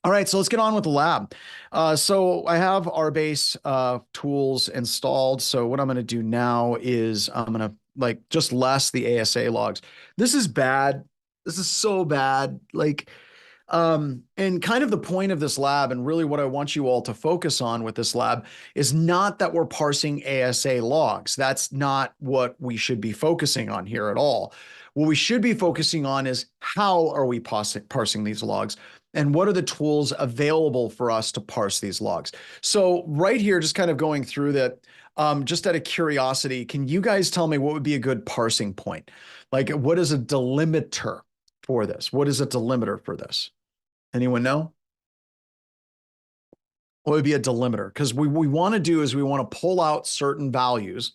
All right, so let's get on with the lab. So I have RBase tools installed. So what I'm going to do now is I'm going to just less the ASA logs. This is bad. This is so bad. And kind of the point of this lab, and really what I want you all to focus on with this lab, is not that we're parsing ASA logs. That's not what we should be focusing on here at all. What we should be focusing on is how are we parsing these logs, and what are the tools available for us to parse these logs. So right here, just kind of going through that, just out of curiosity, can you guys tell me what would be a good parsing point? Like, what is a delimiter for this? What is a delimiter for this? Anyone know? What would be a delimiter? Because we want to do is we want to pull out certain values,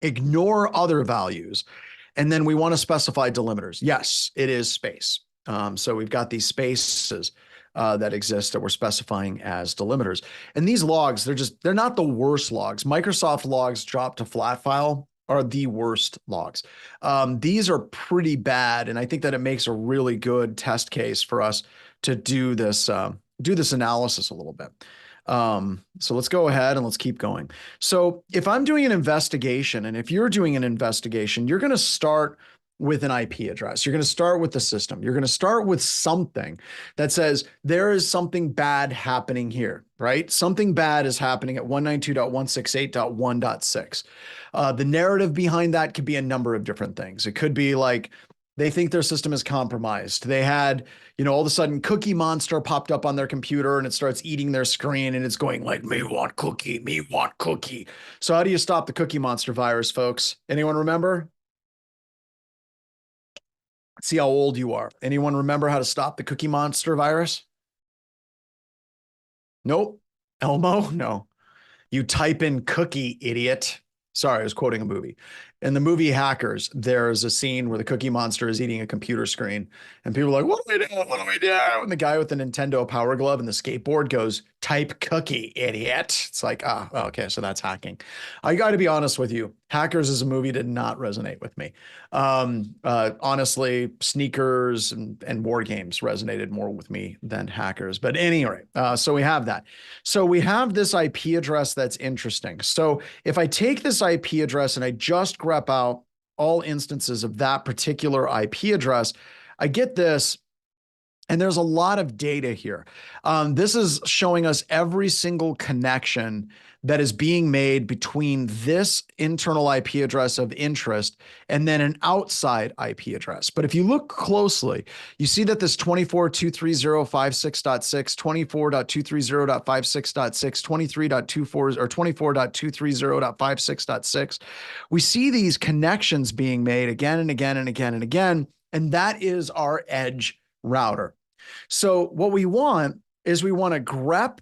ignore other values, and then we want to specify delimiters. Yes, it is space. So we've got these spaces that exist that we're specifying as delimiters. And these logs, they're not the worst logs. Microsoft logs dropped to flat file are the worst logs. These are pretty bad, and I think that it makes a really good test case for us to do this analysis a little bit. So let's go ahead and let's keep going. So if I'm doing an investigation, and if you're doing an investigation, you're going to start with an IP address. You're going to start with the system. You're going to start with something that says there is something bad happening here, right? Something bad is happening at 192.168.1.6. The narrative behind that could be a number of different things. It could be like they think their system is compromised. They had, all of a sudden Cookie Monster popped up on their computer and it starts eating their screen and it's going like, me want cookie, me want cookie. So how do you stop the Cookie Monster virus, folks? Anyone remember? Let's see how old you are. Anyone remember how to stop the Cookie Monster virus? Nope. Elmo? No. You type in cookie, idiot. Sorry, I was quoting a movie. In the movie Hackers, there's a scene where the Cookie Monster is eating a computer screen. And people are like, what do we do? What do we do? And the guy with the Nintendo Power Glove and the skateboard goes, type cookie, idiot. It's like, okay, so that's hacking. I got to be honest with you. Hackers as a movie did not resonate with me. Honestly, sneakers and war games resonated more with me than Hackers. But anyway, so we have that. So we have this IP address that's interesting. So if I take this IP address and I just grep out all instances of that particular IP address, I get this. And there's a lot of data here. This is showing us every single connection that is being made between this internal IP address of interest and then an outside IP address. But if you look closely, you see that this 24.230.56.6, 24.230.56.6, 23.24 or 24.230.56.6, we see these connections being made again and again and again and again, and that is our edge router. So what we want is we want to grep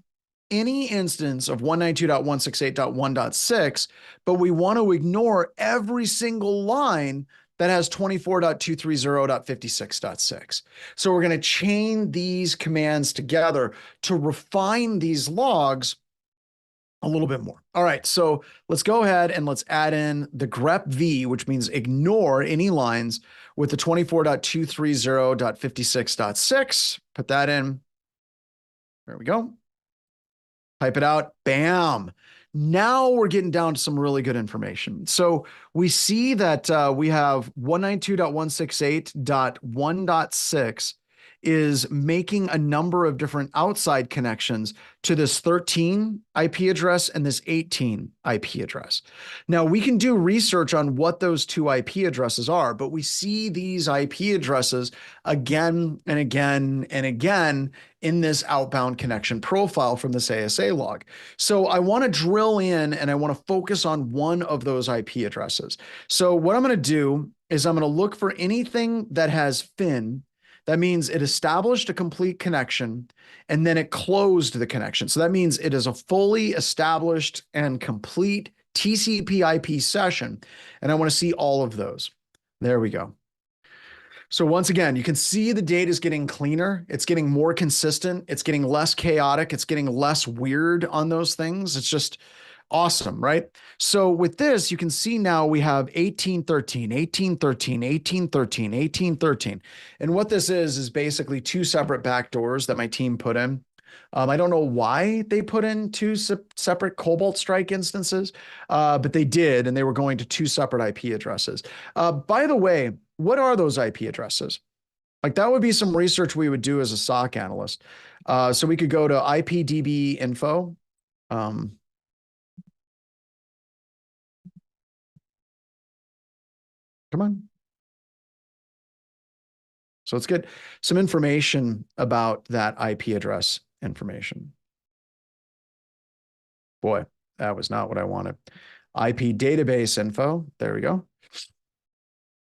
any instance of 192.168.1.6, but we want to ignore every single line that has 24.230.56.6. So we're going to chain these commands together to refine these logs a little bit more. All right, so let's go ahead and let's add in the grep v, which means ignore any lines with the 24.230.56.6. Put that in. There we go. Type it out. Bam. Now we're getting down to some really good information. So we see that we have 192.168.1.6 is making a number of different outside connections to this 13 IP address and this 18 IP address. Now we can do research on what those two IP addresses are, but we see these IP addresses again and again and again in this outbound connection profile from this ASA log. So I want to drill in and I want to focus on one of those IP addresses. So what I'm going to do is I'm going to look for anything that has fin. That means it established a complete connection and then it closed the connection. So that means it is a fully established and complete TCP IP session. And I want to see all of those. There we go. So once again, you can see the data is getting cleaner. It's getting more consistent. It's getting less chaotic. It's getting less weird on those things. It's just, Awesome, right? So with this, you can see now we have 1813, 1813, 1813, 1813. And what this is basically two separate backdoors that my team put in. I don't know why they put in two separate Cobalt Strike instances, but they did, and they were going to two separate IP addresses. By the way, what are those IP addresses? Like that would be some research we would do as a SOC analyst. So we could go to IPDB info. Come on. So let's get some information about that IP address information. Boy, that was not what I wanted. IP database info. There we go.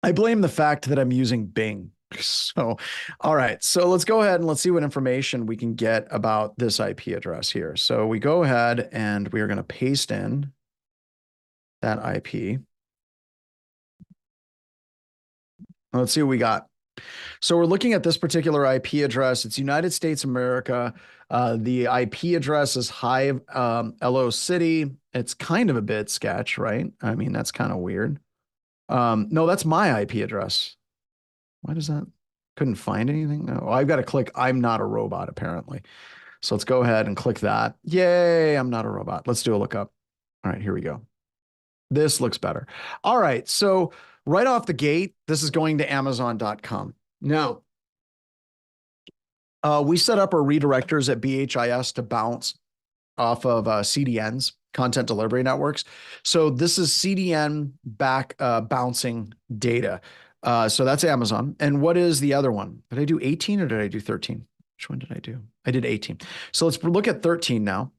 I blame the fact that I'm using Bing. So, all right. So let's go ahead and let's see what information we can get about this IP address here. So we go ahead and we are going to paste in that IP. Let's see what we got. So we're looking at this particular IP address. It's United States America. The IP address is Hive LO City. It's kind of a bit sketch, right? I mean, that's kind of weird. No, that's my IP address. Why does that? Couldn't find anything? No, I've got to click I'm not a robot, apparently. So let's go ahead and click that. Yay, I'm not a robot. Let's do a lookup. All right, here we go. This looks better. All right, so right off the gate, this is going to Amazon.com. Now, we set up our redirectors at BHIS to bounce off of CDNs, content delivery networks. So this is CDN back bouncing data. So that's Amazon. And what is the other one? Did I do 18 or did I do 13? Which one did I do? I did 18. So let's look at 13 now,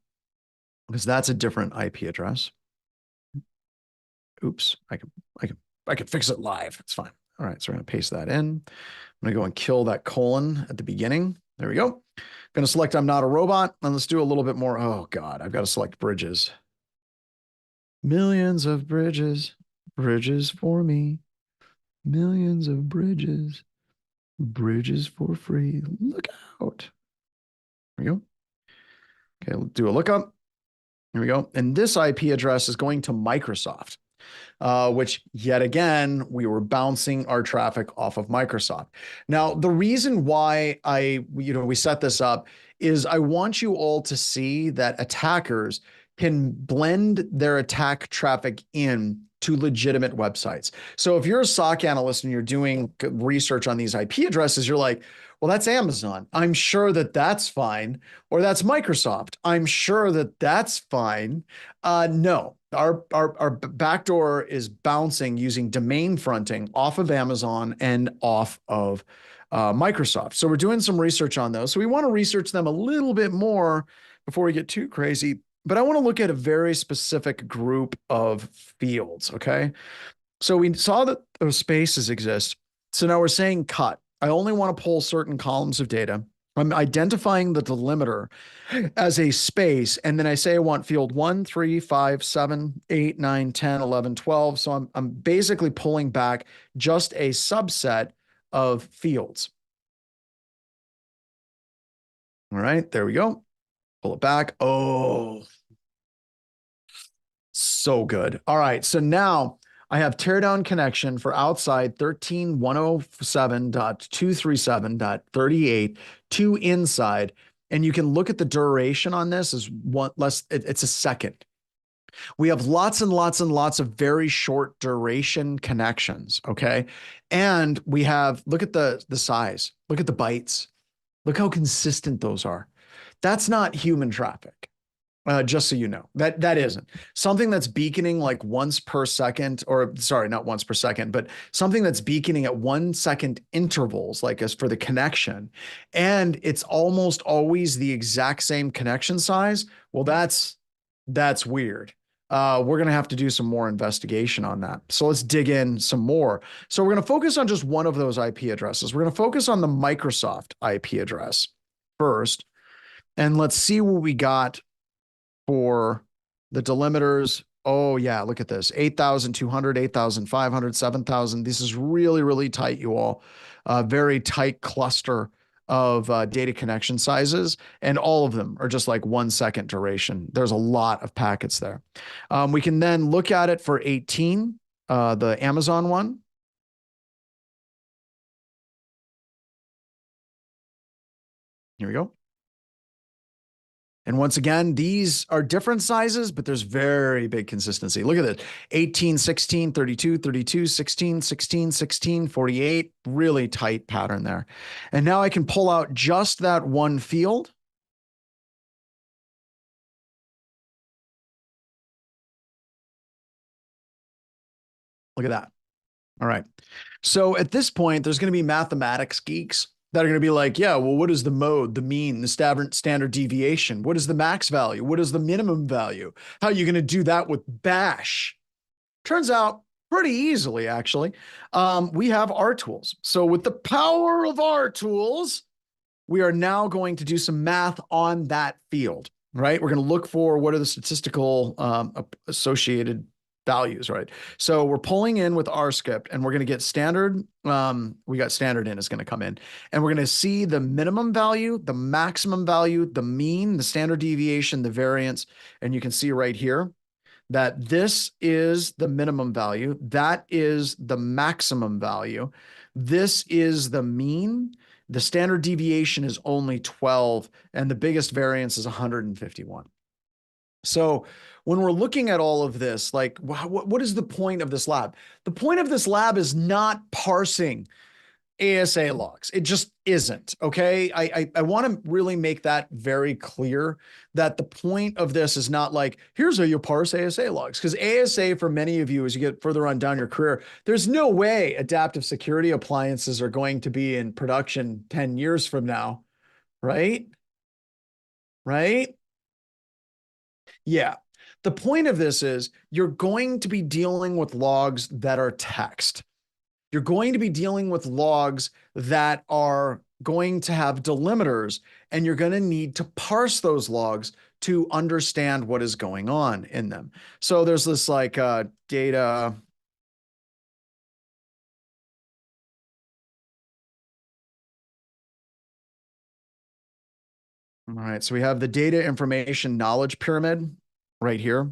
because that's a different IP address. Oops, I could fix it live. It's fine. All right, so we're going to paste that in. I'm going to go and kill that colon at the beginning. There we go. I'm going to select I'm not a robot, and let's do a little bit more. Oh God, I've got to select bridges. Millions of bridges, bridges for me. Millions of bridges, bridges for free. Look out. There we go. Okay, we'll do a lookup. Here we go. And this IP address is going to Microsoft. Which yet again, we were bouncing our traffic off of Microsoft. Now, the reason why we set this up is I want you all to see that attackers can blend their attack traffic in to legitimate websites. So if you're a SOC analyst and you're doing research on these IP addresses, you're like, well, that's Amazon. I'm sure that that's fine. Or that's Microsoft. I'm sure that that's fine. No, our backdoor is bouncing using domain fronting off of Amazon and off of Microsoft. So we're doing some research on those. So we want to research them a little bit more before we get too crazy. But I want to look at a very specific group of fields, okay? So we saw that those spaces exist. So now we're saying cut. I only want to pull certain columns of data. I'm identifying the delimiter as a space, and then I say I want field 1, 3, 5, 7, 8, 9, 10, 11, 12. So I'm basically pulling back just a subset of fields. All right, there we go. Pull it back. Oh, so good. All right, so now I have teardown connection for outside 13.107.237.38 to inside. And you can look at the duration on this as it's a second. We have lots and lots and lots of very short duration connections, okay? And we have, look at the size, look at the bytes. Look how consistent those are. That's not human traffic. Just so you know, that isn't something that's beaconing like once per second, or sorry, not once per second, but something that's beaconing at 1 second intervals, like as for the connection. And it's almost always the exact same connection size. Well, that's weird. We're going to have to do some more investigation on that. So let's dig in some more. So we're going to focus on just one of those IP addresses. We're going to focus on the Microsoft IP address first, and let's see what we got for the delimiters. Oh yeah, look at this. 8,200, 8,500, 7,000. This is really, really tight, you all. Very tight cluster of data connection sizes, and all of them are just like 1 second duration. There's a lot of packets there. We can then look at it for 18, the Amazon one. Here we go. And once again, these are different sizes, but there's very big consistency. Look at this: 18, 16, 32, 32, 16, 16, 16, 48, really tight pattern there. And now I can pull out just that one field. Look at that. All right. So at this point, there's going to be mathematics geeks that are going to be like, yeah, well, what is the mode, the mean, the standard deviation? What is the max value? What is the minimum value? How are you going to do that with Bash? Turns out pretty easily, actually. We have R tools. So with the power of R tools, we are now going to do some math on that field, right? We're going to look for what are the statistical associated values, right? So we're pulling in with R script, and we're going to get standard. We got standard in is going to come in, and we're going to see the minimum value, the maximum value, the mean, the standard deviation, the variance. And you can see right here that this is the minimum value. That is the maximum value. This is the mean. The standard deviation is only 12, and the biggest variance is 151. So when we're looking at all of this, like, what is the point of this lab? The point of this lab is not parsing ASA logs. It just isn't. Okay. I want to really make that very clear, that the point of this is not like, here's how you parse ASA logs. Because ASA, for many of you, as you get further on down your career, there's no way adaptive security appliances are going to be in production 10 years from now. Right? Right? Yeah. The point of this is you're going to be dealing with logs that are text. You're going to be dealing with logs that are going to have delimiters, and you're going to need to parse those logs to understand what is going on in them. So there's this like data. All right. So we have the data information knowledge pyramid right here.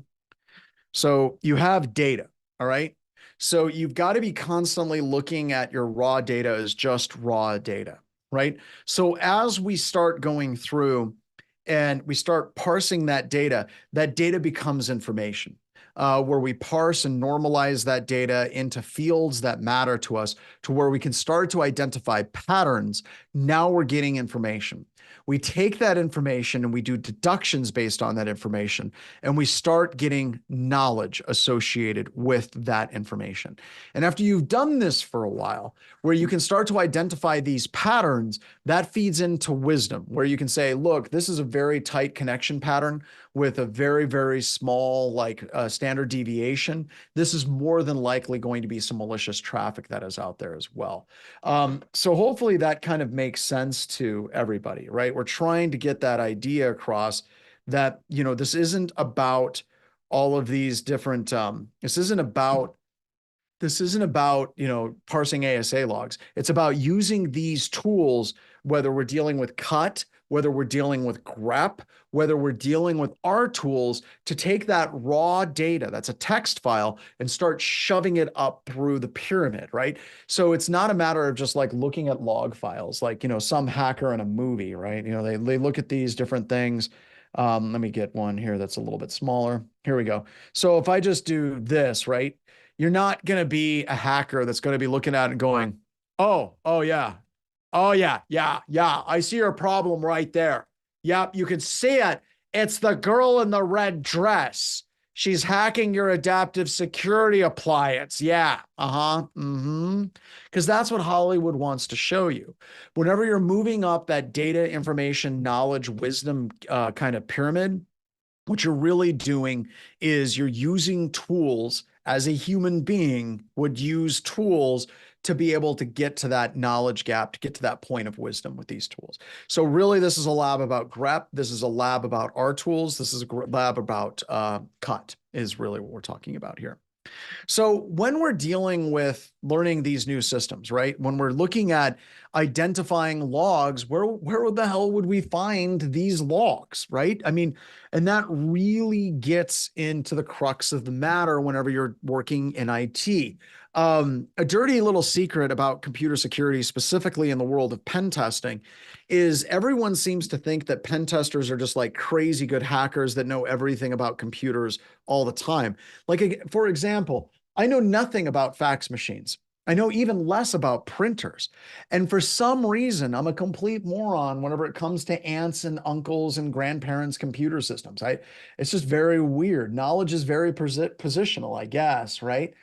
So you have data. All right. So you've got to be constantly looking at your raw data as just raw data, right? So as we start going through and we start parsing that data becomes information, where we parse and normalize that data into fields that matter to us, to where we can start to identify patterns. Now we're getting information. We take that information and we do deductions based on that information, and we start getting knowledge associated with that information. And after you've done this for a while, where you can start to identify these patterns, that feeds into wisdom, where you can say, look, this is a very tight connection pattern with a very, very small like standard deviation. This is more than likely going to be some malicious traffic that is out there as well. So hopefully that kind of makes sense to everybody, right? We're trying to get that idea across that, this isn't about all of these different, this isn't about, parsing ASA logs. It's about using these tools, whether we're dealing with cut, whether we're dealing with grep, whether we're dealing with R tools, to take that raw data, that's a text file, and start shoving it up through the pyramid, right? So it's not a matter of just like looking at log files, like, some hacker in a movie, right? They look at these different things. Let me get one here that's a little bit smaller. Here we go. So if I just do this, right? You're not going to be a hacker that's going to be looking at it and going, oh yeah. Oh yeah. Yeah. Yeah. I see your problem right there. Yep. You can see it. It's the girl in the red dress. She's hacking your adaptive security appliance. Yeah. Uh-huh. Mm-hmm. Because that's what Hollywood wants to show you. Whenever you're moving up that data, information, knowledge, wisdom kind of pyramid, what you're really doing is you're using tools as a human being would use tools to be able to get to that knowledge gap, to get to that point of wisdom with these tools. So really, this is a lab about grep. This is a lab about R tools. This is a lab about cut is really what we're talking about here. So when we're dealing with learning these new systems, right? When we're looking at identifying logs, where the hell would we find these logs, right? I mean, and that really gets into the crux of the matter whenever you're working in IT. A dirty little secret about computer security, specifically in the world of pen testing, is everyone seems to think that pen testers are just like crazy good hackers that know everything about computers all the time. Like, for example, I know nothing about fax machines. I know even less about printers. And for some reason, I'm a complete moron whenever it comes to aunts and uncles and grandparents' computer systems. It's just very weird. Knowledge is very positional, I guess, right?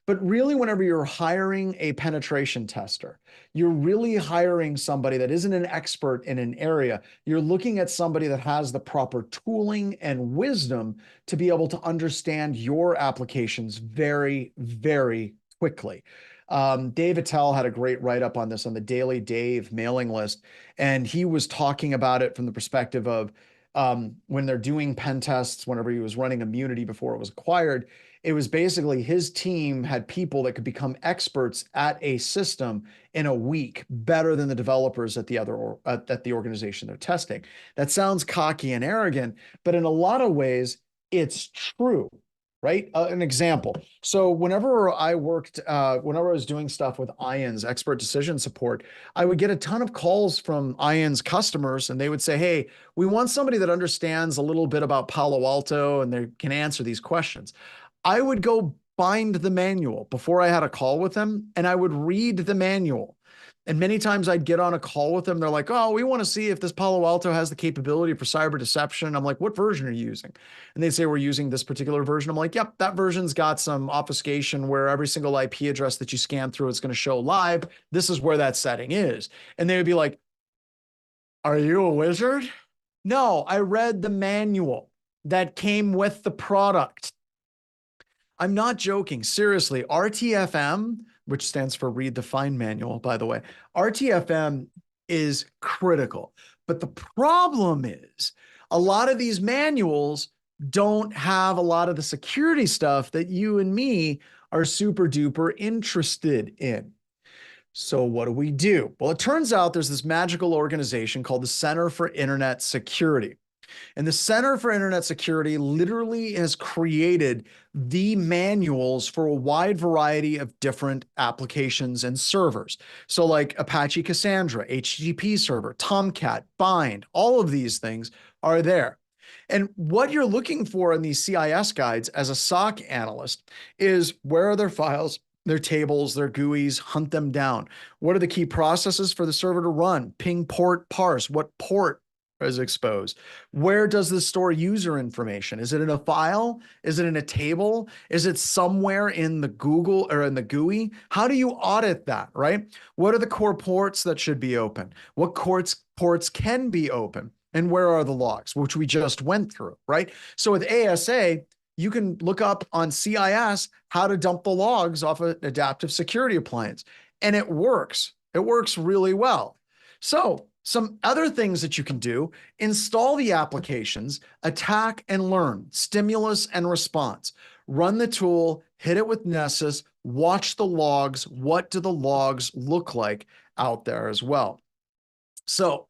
But really, whenever you're hiring a penetration tester, you're really hiring somebody that isn't an expert in an area. You're looking at somebody that has the proper tooling and wisdom to be able to understand your applications very, very quickly. Dave Attell had a great write up on this on the Daily Dave mailing list, and he was talking about it from the perspective of when they're doing pen tests, whenever he was running Immunity before it was acquired, it was basically his team had people that could become experts at a system in a week, better than the developers at the organization they're testing. That sounds cocky and arrogant, but in a lot of ways, it's true. Right? An example. So whenever I was doing stuff with Ian's expert decision support, I would get a ton of calls from Ian's customers, and they would say, "Hey, we want somebody that understands a little bit about Palo Alto and they can answer these questions." I would go find the manual before I had a call with them, and I would read the manual. And many times I'd get on a call with them. They're like, "Oh, we want to see if this Palo Alto has the capability for cyber deception." I'm like, "What version are you using?" And they say, "We're using this particular version." I'm like, "Yep, that version's got some obfuscation where every single IP address that you scan through is going to show live. This is where that setting is." And they would be like, "Are you a wizard?" No, I read the manual that came with the product. I'm not joking. Seriously, RTFM, which stands for Read the Fine Manual, by the way, RTFM is critical. But the problem is a lot of these manuals don't have a lot of the security stuff that you and me are super duper interested in. So what do we do? Well, it turns out there's this magical organization called the Center for Internet Security. And the Center for Internet Security literally has created the manuals for a wide variety of different applications and servers. So, like Apache Cassandra, HTTP server, Tomcat, Bind, all of these things are there. And what you're looking for in these CIS guides as a SOC analyst is where are their files, their tables, their GUIs, hunt them down. What are the key processes for the server to run? Ping, port, parse. What port is exposed? Where does this store user information? Is it in a file? Is it in a table? Is it somewhere in the Google or in the GUI? How do you audit that, right? What are the core ports that should be open? What ports can be open? And where are the logs, which we just went through, right? So with ASA, you can look up on CIS how to dump the logs off an adaptive security appliance. And it works. It works really well. So some other things that you can do: install the applications, attack and learn, stimulus and response. Run the tool, hit it with Nessus, watch the logs. What do the logs look like out there as well? So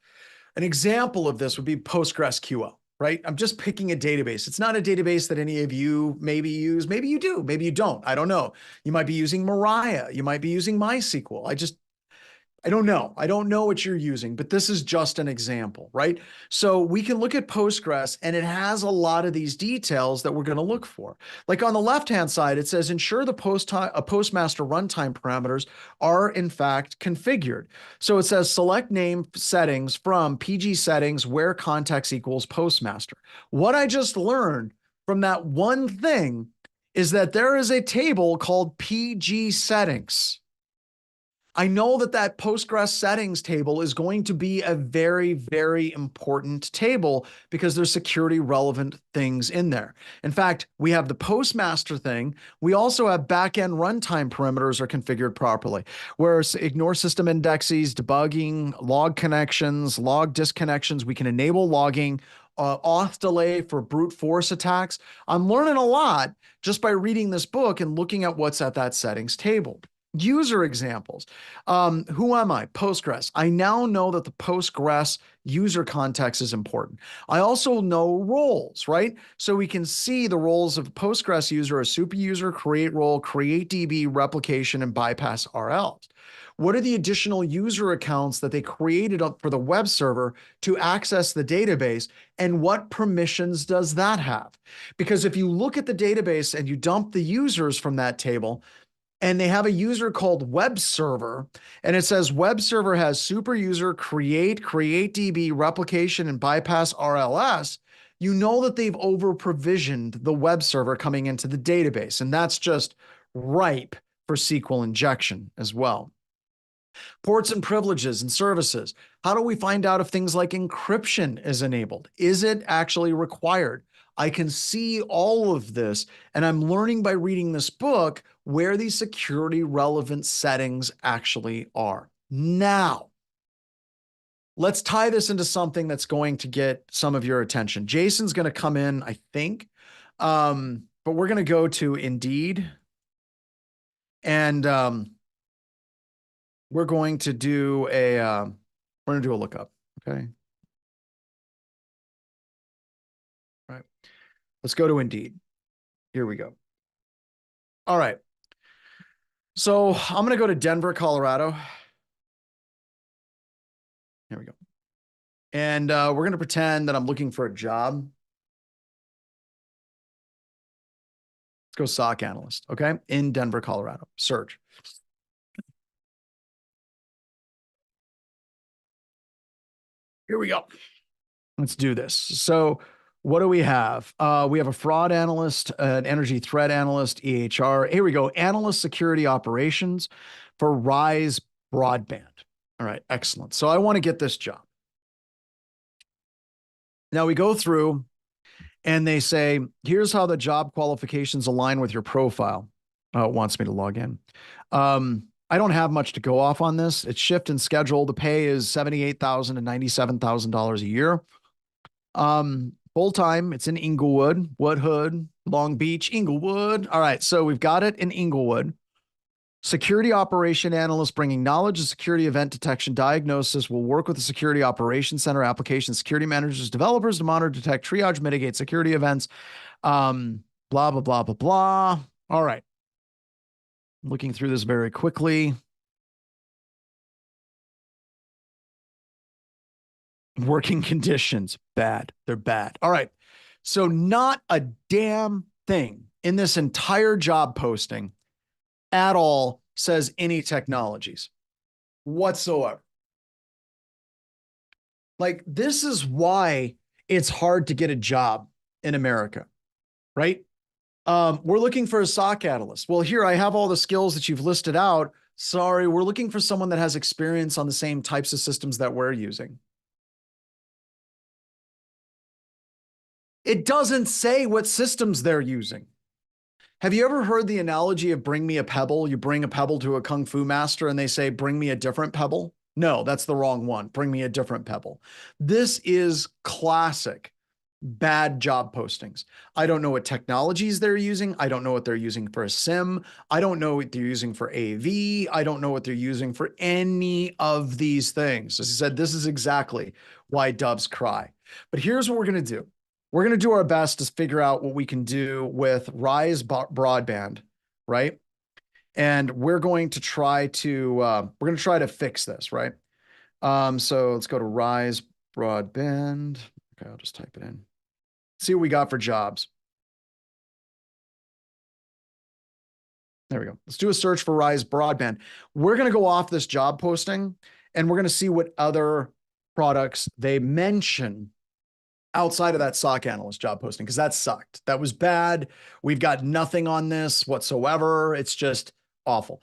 an example of this would be PostgreSQL, right? I'm just picking a database. It's not a database that any of you maybe use. Maybe you do, maybe you don't. I don't know. You might be using Mariah. You might be using MySQL. I don't know. I don't know what you're using, but this is just an example, right? So we can look at Postgres, and it has a lot of these details that we're going to look for. Like on the left-hand side, it says ensure the postmaster runtime parameters are in fact configured. So it says select name settings from PG settings where context equals postmaster. What I just learned from that one thing is that there is a table called PG settings. I know that that Postgres settings table is going to be a very, very important table because there's security relevant things in there. In fact, we have the postmaster thing. We also have backend runtime parameters are configured properly, where ignore system indexes, debugging, log connections, log disconnections. We can enable logging, auth delay for brute force attacks. I'm learning a lot just by reading this book and looking at what's at that settings table. User examples. Who am I? Postgres. I now know that the Postgres user context is important. I also know roles, right? So we can see the roles of Postgres user as super user, create role, create DB, replication, and bypass RLs. What are the additional user accounts that they created up for the web server to access the database? And what permissions does that have? Because if you look at the database and you dump the users from that table, and they have a user called web server, and it says web server has super user, create DB, replication, and bypass RLS, you know that they've over provisioned the web server coming into the database. And that's just ripe for SQL injection as well. Ports and privileges and services. How do we find out if things like encryption is enabled? Is it actually required? I can see all of this, and I'm learning by reading this book where these security relevant settings actually are. Now, let's tie this into something that's going to get some of your attention. Jason's going to come in, I think, but we're going to go to Indeed, and we're going to do a lookup. Okay. All right. Let's go to Indeed. Here we go. All right. So I'm going to go to Denver, Colorado. Here we go. And we're going to pretend that I'm looking for a job. Let's go SOC analyst. Okay. In Denver, Colorado. Search. Here we go. Let's do this. So what do we have? We have a fraud analyst, an energy threat analyst, EHR. Here we go. Analyst security operations for Rise Broadband. All right, excellent. So I want to get this job. Now we go through and they say, here's how the job qualifications align with your profile. Oh, it wants me to log in. I don't have much to go off on this. It's shift and schedule. The pay is $78,000 to $97,000 a year. Full-time, it's in Inglewood, Woodhood, Long Beach, Inglewood. All right, so we've got it in Inglewood. Security operation analyst bringing knowledge of security event detection diagnosis will work with the security operations center, application security managers, developers to monitor, detect, triage, mitigate security events. Blah, blah, blah, blah, blah. All right. Looking through this very quickly. Working conditions, bad. They're bad. All right. So not a damn thing in this entire job posting at all says any technologies whatsoever. Like, this is why it's hard to get a job in America, right? We're looking for a SOC analyst. Well, here I have all the skills that you've listed out. Sorry, we're looking for someone that has experience on the same types of systems that we're using. It doesn't say what systems they're using. Have you ever heard the analogy of bring me a pebble? You bring a pebble to a kung fu master and they say, bring me a different pebble. No, that's the wrong one. Bring me a different pebble. This is classic bad job postings. I don't know what technologies they're using. I don't know what they're using for a SIM. I don't know what they're using for AV. I don't know what they're using for any of these things. As I said, this is exactly why doves cry. But here's what we're going to do. We're going to do our best to figure out what we can do with Rise Broadband, right? And we're going to try to fix this, right? So let's go to Rise Broadband. Okay, I'll just type it in. See what we got for jobs. There we go. Let's do a search for Rise Broadband. We're going to go off this job posting and we're going to see what other products they mention outside of that SOC analyst job posting, because that sucked. That was bad. We've got nothing on this whatsoever. It's just Awful.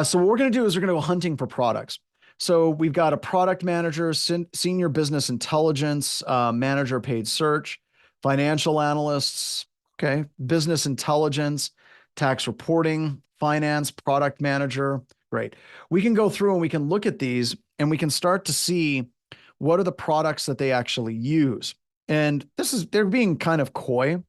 So what we're going to do is we're going to go hunting for products. So we've got a product manager, senior business intelligence, manager paid search, financial analysts, okay, business intelligence, tax reporting, finance, product manager. Great. We can go through and we can look at these and we can start to see what are the products that they actually use. And they're being kind of coy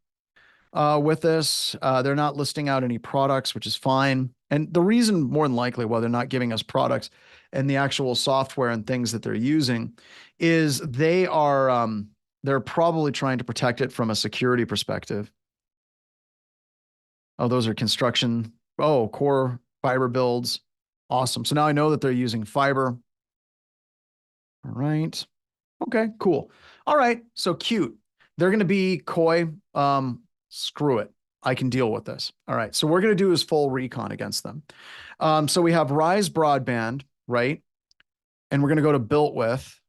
with this. They're not listing out any products, which is fine. And the reason, more than likely, why they're not giving us products and the actual software and things that they're using is they're probably trying to protect it from a security perspective. Oh, those are construction. Oh, core fiber builds. Awesome. So now I know that they're using fiber. All right. Okay, cool. All right. So cute. They're going to be coy. Screw it. I can deal with this. All right. So what we're going to do is full recon against them. So we have Rise Broadband, right? And we're going to go to built with.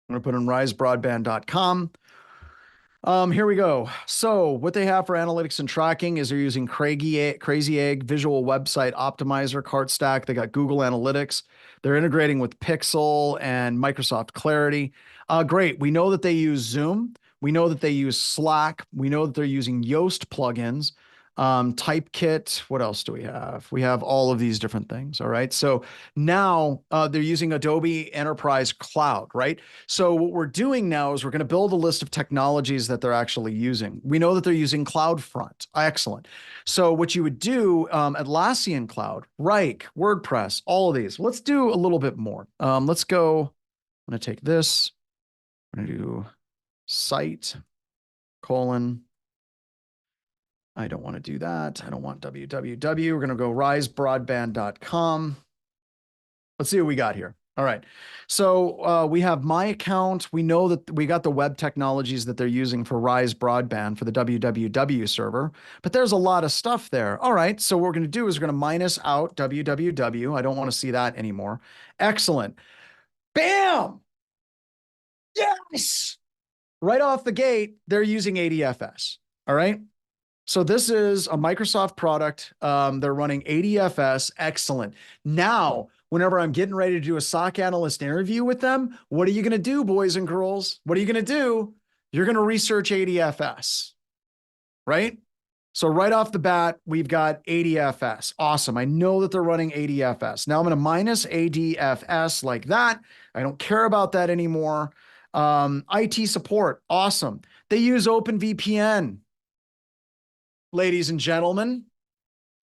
I'm going to put in risebroadband.com. Here we go. So what they have for analytics and tracking is they're using Crazy Egg, Visual Website Optimizer, Cart Stack. They got Google Analytics. They're integrating with Pixel and Microsoft Clarity. Great. We know that they use Zoom. We know that they use Slack. We know that they're using Yoast plugins. Typekit. What else do we have? We have all of these different things. All right. So now they're using Adobe Enterprise Cloud, right? So what we're doing now is we're going to build a list of technologies that they're actually using. We know that they're using CloudFront. Excellent. So what you would do, Atlassian Cloud, Rike, WordPress, all of these. Let's do a little bit more. Let's go. I'm going to take this. I'm going to do site : I don't want to do that. I don't want www. We're going to go risebroadband.com. Let's see what we got here. All right. So we have my account. We know that we got the web technologies that they're using for Rise Broadband for the www server, but there's a lot of stuff there. All right. So what we're going to do is we're going to minus out www. I don't want to see that anymore. Excellent. Bam. Yes. Right off the gate, they're using ADFS. All right. So this is a Microsoft product. They're running ADFS. Excellent. Now, whenever I'm getting ready to do a SOC analyst interview with them, what are you going to do, boys and girls? What are you going to do? You're going to research ADFS, right? So right off the bat, we've got ADFS. Awesome. I know that they're running ADFS. Now I'm going to minus ADFS like that. I don't care about that anymore. IT support. Awesome. They use OpenVPN, ladies and gentlemen.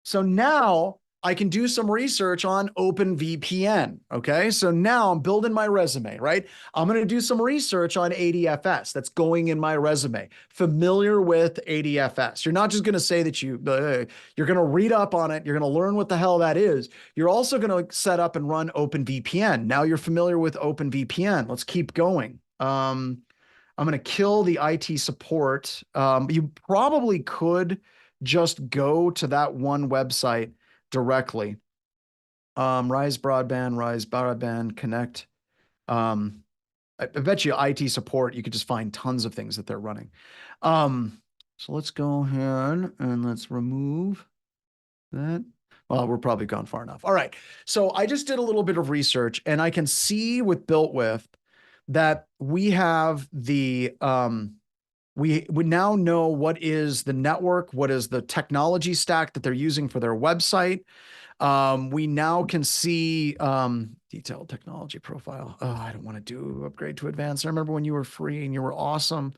So now I can do some research on OpenVPN. Okay. So now I'm building my resume, right? I'm going to do some research on ADFS. That's going in my resume. Familiar with ADFS. You're not just going to say that you're going to read up on it. You're going to learn what the hell that is. You're also going to set up and run OpenVPN. Now you're familiar with OpenVPN. Let's keep going. I'm going to kill the IT support. You probably could just go to that one website directly. Rise Broadband, Connect. I bet you IT support, you could just find tons of things that they're running. So let's go ahead and let's remove that. Well, we're probably gone far enough. All right. So I just did a little bit of research and I can see with built with that we have the, we now know what is the network, what is the technology stack that they're using for their website. We now can see detailed technology profile. Oh, I don't want to do upgrade to advanced. I remember when you were free and you were awesome.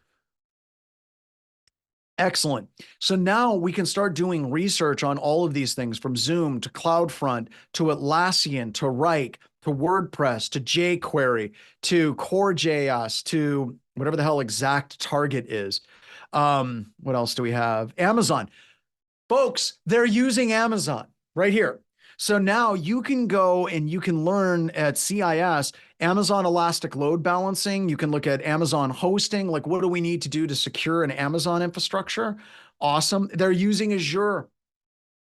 Excellent. So now we can start doing research on all of these things from Zoom to CloudFront to Atlassian to Rike to WordPress to jQuery to Core.js to whatever the hell exact target is. What else do we have? Amazon. Folks, they're using Amazon right here. So now you can go and you can learn at CIS, Amazon Elastic Load Balancing. You can look at Amazon hosting. Like, what do we need to do to secure an Amazon infrastructure? Awesome. They're using Azure.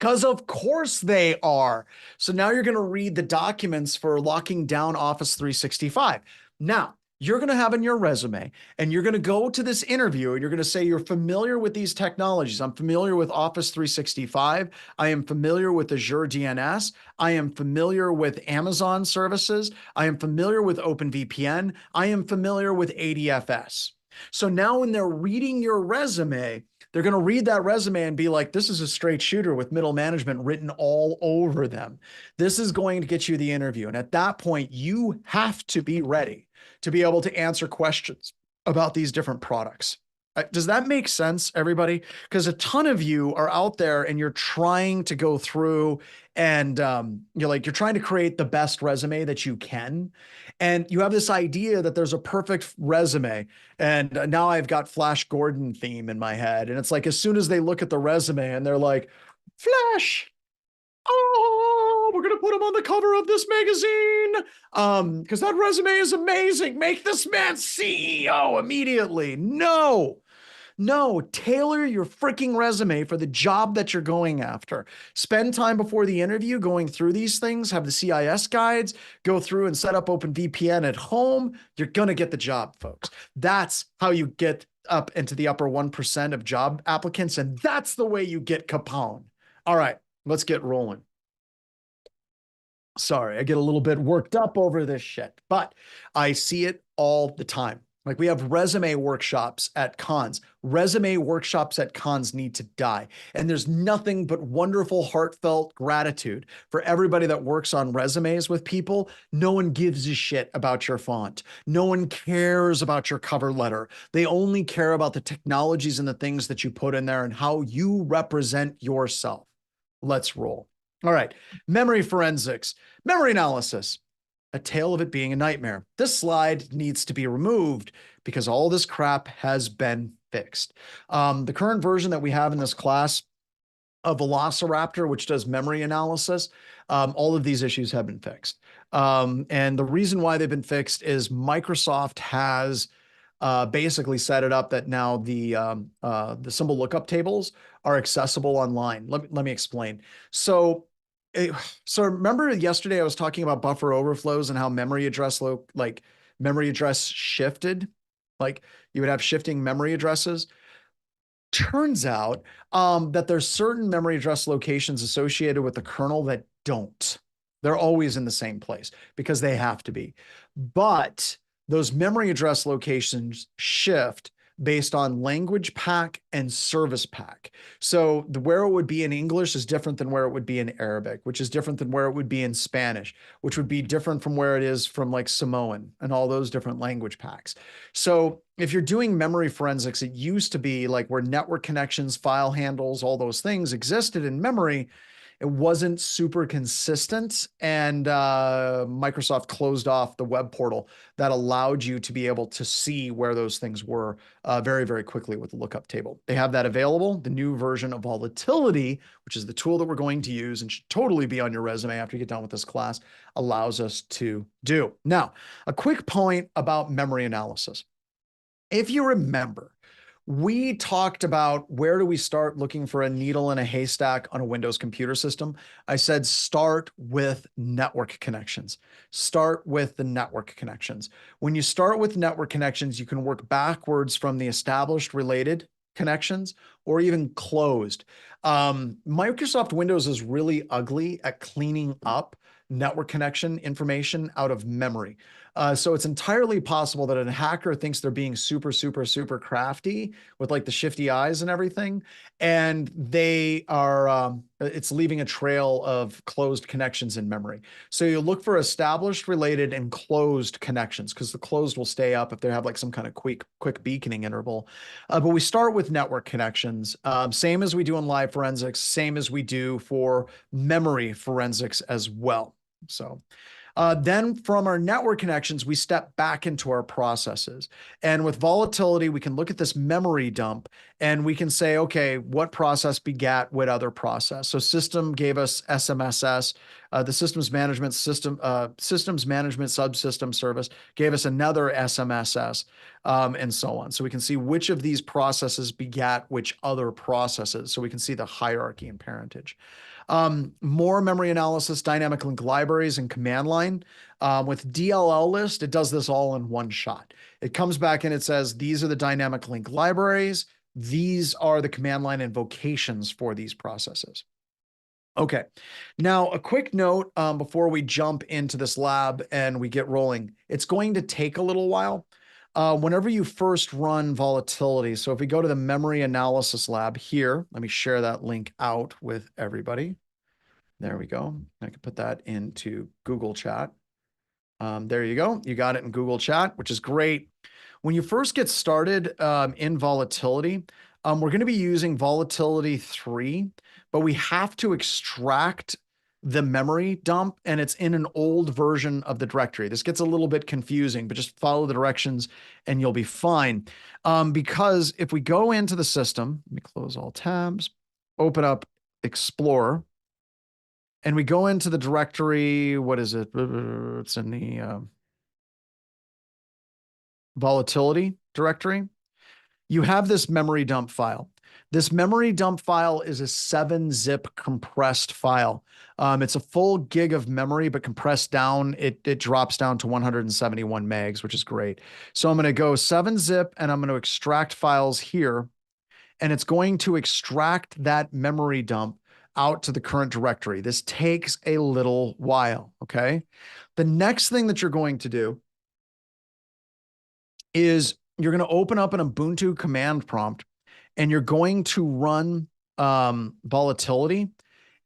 Because of course they are. So now you're going to read the documents for locking down Office 365. Now, you're going to have in your resume, and you're going to go to this interview and you're going to say you're familiar with these technologies. I'm familiar with Office 365. I am familiar with Azure DNS. I am familiar with Amazon services. I am familiar with OpenVPN. I am familiar with ADFS. So now when they're reading your resume, they're going to read that resume and be like, this is a straight shooter with middle management written all over them. This is going to get you the interview. And at that point, you have to be ready to be able to answer questions about these different products. Does that make sense, everybody? Because a ton of you are out there and you're trying to go through and you're trying to create the best resume that you can. And you have this idea that there's a perfect resume. And now I've got Flash Gordon theme in my head. And it's like, as soon as they look at the resume and they're like, Flash, oh, we're going to put him on the cover of this magazine because that resume is amazing. Make this man CEO immediately. No, tailor your freaking resume for the job that you're going after. Spend time before the interview going through these things, have the CIS guides, go through and set up OpenVPN at home. You're going to get the job, folks. That's how you get up into the upper 1% of job applicants, and that's the way you get Capone. All right, let's get rolling. Sorry, I get a little bit worked up over this shit, but I see it all the time. Like, we have resume workshops at cons. Resume workshops at cons need to die. And there's nothing but wonderful, heartfelt gratitude for everybody that works on resumes with people. No one gives a shit about your font. No one cares about your cover letter. They only care about the technologies and the things that you put in there and how you represent yourself. Let's roll. All right. Memory forensics, memory analysis. A tale of it being a nightmare. This slide needs to be removed because all this crap has been fixed. The current version that we have in this class of Velociraptor, which does memory analysis, all of these issues have been fixed. And the reason why they've been fixed is Microsoft has basically set it up that now the symbol lookup tables are accessible online. Let me explain. So remember yesterday I was talking about buffer overflows and how memory address shifted, like you would have shifting memory addresses. Turns out that there's certain memory address locations associated with the kernel that don't. They're always in the same place because they have to be. But those memory address locations shift based on language pack and service pack. So where it would be in English is different than where it would be in Arabic, which is different than where it would be in Spanish, which would be different from where it is from like Samoan and all those different language packs. So if you're doing memory forensics, it used to be like where network connections, file handles, all those things existed in memory. It wasn't super consistent, and Microsoft closed off the web portal that allowed you to be able to see where those things were very, very quickly with the lookup table. They have that available. The new version of Volatility, which is the tool that we're going to use and should totally be on your resume after you get done with this class, allows us to do. Now, a quick point about memory analysis. If you remember, we talked about where do we start looking for a needle in a haystack on a Windows computer system. I said, start with network connections. Start with the network connections. When you start with network connections, you can work backwards from the established related connections or even closed. Microsoft Windows is really ugly at cleaning up network connection information out of memory. So it's entirely possible that a hacker thinks they're being super, super, super crafty with like the shifty eyes and everything. And they are, it's leaving a trail of closed connections in memory. So you look for established, related, and closed connections because the closed will stay up if they have like some kind of quick beaconing interval. But we start with network connections, same as we do in live forensics, same as we do for memory forensics as well. So then from our network connections, we step back into our processes. And with volatility, we can look at this memory dump and we can say, okay, what process begat what other process? So system gave us SMSS, the systems management subsystem service gave us another SMSS, and so on. So we can see which of these processes begat which other processes. So we can see the hierarchy and parentage. More memory analysis, dynamic link libraries, and command line. With DLL list, it does this all in one shot. It comes back and it says, these are the dynamic link libraries. These are the command line invocations for these processes. Okay, now a quick note before we jump into this lab and we get rolling. It's going to take a little while. Whenever you first run volatility, so if we go to the memory analysis lab here, let me share that link out with everybody. There we go. I can put that into Google Chat. There you go. You got it in Google Chat, which is great. When you first get started in volatility, we're going to be using volatility 3, but we have to extract the memory dump, and it's in an old version of the directory. This gets a little bit confusing, but just follow the directions and you'll be fine. Because if we go into the system, let me close all tabs, open up Explorer, and we go into the directory, what is it? It's in the volatility directory. You have this memory dump file. This memory dump file is a 7-zip compressed file. It's a full gig of memory, but compressed down, it drops down to 171 megs, which is great. So I'm going to go 7-zip and I'm going to extract files here, and it's going to extract that memory dump out to the current directory. This takes a little while, okay? The next thing that you're going to do is you're going to open up an Ubuntu command prompt and you're going to run volatility.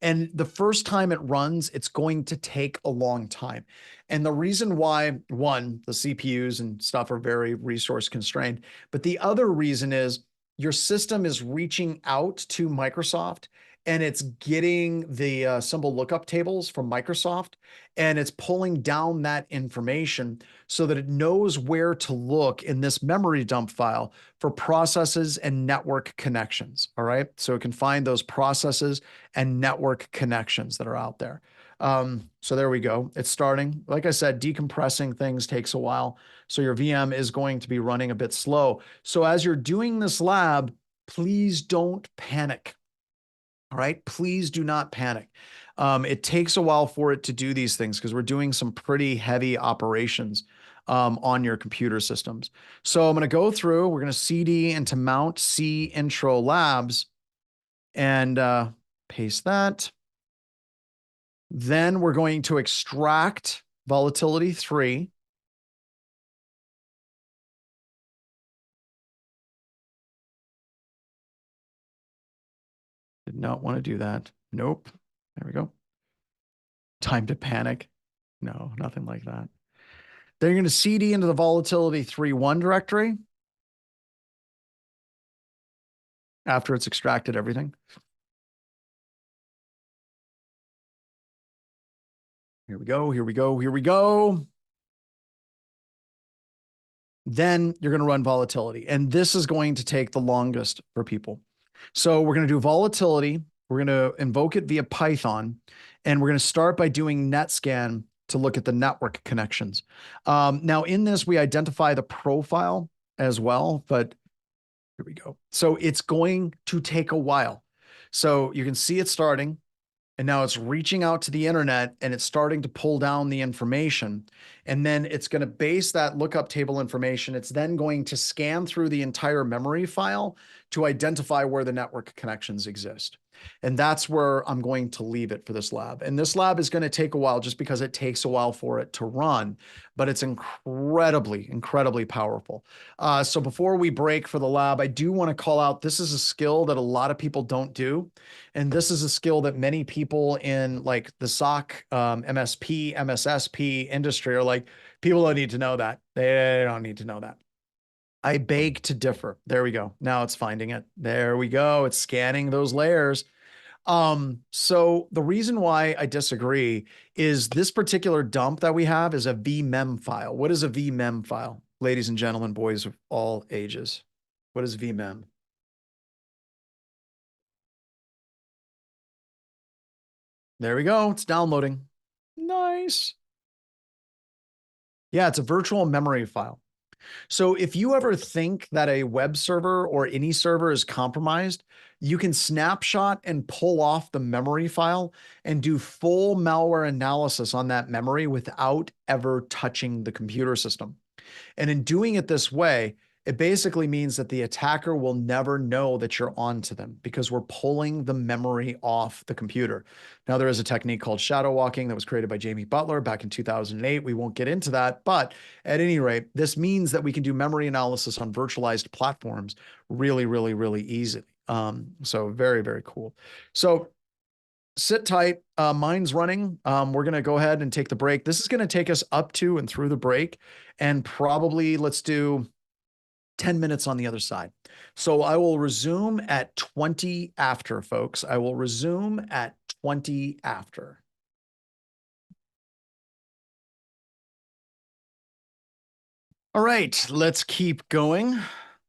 And the first time it runs, it's going to take a long time. And the reason why, one, the CPUs and stuff are very resource constrained, but the other reason is your system is reaching out to Microsoft and it's getting the symbol lookup tables from Microsoft, and it's pulling down that information so that it knows where to look in this memory dump file for processes and network connections. All right. So it can find those processes and network connections that are out there. So there we go. It's starting. Like I said, decompressing things takes a while. So your VM is going to be running a bit slow. So as you're doing this lab, please don't panic. All right. Please do not panic. It takes a while for it to do these things because we're doing some pretty heavy operations on your computer systems. So I'm going to go through, we're going to CD into Mount C Intro Labs and paste that. Then we're going to extract volatility 3. Did not want to do that. Nope. There we go. Time to panic. No, nothing like that. Then you're going to CD into the volatility 3.1 directory after it's extracted everything. Here we go. Here we go. Here we go. Then you're going to run volatility. And this is going to take the longest for people. So we're going to do volatility. We're going to invoke it via Python. And we're going to start by doing NetScan to look at the network connections. Now in this, we identify the profile as well, but here we go. So it's going to take a while. So you can see it starting. And now it's reaching out to the internet and it's starting to pull down the information. And then it's going to base that lookup table information. It's then going to scan through the entire memory file to identify where the network connections exist. And that's where I'm going to leave it for this lab. And this lab is going to take a while just because it takes a while for it to run, but it's incredibly, incredibly powerful. So before we break for the lab, I do want to call out, this is a skill that a lot of people don't do. And this is a skill that many people in like the SOC, MSP, MSSP industry are like, people don't need to know that. They don't need to know that. I beg to differ. There we go. Now it's finding it. There we go. It's scanning those layers. So the reason why I disagree is this particular dump that we have is a vmem file. What is a vmem file? Ladies and gentlemen, boys of all ages. What is vmem? There we go. It's downloading. Nice. Yeah, it's a virtual memory file. So if you ever think that a web server or any server is compromised, you can snapshot and pull off the memory file and do full malware analysis on that memory without ever touching the computer system. And in doing it this way, it basically means that the attacker will never know that you're onto them because we're pulling the memory off the computer. Now, there is a technique called shadow walking that was created by Jamie Butler back in 2008. We won't get into that, but at any rate, this means that we can do memory analysis on virtualized platforms really, really, really easily. So very, very cool. So sit tight. Mine's running. We're going to go ahead and take the break. This is going to take us up to and through the break, and probably let's do 10 minutes on the other side. So I will resume at 20 after, folks. I will resume at 20 after. All right, let's keep going.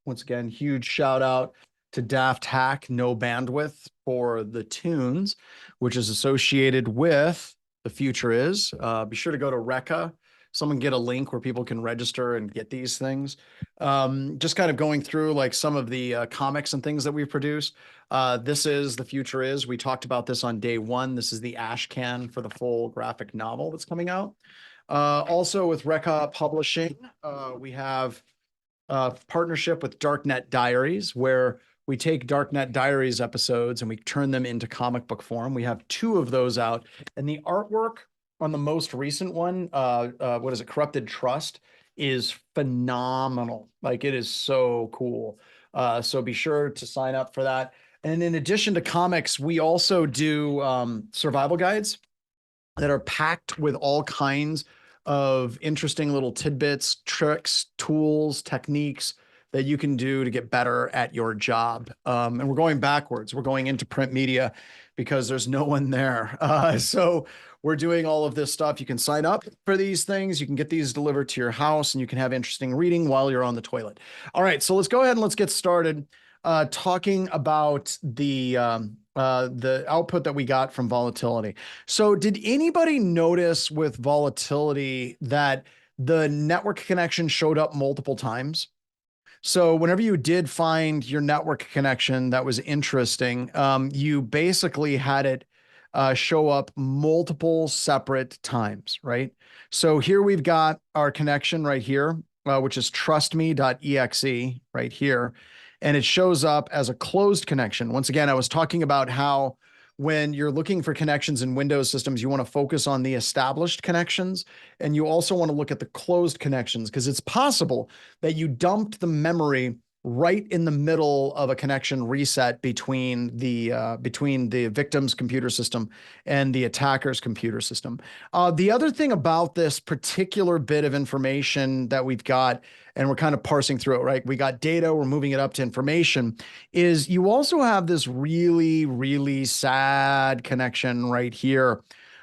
Once again, huge shout out to Daft Hack, No Bandwidth for the tunes, which is associated with The Future Is. Be sure to go to Reka. Someone get a link where people can register and get these things. Just kind of going through like some of the comics and things that we've produced. This is The Future Is. We talked about this on day one. This is the ash can for the full graphic novel that's coming out. Also with Reka Publishing, we have partnership with Darknet Diaries, where we take Darknet Diaries episodes and we turn them into comic book form. We have 2 of those out, and the artwork on the most recent one, what is it, Corrupted Trust, is phenomenal. Like, it is so cool. So be sure to sign up for that. And in addition to comics, we also do survival guides that are packed with all kinds of interesting little tidbits, tricks, tools, techniques that you can do to get better at your job. And we're going backwards. We're going into print media because there's no one there. So we're doing all of this stuff. You can sign up for these things. You can get these delivered to your house, and you can have interesting reading while you're on the toilet. All right, so let's go ahead and let's get started talking about the output that we got from volatility. So did anybody notice with volatility that the network connection showed up multiple times? So whenever you did find your network connection that was interesting, you basically had it show up multiple separate times, right? So here we've got our connection right here, which is trustme.exe right here. And it shows up as a closed connection. Once again, I was talking about how when you're looking for connections in Windows systems, you want to focus on the established connections. And you also want to look at the closed connections, because it's possible that you dumped the memory right in the middle of a connection reset between the victim's computer system and the attacker's computer system. The other thing about this particular bit of information that we've got, and we're kind of parsing through it, right? We got data, we're moving it up to information, is you also have this really, really sad connection right here.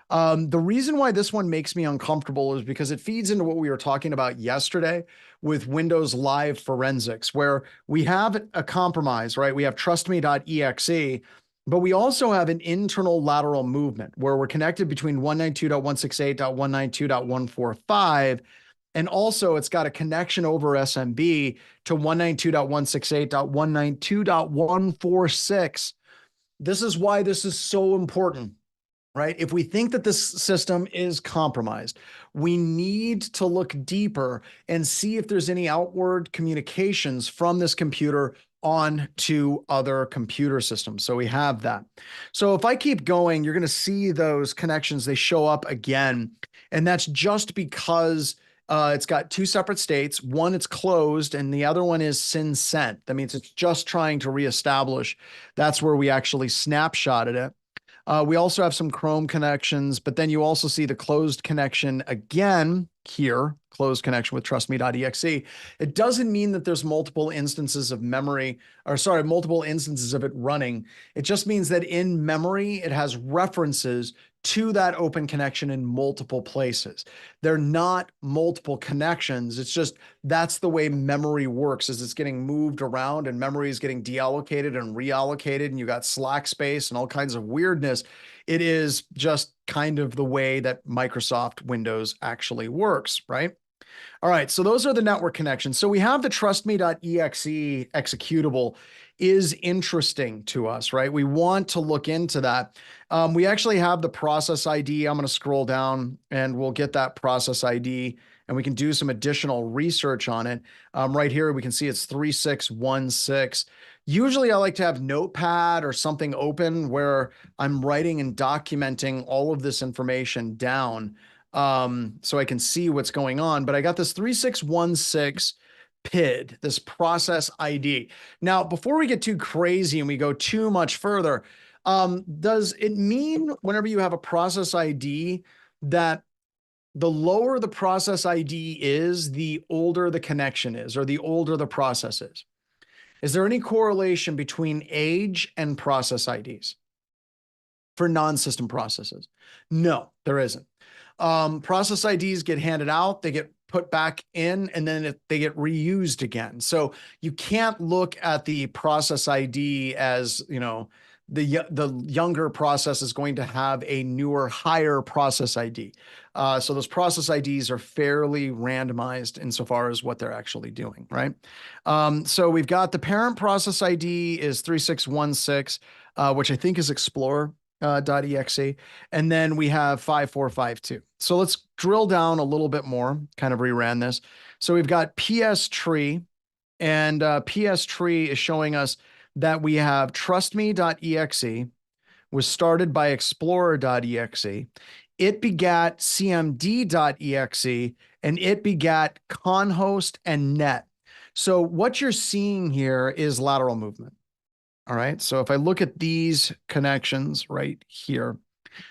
The reason why this one makes me uncomfortable is because it feeds into what we were talking about yesterday with Windows Live Forensics, where we have a compromise, right? We have trustme.exe, but we also have an internal lateral movement where we're connected between 192.168.192.145. And also it's got a connection over SMB to 192.168.192.146. This is why this is so important. Right? If we think that this system is compromised, we need to look deeper and see if there's any outward communications from this computer on to other computer systems. So we have that. So if I keep going, you're going to see those connections. They show up again. And that's just because it's got 2 separate states. One, it's closed, and the other one is SYN sent. That means it's just trying to reestablish. That's where we actually snapshotted it. We also have some Chrome connections, but then you also see the closed connection again here, closed connection with trustme.exe. It doesn't mean that there's multiple instances of memory, or sorry, multiple instances of it running. It just means that in memory, it has references to that open connection in multiple places. They're not multiple connections. It's just that's the way memory works, is it's getting moved around and memory is getting deallocated and reallocated, and you got slack space and all kinds of weirdness. It is just kind of the way that Microsoft Windows actually works, right? All right, so those are the network connections. So we have the trustme.exe executable is interesting to us, right? We want to look into that. We actually have the process ID. I'm going to scroll down and we'll get that process ID and we can do some additional research on it. Right here, we can see it's 3616. Usually I like to have Notepad or something open where I'm writing and documenting all of this information down so I can see what's going on. But I got this 3616 PID, this process ID. Now, before we get too crazy and we go too much further, does it mean whenever you have a process ID that the lower the process ID is, the older the connection is, or the older the process is? Is there any correlation between age and process IDs for non-system processes? No, there isn't. Process IDs get handed out, they get put back in, and then they get reused again. So you can't look at the process ID as, you know, the younger process is going to have a newer, higher process ID. So those process IDs are fairly randomized insofar as what they're actually doing, right? So we've got the parent process ID is 3616, which I think is Explorer. .exe, and then we have 5452. So let's drill down a little bit more, kind of reran this. So we've got PS tree, and PS tree is showing us that we have trustme.exe was started by explorer.exe. It begat cmd.exe, and it begat conhost and net. So what you're seeing here is lateral movement. All right. So if I look at these connections right here,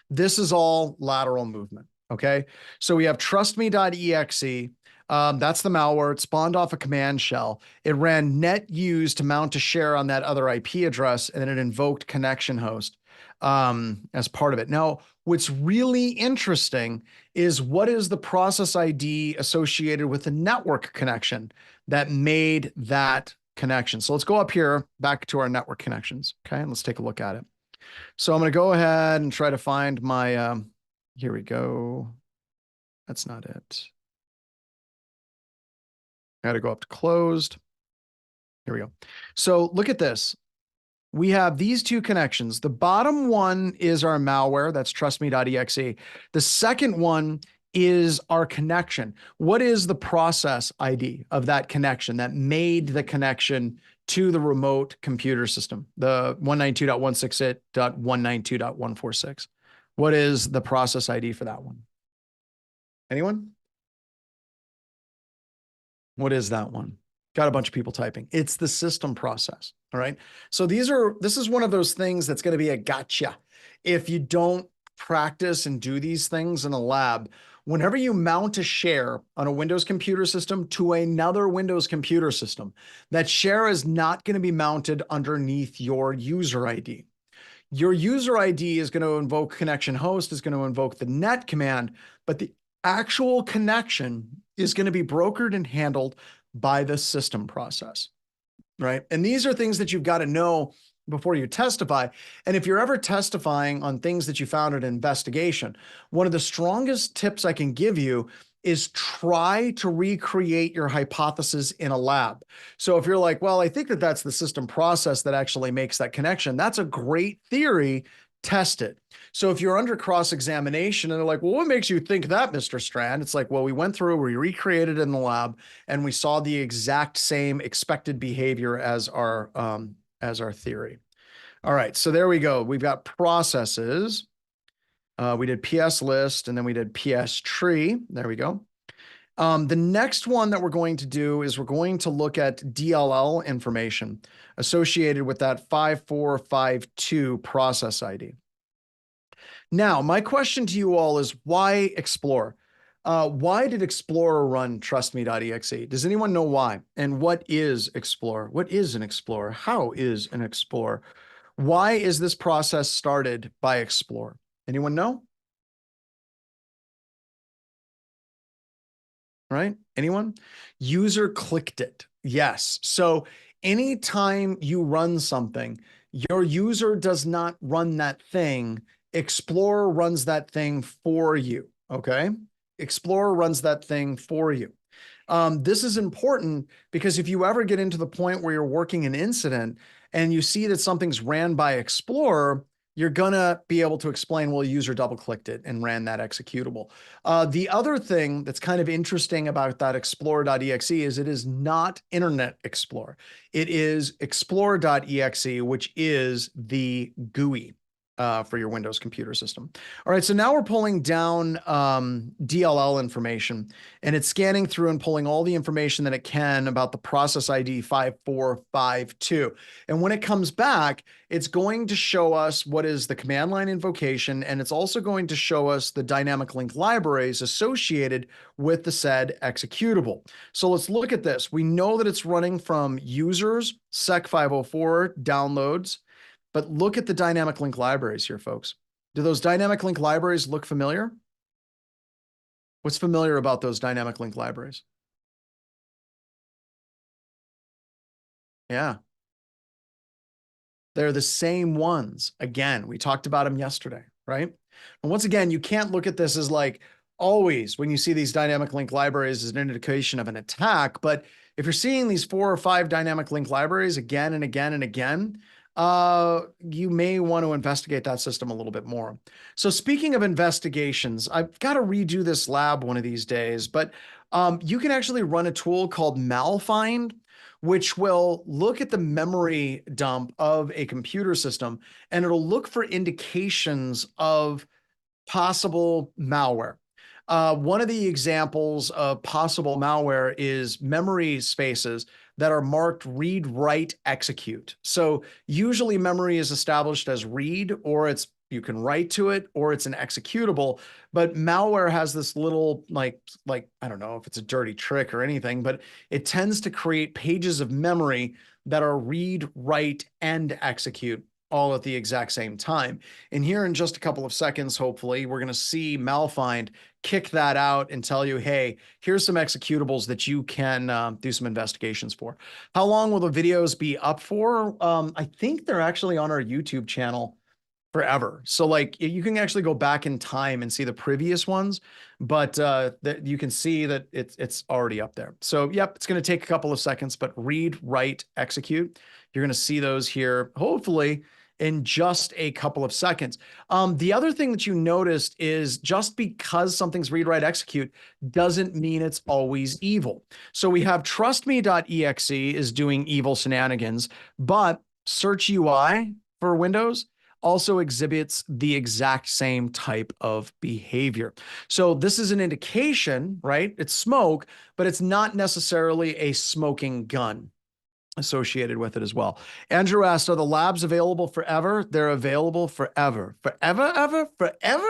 this is all lateral movement. Okay. So we have trustme.exe. That's the malware. It spawned off a command shell. It ran net use to mount a share on that other IP address, and then it invoked connection host as part of it. Now, what's really interesting is what is the process ID associated with the network connection that made that connection. So let's go up here back to our network connections. Okay, and let's take a look at it. So I'm going to go ahead and try to find my, here we go. That's not it. I got to go up to closed. Here we go. So look at this. We have these two connections. The bottom one is our malware. That's trustme.exe. The second one is our connection. What is the process ID of that connection that made the connection to the remote computer system, the 192.168.192.146? What is the process ID for that one? Anyone? What is that one? Got a bunch of people typing. It's the system process. All right. So this is one of those things that's going to be a gotcha. If you don't practice and do these things in a lab, whenever you mount a share on a Windows computer system to another Windows computer system, that share is not going to be mounted underneath your user ID. Your user ID is going to invoke connection host, is going to invoke the net command, but the actual connection is going to be brokered and handled by the system process, right? And these are things that you've got to know before you testify. And if you're ever testifying on things that you found in an investigation, one of the strongest tips I can give you is try to recreate your hypothesis in a lab. So if you're like, well, I think that that's the system process that actually makes that connection, that's a great theory. Test it. So if you're under cross-examination and they're like, well, what makes you think that, Mr. Strand? It's like, well, we went through, we recreated it in the lab, and we saw the exact same expected behavior as our theory. All right, so there we go. We've got processes. We did PS list, and then we did PS tree. There we go. The next one that we're going to do is we're going to look at DLL information associated with that 5452 process ID. Now, my question to you all is why Explorer? Why did Explorer run trustme.exe? Does anyone know why? And what is Explorer? What is an Explorer? How is an Explorer? Why is this process started by Explorer? Anyone know? Right? Anyone? User clicked it. Yes. So anytime you run something, your user does not run that thing. Explorer runs that thing for you. Okay. Explorer runs that thing for you. This is important because if you ever get into the point where you're working an incident and you see that something's ran by Explorer, you're going to be able to explain, well, a user double clicked it and ran that executable. The other thing that's kind of interesting about that explorer.exe is it is not Internet Explorer. It is explorer.exe, which is the GUI. For your Windows computer system. All right, so now we're pulling down DLL information, and it's scanning through and pulling all the information that it can about the process ID 5452. And when it comes back, it's going to show us what is the command line invocation, and it's also going to show us the dynamic link libraries associated with the said executable. So let's look at this. We know that it's running from users, sec504 downloads, but look at the dynamic link libraries here, folks. Do those dynamic link libraries look familiar? What's familiar about those dynamic link libraries? Yeah. They're the same ones. Again, we talked about them yesterday, right? And once again, you can't look at this as like always when you see these dynamic link libraries as an indication of an attack. But if you're seeing these 4 or 5 dynamic link libraries again and again and again, you may want to investigate that system a little bit more. So speaking of investigations, I've got to redo this lab one of these days, but you can actually run a tool called malfind, which will look at the memory dump of a computer system, and it'll look for indications of possible malware. One of the examples of possible malware is memory spaces that are marked read, write, execute. So usually memory is established as read, or you can write to it, or it's an executable. But malware has this little like I don't know if it's a dirty trick or anything, but it tends to create pages of memory that are read, write, and execute all at the exact same time. And here in just a couple of seconds, hopefully, we're going to see malfind kick that out and tell you, hey, here's some executables that you can do some investigations for. How long will the videos be up for? I think they're actually on our YouTube channel forever. So like you can actually go back in time and see the previous ones, but you can see that it's already up there. So yep, it's going to take a couple of seconds, but read, write, execute. You're going to see those here, hopefully, in just a couple of seconds. The other thing that you noticed is just because something's read, write, execute doesn't mean it's always evil. So we have trustme.exe is doing evil shenanigans, but Search UI for Windows also exhibits the exact same type of behavior. So this is an indication, right? It's smoke, but it's not necessarily a smoking gun associated with it as well. Andrew asked, are the labs available forever? They're available forever. Forever, ever, forever,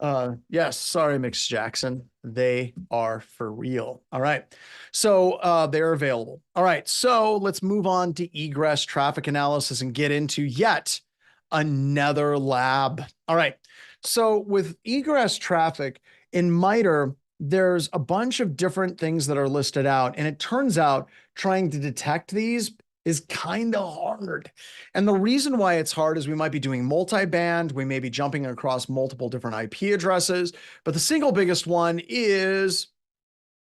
ever? Yes, sorry, Mix Jackson. They are for real. All right. So they're available. All right. So let's move on to egress traffic analysis and get into yet another lab. All right. So with egress traffic in MITRE, there's a bunch of different things that are listed out. And it turns out trying to detect these is kind of hard. And the reason why it's hard is we might be doing multi-band, we may be jumping across multiple different IP addresses, but the single biggest one is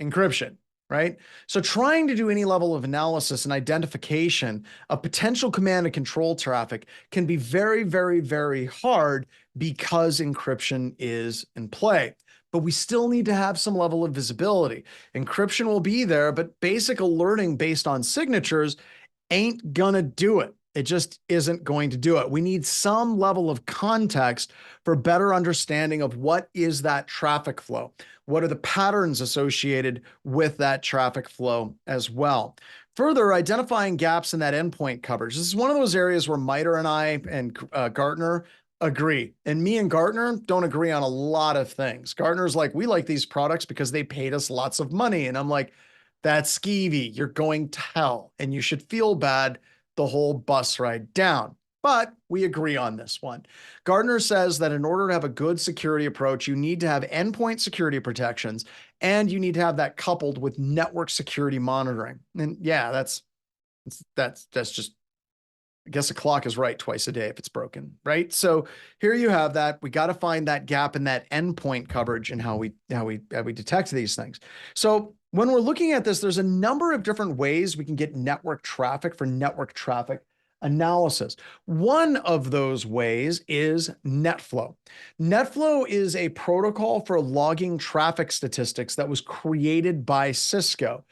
encryption, right? So trying to do any level of analysis and identification of potential command and control traffic can be very, very, very hard because encryption is in play. But we still need to have some level of visibility. Encryption will be there, but basic alerting based on signatures ain't gonna do it. It just isn't going to do it. We need some level of context for better understanding of what is that traffic flow. What are the patterns associated with that traffic flow as well? Further, identifying gaps in that endpoint coverage. This is one of those areas where MITRE and I and Gartner agree. And me and Gartner don't agree on a lot of things. Gartner's like, we like these products because they paid us lots of money. And I'm like, that's skeevy. You're going to hell and you should feel bad the whole bus ride down. But we agree on this one. Gartner says that in order to have a good security approach, you need to have endpoint security protections and you need to have that coupled with network security monitoring. And yeah, that's just I guess a clock is right twice a day if it's broken, right? So here you have that. We got to find that gap in that endpoint coverage and how we detect these things. So when we're looking at this, there's a number of different ways we can get network traffic for network traffic analysis. One of those ways is NetFlow. NetFlow is a protocol for logging traffic statistics that was created by Cisco.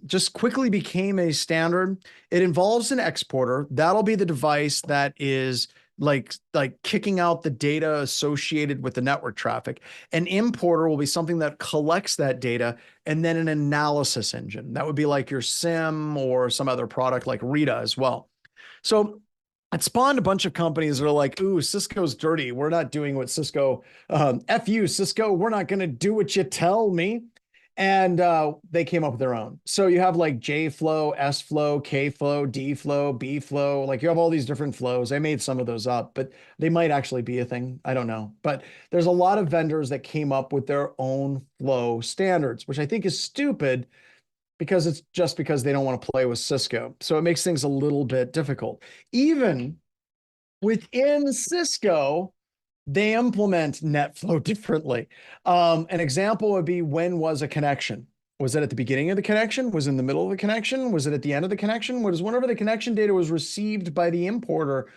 Just quickly became a standard. It involves an exporter. That'll be the device that is like kicking out the data associated with the network traffic. An importer will be something that collects that data, and then an analysis engine. That would be like your SIM or some other product like Rita as well. So it spawned a bunch of companies that are like, ooh, Cisco's dirty. We're not doing what Cisco, F you, Cisco, we're not going to do what you tell me. And they came up with their own. So you have like JFlow, SFlow, KFlow, DFlow, BFlow. Like you have all these different flows. I made some of those up, but they might actually be a thing. I don't know. But there's a lot of vendors that came up with their own flow standards, which I think is stupid because it's just because they don't want to play with Cisco. So it makes things a little bit difficult. Even within Cisco, they implement NetFlow differently. An example would be, when was a connection? Was it at the beginning of the connection? Was it in the middle of the connection? Was it at the end of the connection? Was whenever the connection data was received by the importer?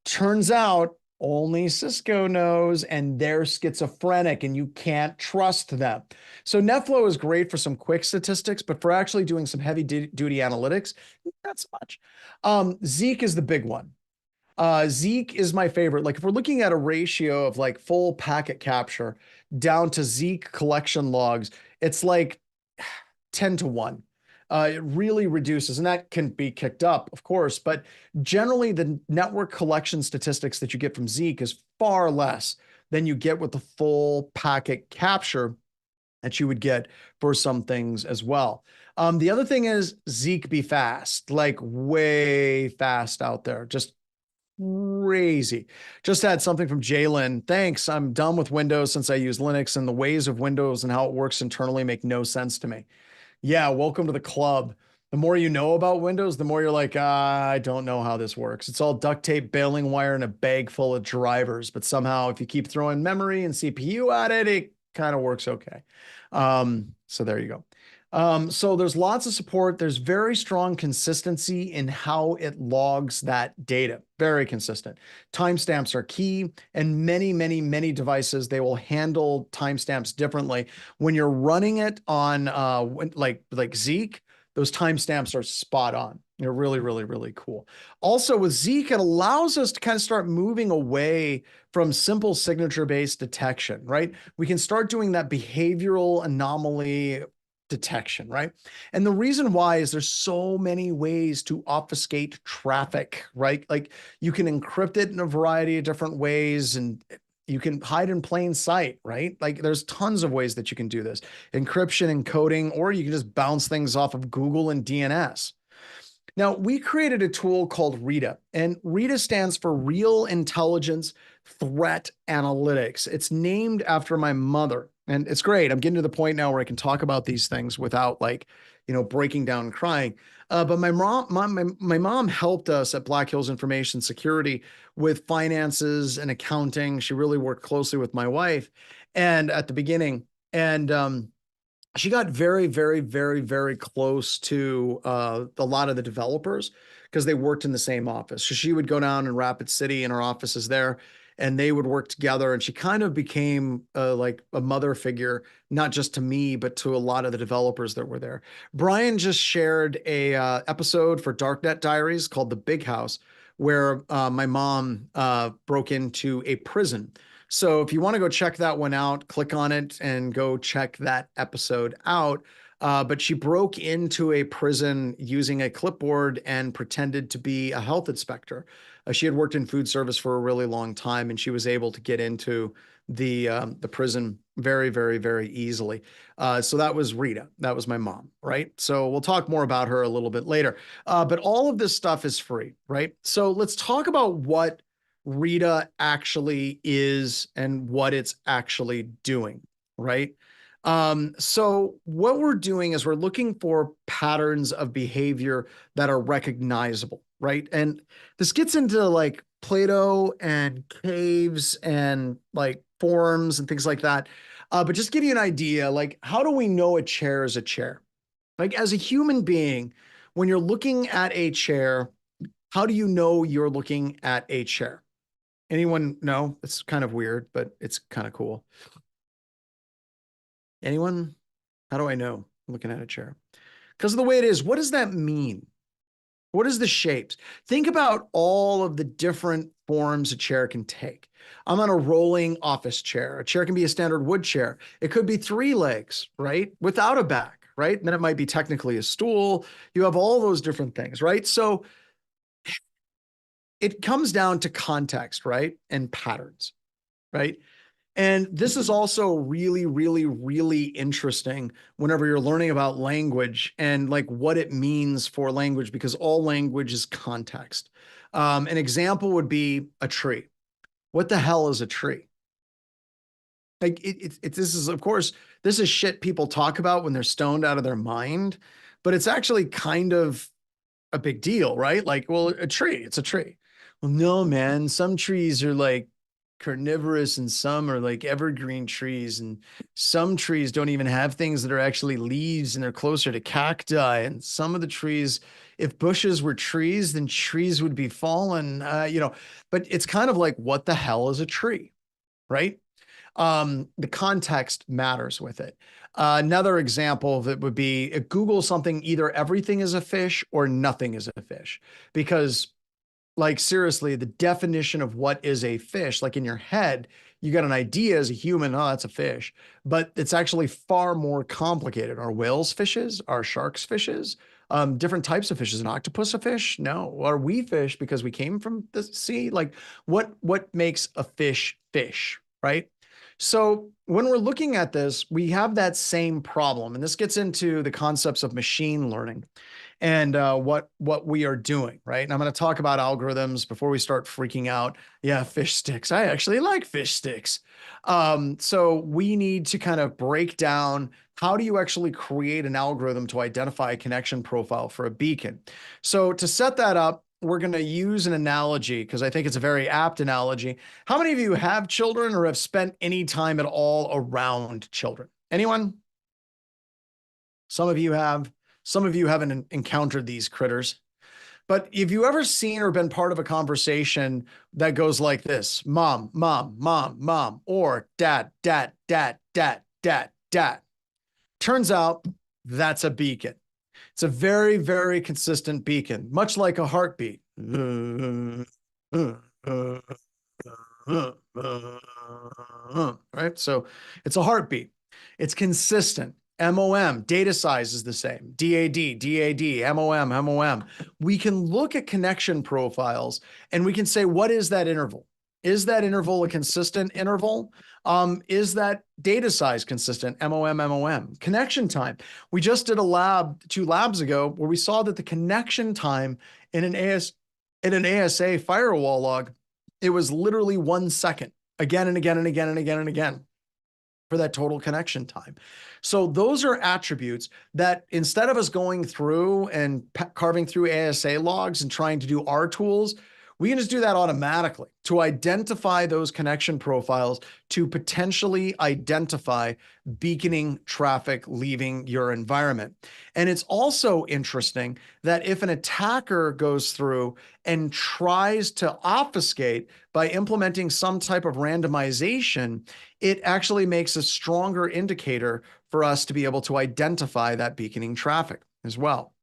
Turns out only Cisco knows, and they're schizophrenic and you can't trust them. So NetFlow is great for some quick statistics, but for actually doing some heavy duty analytics, not so much. Zeek is the big one. Zeek is my favorite. Like if we're looking at a ratio of like full packet capture down to Zeek collection logs, it's like 10 to 1. It really reduces, and that can be kicked up, of course, but generally the network collection statistics that you get from Zeek is far less than you get with the full packet capture that you would get for some things as well. The other thing is Zeek be fast, like way fast out there, just crazy. Just had something from Jalen. Thanks. I'm done with Windows since I use Linux, and the ways of Windows and how it works internally make no sense to me. Yeah, welcome to the club. The more you know about Windows, the more you're like, I don't know how this works. It's all duct tape, baling wire, and a bag full of drivers. But somehow, if you keep throwing memory and CPU at it, it kind of works okay. So there you go. So there's lots of support. There's very strong consistency in how it logs that data. Very consistent. Timestamps are key, and many devices, they will handle timestamps differently. When you're running it on like Zeek, those timestamps are spot on. They're really cool. Also with Zeek, it allows us to kind of start moving away from simple signature-based detection, right? We can start doing that behavioral anomaly detection, right? And the reason why is there's so many ways to obfuscate traffic, right? Like you can encrypt it in a variety of different ways, and you can hide in plain sight, right? Like there's tons of ways that you can do this. Encryption, encoding, or you can just bounce things off of Google and DNS. Now, we created a tool called Rita, and Rita stands for Real Intelligence Threat Analytics. It's named after my mother, and it's great. I'm getting to the point now where I can talk about these things without breaking down and crying. But my mom helped us at Black Hills Information Security with finances and accounting. She really worked closely with my wife, and at the beginning, and she got very close to a lot of the developers because they worked in the same office. So she would go down in Rapid City and her office is there, and they would work together. And she kind of became like a mother figure, not just to me, but to a lot of the developers that were there. Brian just shared a episode for Darknet Diaries called The Big House, where my mom broke into a prison. So if you want to go check that one out, click on it and go check that episode out. But she broke into a prison using a clipboard and pretended to be a health inspector. She had worked in food service for a really long time, and she was able to get into the prison very easily. So that was Rita. That was my mom, right? So we'll talk more about her a little bit later. But all of this stuff is free, right? So let's talk about what Rita actually is and what it's actually doing, right? So what we're doing is we're looking for patterns of behavior that are recognizable, right? And this gets into like Plato and caves and like forms and things like that. But just to give you an idea, like, how do we know a chair is a chair? Like, as a human being, when you're looking at a chair, how do you know you're looking at a chair? Anyone know? It's kind of weird, but it's kind of cool. Anyone? How do I know I'm looking at a chair? Because of the way it is. What does that mean? What is the shapes? Think about all of the different forms a chair can take. I'm on a rolling office chair. A chair can be a standard wood chair. It could be three legs, right? Without a back, right? And then it might be technically a stool. You have all those different things, right? So it comes down to context, right? And patterns, right? And this is also really, really, really interesting whenever you're learning about language and like what it means for language, because all language is context. An example would be a tree. What the hell is a tree? Like this is, of course, this is shit people talk about when they're stoned out of their mind, but it's actually kind of a big deal, right? Like, well, a tree, it's a tree. Well, no, man, some trees are like carnivorous and some are like evergreen trees, and some trees don't even have things that are actually leaves and they're closer to cacti. And some of the trees, if bushes were trees, then trees would be fallen, but it's kind of like, what the hell is a tree, right? The context matters with it. Another example of it would be Google something, either everything is a fish or nothing is a fish. Because, like, seriously, the definition of what is a fish, like in your head, you got an idea as a human, oh, that's a fish. But it's actually far more complicated. Are whales fishes? Are sharks fishes? Different types of fishes. An octopus a fish? No. Are we fish because we came from the sea? Like, what makes a fish fish, right? So when we're looking at this, we have that same problem, and this gets into the concepts of machine learning and what we are doing, right? And I'm going to talk about algorithms before we start freaking out. Yeah, fish sticks. I actually like fish sticks. So we need to kind of break down, how do you actually create an algorithm to identify a connection profile for a beacon? So to set that up, we're going to use an analogy because I think it's a very apt analogy. How many of you have children or have spent any time at all around children? Anyone? Some of you have. Some of you haven't encountered these critters. But have you ever seen or been part of a conversation that goes like this? Mom, mom, mom, mom, or dad, dad, dad, dad, dad, dad. Turns out that's a beacon. It's a very, very consistent beacon, much like a heartbeat. Right? So it's a heartbeat. It's consistent. MOM, data size is the same. DAD, DAD, MOM, MOM. We can look at connection profiles and we can say, what is that interval? Is that interval a consistent interval? Is that data size consistent? MOM, MOM. Connection time. We just did a lab 2 labs ago where we saw that the connection time in an ASA firewall log, it was literally 1 second, again and again and again and again and again, for that total connection time. So those are attributes that, instead of us going through and carving through ASA logs and trying to do our tools, we can just do that automatically to identify those connection profiles, to potentially identify beaconing traffic leaving your environment. And it's also interesting that if an attacker goes through and tries to obfuscate by implementing some type of randomization, it actually makes a stronger indicator for us to be able to identify that beaconing traffic as well.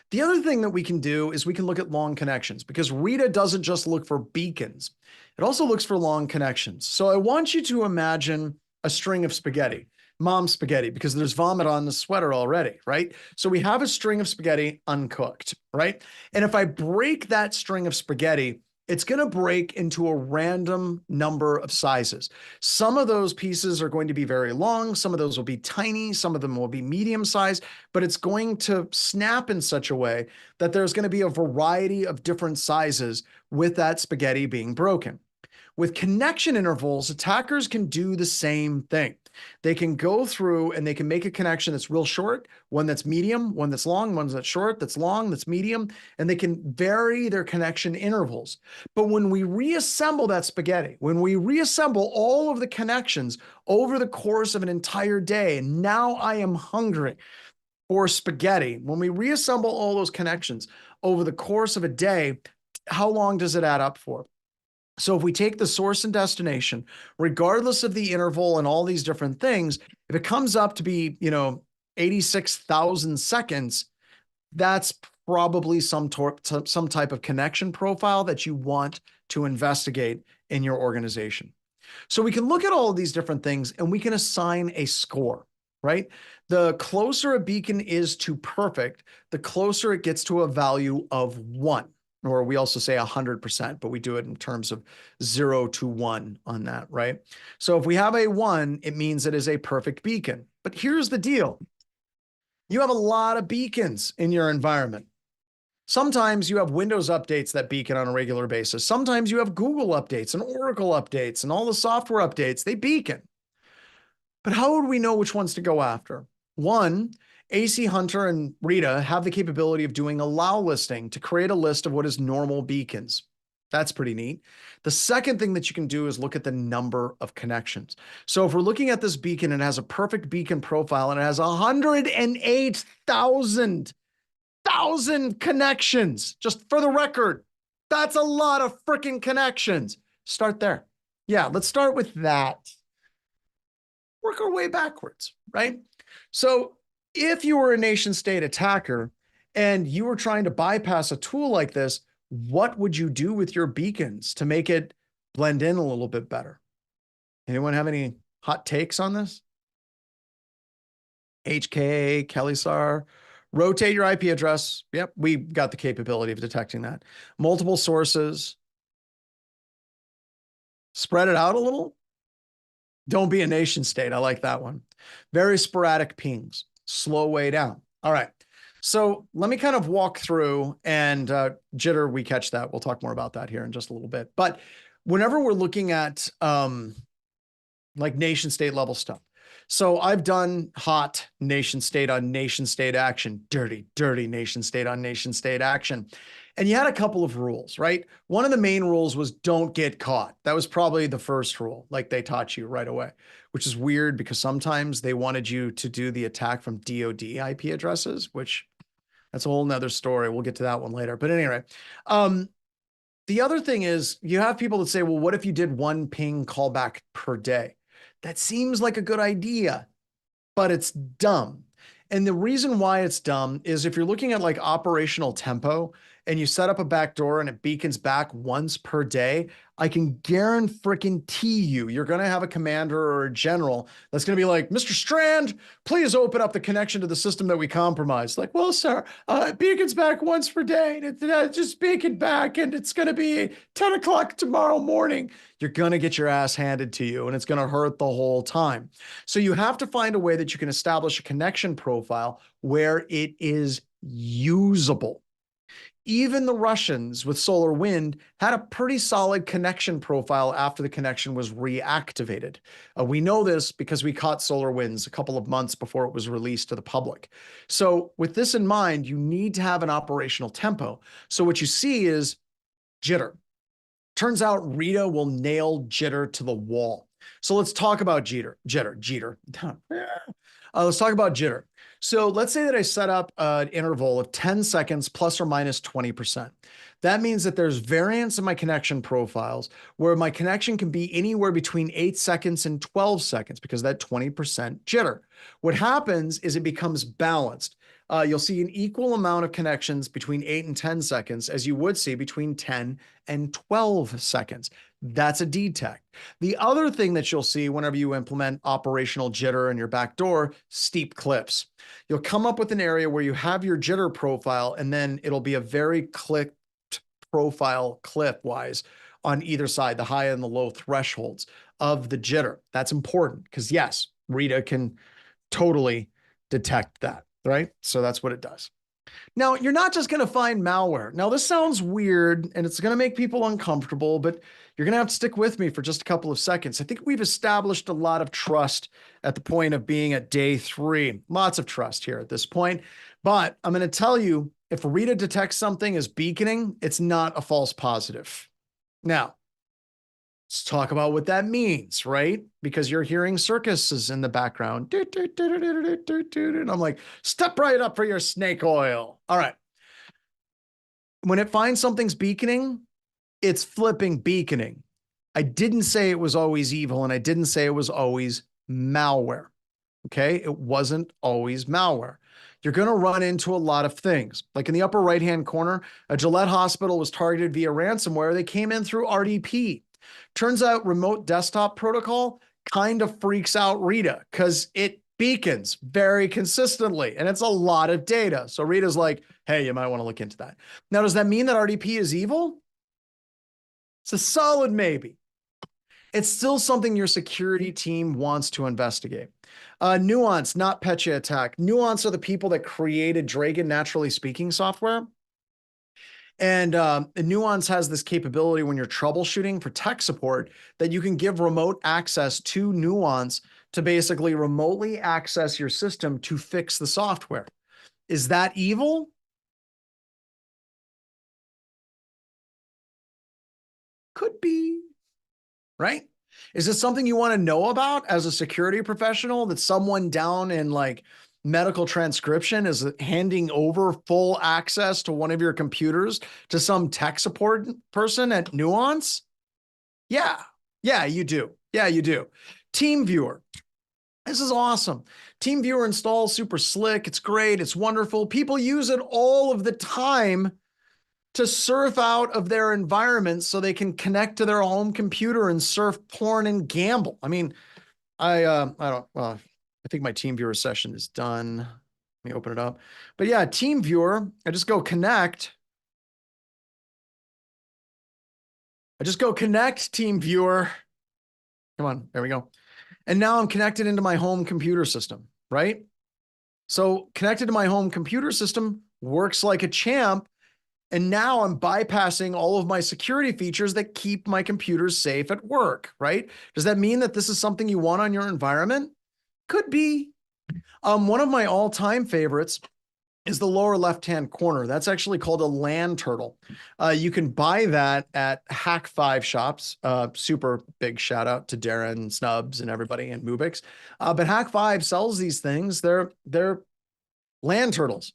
The other thing that we can do is we can look at long connections, because Rita doesn't just look for beacons. It also looks for long connections. So I want you to imagine a string of spaghetti, mom spaghetti, because there's vomit on the sweater already, right? So we have a string of spaghetti uncooked, right? And if I break that string of spaghetti, it's going to break into a random number of sizes. Some of those pieces are going to be very long. Some of those will be tiny. Some of them will be medium sized, but it's going to snap in such a way that there's going to be a variety of different sizes with that spaghetti being broken. With connection intervals, attackers can do the same thing. They can go through and they can make a connection that's real short, one that's medium, one that's long, one that's short, that's long, that's medium, and they can vary their connection intervals. But when we reassemble that spaghetti, when we reassemble all of the connections over the course of an entire day, and now I am hungry for spaghetti, when we reassemble all those connections over the course of a day, how long does it add up for? So if we take the source and destination, regardless of the interval and all these different things, if it comes up to be, 86,000 seconds, that's probably some type of connection profile that you want to investigate in your organization. So we can look at all of these different things and we can assign a score, right? The closer a beacon is to perfect, the closer it gets to a value of 1. Or we also say 100%, but we do it in terms of 0 to 1 on that, right? So if we have a 1, it means it is a perfect beacon. But here's the deal. You have a lot of beacons in your environment. Sometimes you have Windows updates that beacon on a regular basis. Sometimes you have Google updates and Oracle updates and all the software updates, they beacon. But how would we know which ones to go after? One, AC Hunter and Rita have the capability of doing allow listing to create a list of what is normal beacons. That's pretty neat. The second thing that you can do is look at the number of connections. So if we're looking at this beacon and it has a perfect beacon profile and it has 108,000 connections, just for the record, that's a lot of freaking connections. Start there. Yeah, let's start with that. Work our way backwards, right? So if you were a nation state attacker and you were trying to bypass a tool like this, what would you do with your beacons to make it blend in a little bit better? Anyone have any hot takes on this? HK, Kelly-Sar, rotate your IP address. Yep, we got the capability of detecting that. Multiple sources. Spread it out a little. Don't be a nation state. I like that one. Very sporadic pings. Slow way down. All right. So let me kind of walk through and jitter, we catch that. We'll talk more about that here in just a little bit. But whenever we're looking at like nation state level stuff. So I've done hot nation state on nation state action, dirty nation state on nation state action. And you had a couple of rules, right? One of the main rules was don't get caught. That was probably the first rule, like they taught you right away, which is weird because sometimes they wanted you to do the attack from DoD IP addresses, which that's a whole nother story. We'll get to that one later. But anyway, the other thing is you have people that say, well, what if you did one ping callback per day? That seems like a good idea, but it's dumb. And the reason why it's dumb is if you're looking at like operational tempo and you set up a backdoor and it beacons back once per day, I can guarantee you're going to have a commander or a general that's going to be like, Mr. Strand, please open up the connection to the system that we compromised. Like, well, sir, it beacons back once per day. And it just beaconed back and it's going to be 10 o'clock tomorrow morning. You're going to get your ass handed to you and it's going to hurt the whole time. So you have to find a way that you can establish a connection profile where it is usable. Even the Russians with Solar Wind had a pretty solid connection profile after the connection was reactivated. We know this because we caught Solar Winds a couple of months before it was released to the public. So with this in mind, you need to have an operational tempo. So what you see is jitter. Turns out Rita will nail jitter to the wall. So let's talk about jitter. Let's talk about jitter. So let's say that I set up an interval of 10 seconds plus or minus 20%. That means that there's variance in my connection profiles where my connection can be anywhere between 8 seconds and 12 seconds because of that 20% jitter. What happens is it becomes balanced. You'll see an equal amount of connections between 8 and 10 seconds as you would see between 10 and 12 seconds. That's a detect. The other thing that you'll see whenever you implement operational jitter in your backdoor, steep cliffs. You'll come up with an area where you have your jitter profile, and then it'll be a very clipped profile cliff-wise on either side, the high and the low thresholds of the jitter. That's important because yes, Rita can totally detect that, right? So that's what it does. Now, you're not just going to find malware. Now, this sounds weird and it's going to make people uncomfortable, but you're going to have to stick with me for just a couple of seconds. I think we've established a lot of trust at the point of being at day 3. Lots of trust here at this point. But I'm going to tell you, if Rita detects something as beaconing, it's not a false positive. Now, let's talk about what that means, right? Because you're hearing circuses in the background. And I'm like, step right up for your snake oil. All right. When it finds something's beaconing, it's flipping beaconing. I didn't say it was always evil, and I didn't say it was always malware. Okay. It wasn't always malware. You're going to run into a lot of things. Like in the upper right-hand corner, a Gillette hospital was targeted via ransomware. They came in through RDP. Turns out remote desktop protocol kind of freaks out Rita because it beacons very consistently and it's a lot of data. So Rita's like, hey, you might want to look into that. Now, does that mean that RDP is evil? It's a solid maybe. It's still something your security team wants to investigate. Nuance, not Petya attack. Nuance are the people that created Dragon naturally speaking software. And Nuance has this capability when you're troubleshooting for tech support that you can give remote access to Nuance to basically remotely access your system to fix the software. Is that evil? Could be, right? Is this something you want to know about as a security professional, that someone down in like medical transcription is handing over full access to one of your computers to some tech support person at Nuance? Yeah. Yeah, you do. Yeah, you do. TeamViewer. This is awesome. TeamViewer installs super slick. It's great. It's wonderful. People use it all of the time to surf out of their environment so they can connect to their home computer and surf porn and gamble. I mean, I think my TeamViewer session is done. Let me open it up. But yeah, TeamViewer, I just go connect. I just go connect TeamViewer. Come on, there we go. And now I'm connected into my home computer system, right? So connected to my home computer system works like a champ. And now I'm bypassing all of my security features that keep my computers safe at work, right? Does that mean that this is something you want on your environment? Could be. One of my all-time favorites is the lower left-hand corner. That's actually called a land turtle. You can buy that at Hack5 shops. Super big shout out to Darren, Snubs, and everybody and Mubix. But Hack5 sells these things. They're land turtles.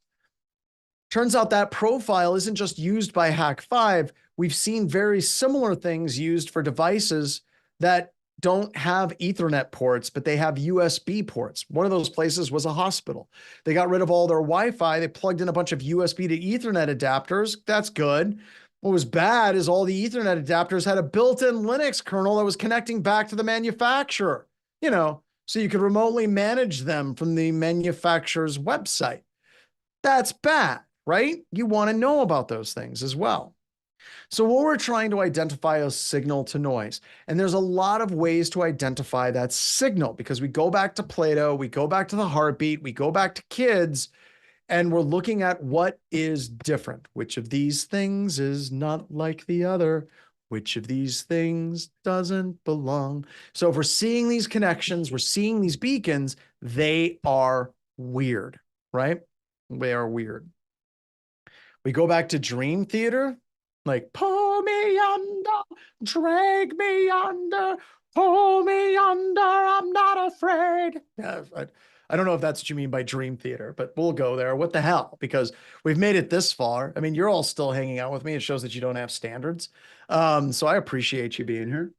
Turns out that profile isn't just used by Hack5. We've seen very similar things used for devices that don't have Ethernet ports, but they have USB ports. One of those places was a hospital. They got rid of all their Wi-Fi. They plugged in a bunch of USB to Ethernet adapters. That's good. What was bad is all the Ethernet adapters had a built-in Linux kernel that was connecting back to the manufacturer, so you could remotely manage them from the manufacturer's website. That's bad, right? You want to know about those things as well. So what we're trying to identify is signal to noise. And there's a lot of ways to identify that signal because we go back to Plato, we go back to the heartbeat, we go back to kids, and we're looking at what is different. Which of these things is not like the other? Which of these things doesn't belong? So if we're seeing these connections, we're seeing these beacons, they are weird, right? They are weird. We go back to Dream Theater, like pull me under, drag me under, pull me under, I'm not afraid. Yeah, I don't know if that's what you mean by Dream Theater, but we'll go there. What the hell? Because we've made it this far. I mean, you're all still hanging out with me. It shows that you don't have standards. So I appreciate you being here.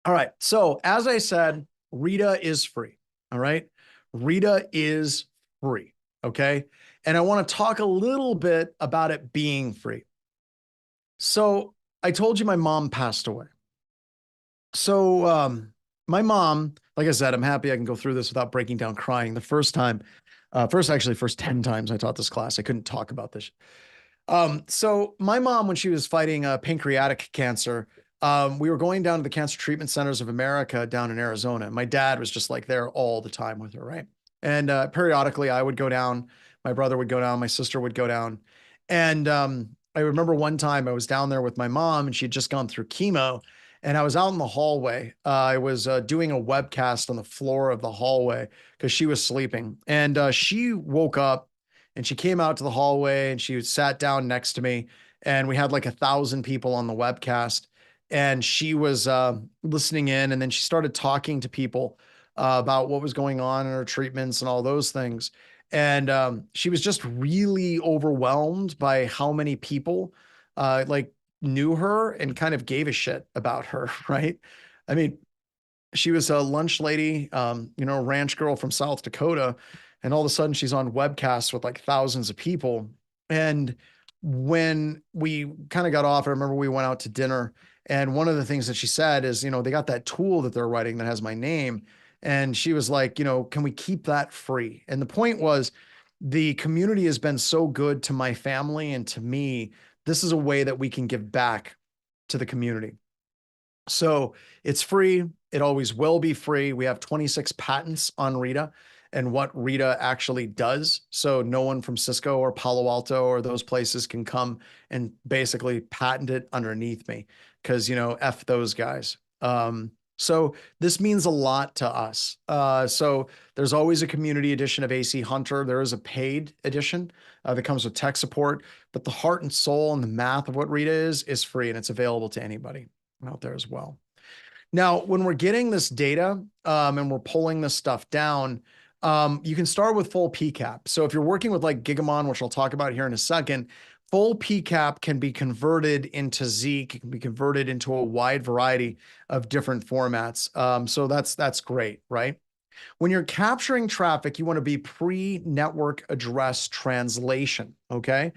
All right. So as I said, Rita is free. All right. Rita is free. Okay. And I want to talk a little bit about it being free. So I told you my mom passed away. So my mom, like I said, I'm happy I can go through this without breaking down crying. The first time, first 10 times I taught this class, I couldn't talk about this. So my mom, when she was fighting pancreatic cancer, we were going down to the Cancer Treatment Centers of America down in Arizona. My dad was just like there all the time with her, right? And periodically I would go down My brother would go down, my sister would go down. And I remember one time I was down there with my mom and she had just gone through chemo. And I was out in the hallway. I was doing a webcast on the floor of the hallway because she was sleeping. And she woke up and she came out to the hallway and she sat down next to me. And we had like 1,000 people on the webcast. And she was listening in. And then she started talking to people about what was going on in her treatments and all those things. And she was just really overwhelmed by how many people like knew her and kind of gave a shit about her, right? I mean, she was a lunch lady, ranch girl from South Dakota, and all of a sudden she's on webcasts with like thousands of people. And when we kind of got off, I remember we went out to dinner, and one of the things that she said is, they got that tool that they're writing that has my name. And she was like, can we keep that free? And the point was, the community has been so good to my family and to me. This is a way that we can give back to the community. So it's free. It always will be free. We have 26 patents on Rita and what Rita actually does. So no one from Cisco or Palo Alto or those places can come and basically patent it underneath me because, F those guys. So this means a lot to us. So there's always a community edition of AC Hunter. There is a paid edition that comes with tech support, but the heart and soul and the math of what Rita is free and it's available to anybody out there as well. Now, when we're getting this data and we're pulling this stuff down, you can start with full PCAP. So if you're working with like Gigamon, which I'll talk about here in a second, full PCAP can be converted into Zeek. It can be converted into a wide variety of different formats. So that's great, right? When you're capturing traffic, you want to be pre-network address translation, okay?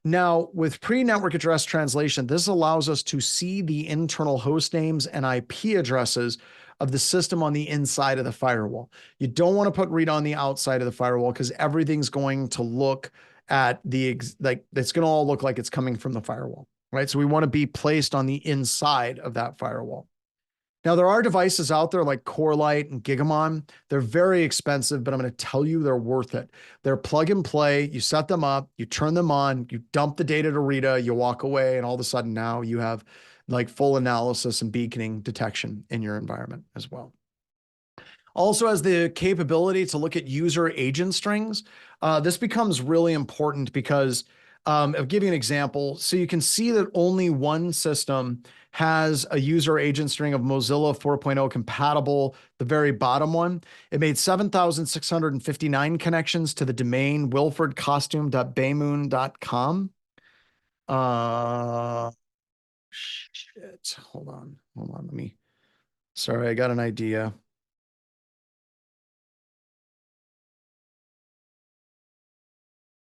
Now, with pre-network address translation, this allows us to see the internal host names and IP addresses of the system on the inside of the firewall. You don't want to put read on the outside of the firewall because everything's going to look at it's going to all look like it's coming from the firewall, right? So we want to be placed on the inside of that firewall. Now, there are devices out there like Corelight and Gigamon. They're very expensive, but I'm going to tell you they're worth it. They're plug and play. You set them up, you turn them on, you dump the data to Rita, you walk away, and all of a sudden now you have like full analysis and beaconing detection in your environment as well. Also has the capability to look at user agent strings. This becomes really important because I'll give you an example. So you can see that only one system has a user agent string of Mozilla 4.0 compatible, the very bottom one. It made 7,659 connections to the domain wilfordcostume.baymoon.com. Shit. Hold on. Sorry, I got an idea.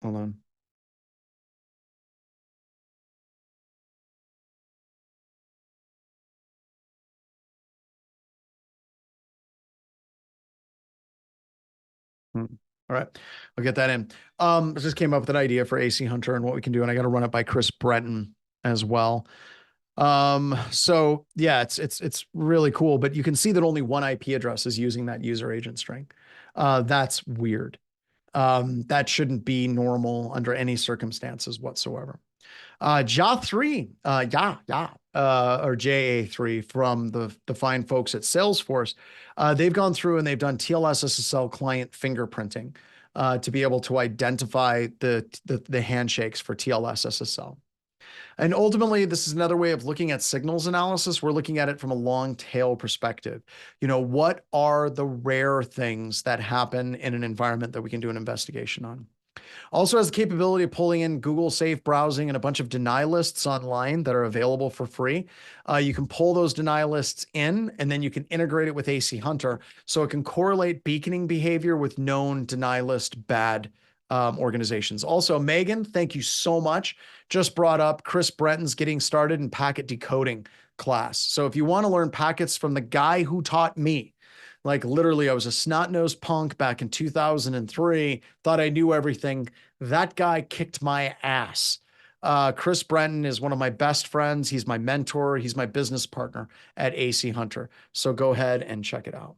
Hold on. All right, I'll get that in. I just came up with an idea for AC Hunter and what we can do, and I got to run it by Chris Breton as well. So yeah, it's really cool, but you can see that only one IP address is using that user agent string. That's weird. That shouldn't be normal under any circumstances whatsoever. JA3, or JA3 from the fine folks at Salesforce, they've gone through and they've done TLS SSL client fingerprinting to be able to identify the handshakes for TLS SSL. And ultimately, this is another way of looking at signals analysis. We're looking at it from a long tail perspective. What are the rare things that happen in an environment that we can do an investigation on? Also has the capability of pulling in Google Safe Browsing and a bunch of deny lists online that are available for free. You can pull those deny lists in, and then you can integrate it with AC Hunter so it can correlate beaconing behavior with known deny list bad organizations. Also, Megan, thank you so much. Just brought up Chris Breton's Getting Started in Packet Decoding class. So if you want to learn packets from the guy who taught me, like literally, I was a snot-nosed punk back in 2003, thought I knew everything. That guy kicked my ass. Chris Breton is one of my best friends. He's my mentor. He's my business partner at AC Hunter. So go ahead and check it out.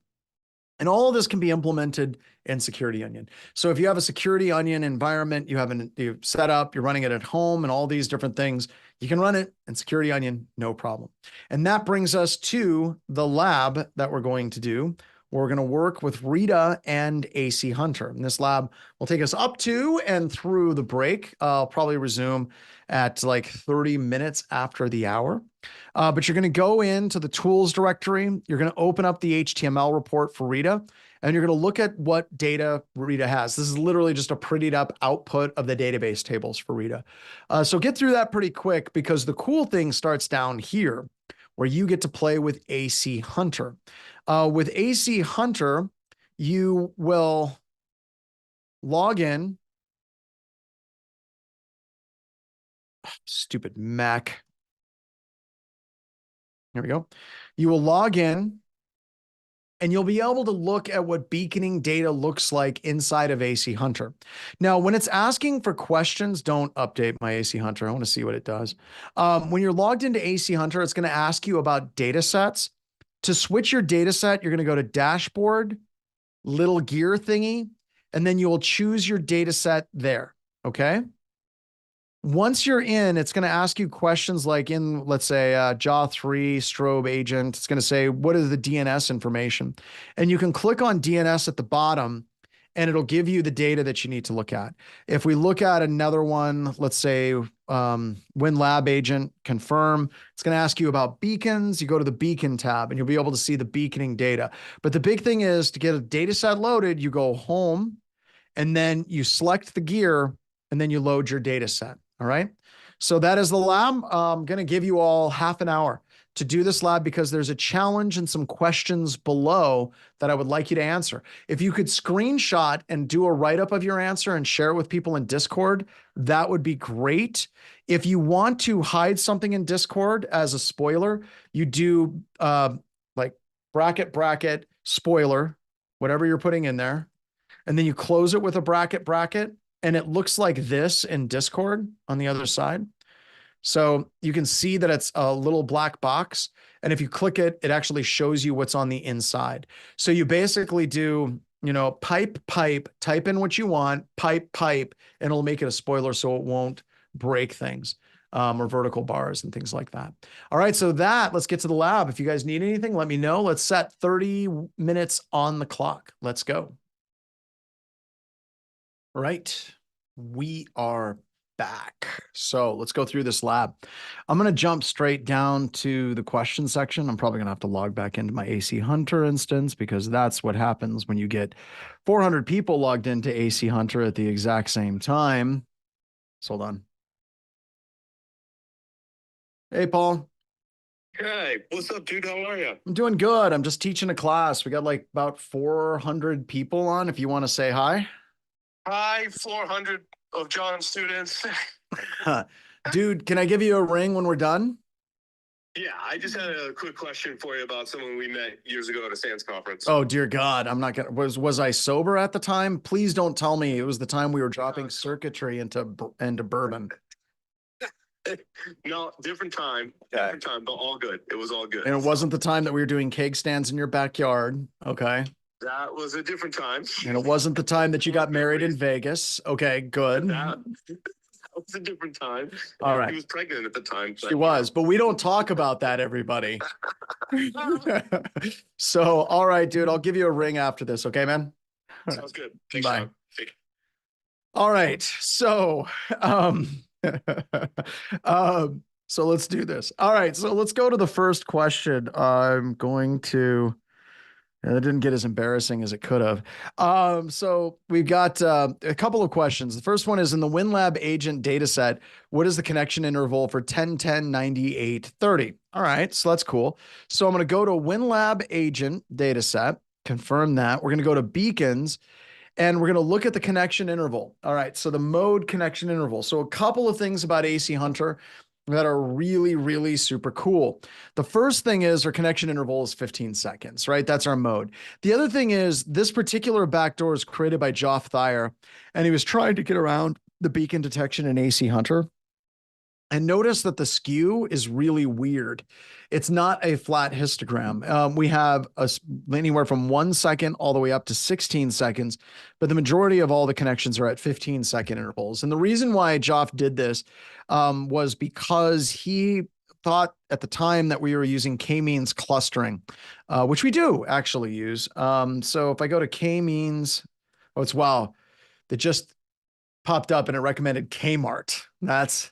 And all of this can be implemented in Security Onion. So if you have a Security Onion environment, you've set up, you're running it at home and all these different things, you can run it in Security Onion, no problem. And that brings us to the lab that we're going to do. We're going to work with Rita and AC Hunter. And this lab will take us up to and through the break. I'll probably resume at like 30 minutes after the hour. But you're going to go into the tools directory. You're going to open up the HTML report for Rita, and you're going to look at what data Rita has. This is literally just a prettied up output of the database tables for Rita. So get through that pretty quick, because the cool thing starts down here where you get to play with AC Hunter. With AC Hunter, you will log in. Stupid Mac. Here we go. You will log in and you'll be able to look at what beaconing data looks like inside of AC Hunter. Now, when it's asking for questions, don't update my AC Hunter. I want to see what it does. When you're logged into AC Hunter, it's going to ask you about data sets. To switch your data set, you're going to go to dashboard, little gear thingy, and then you will choose your data set there. Okay. Once you're in, it's going to ask you questions like in, let's say, JAW3 strobe agent. It's going to say, what is the DNS information? And you can click on DNS at the bottom and it'll give you the data that you need to look at. If we look at another one, let's say WinLab agent, confirm, it's going to ask you about beacons. You go to the beacon tab and you'll be able to see the beaconing data. But the big thing is to get a data set loaded, you go home and then you select the gear and then you load your data set. All right. So that is the lab. I'm going to give you all half an hour to do this lab because there's a challenge and some questions below that I would like you to answer. If you could screenshot and do a write-up of your answer and share it with people in Discord, that would be great. If you want to hide something in Discord as a spoiler, you do like bracket, spoiler, whatever you're putting in there. And then you close it with a bracket, and it looks like this in Discord on the other side. So you can see that it's a little black box. And if you click it, it actually shows you what's on the inside. So you basically do, pipe, type in what you want, pipe, and it'll make it a spoiler so it won't break things, or vertical bars and things like that. All right, so let's get to the lab. If you guys need anything, let me know. Let's set 30 minutes on the clock. Let's go. Right, we are back. So let's go through this lab. I'm going to jump straight down to the question section. I'm probably going to have to log back into my AC Hunter instance because that's what happens when you get 400 people logged into AC Hunter at the exact same time. So hold on. Hey, Paul. Hey, what's up, dude? How are you? I'm doing good. I'm just teaching a class. We got like about 400 people on. If you want to say hi. Hi, 400 of John's students. Dude, can I give you a ring when we're done? Yeah, I just had a quick question for you about someone we met years ago at a SANS conference. Oh, dear God. I'm not gonna, was I sober at the time? Please don't tell me it was the time we were dropping circuitry into bourbon. No, different time, but all good. It was all good. And it wasn't the time that we were doing keg stands in your backyard. Okay. That was a different time. And it wasn't the time that you got married in Vegas. Okay, good. That was a different time. All right. She was pregnant at the time. She was, but we don't talk about that, everybody. So, all right, dude, I'll give you a ring after this. Okay, man? Sounds good. Thanks, Bye. John. All right. So, so let's do this. All right. So let's go to the first question. I'm going to, that didn't get as embarrassing as it could have. So we've got a couple of questions. The first one is in the WinLab agent data set, what is the connection interval for 10.10.98.30? All right. So that's cool. So I'm going to go to WinLab agent data set, confirm that. We're going to go to beacons. And we're going to look at the connection interval. All right, so the mode connection interval. So a couple of things about AC Hunter that are really, really super cool. The first thing is our connection interval is 15 seconds, right? That's our mode. The other thing is this particular backdoor is created by Geoff Thayer, and he was trying to get around the beacon detection in AC Hunter. And notice that the skew is really weird. It's not a flat histogram. We have anywhere from 1 second all the way up to 16 seconds, but the majority of all the connections are at 15-second intervals. And the reason why Joff did this was because he thought at the time that we were using k-means clustering, which we do actually use. So if I go to k-means, oh, it's wow, that just popped up and it recommended Kmart. That's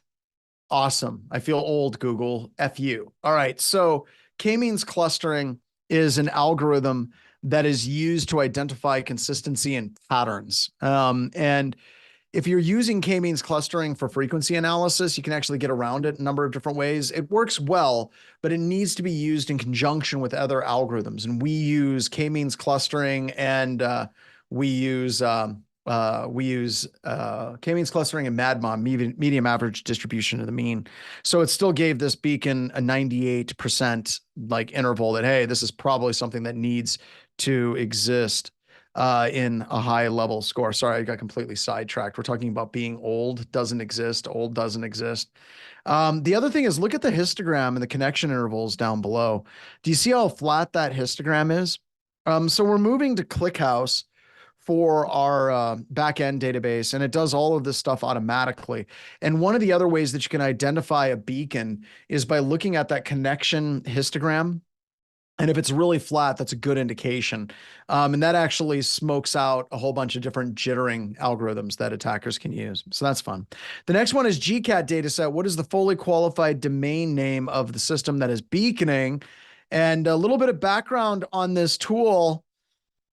awesome. I feel old, Google. F you. All right. So k-means clustering is an algorithm that is used to identify consistency and patterns. And if you're using k-means clustering for frequency analysis, you can actually get around it a number of different ways. It works well, but it needs to be used in conjunction with other algorithms. And we use k-means clustering, and we use k-means clustering and MADMA, medium average distribution of the mean. So it still gave this beacon a 98% like interval that, hey, this is probably something that needs to exist in a high level score. Sorry, I got completely sidetracked. We're talking about being old doesn't exist. Old doesn't exist. The other thing is look at the histogram and the connection intervals down below. Do you see how flat that histogram is? So we're moving to ClickHouse for our backend database, and it does all of this stuff automatically. And one of the other ways that you can identify a beacon is by looking at that connection histogram. And if it's really flat, that's a good indication. And that actually smokes out a whole bunch of different jittering algorithms that attackers can use. So that's fun. The next one is GCAT dataset. What is the fully qualified domain name of the system that is beaconing? And a little bit of background on this tool.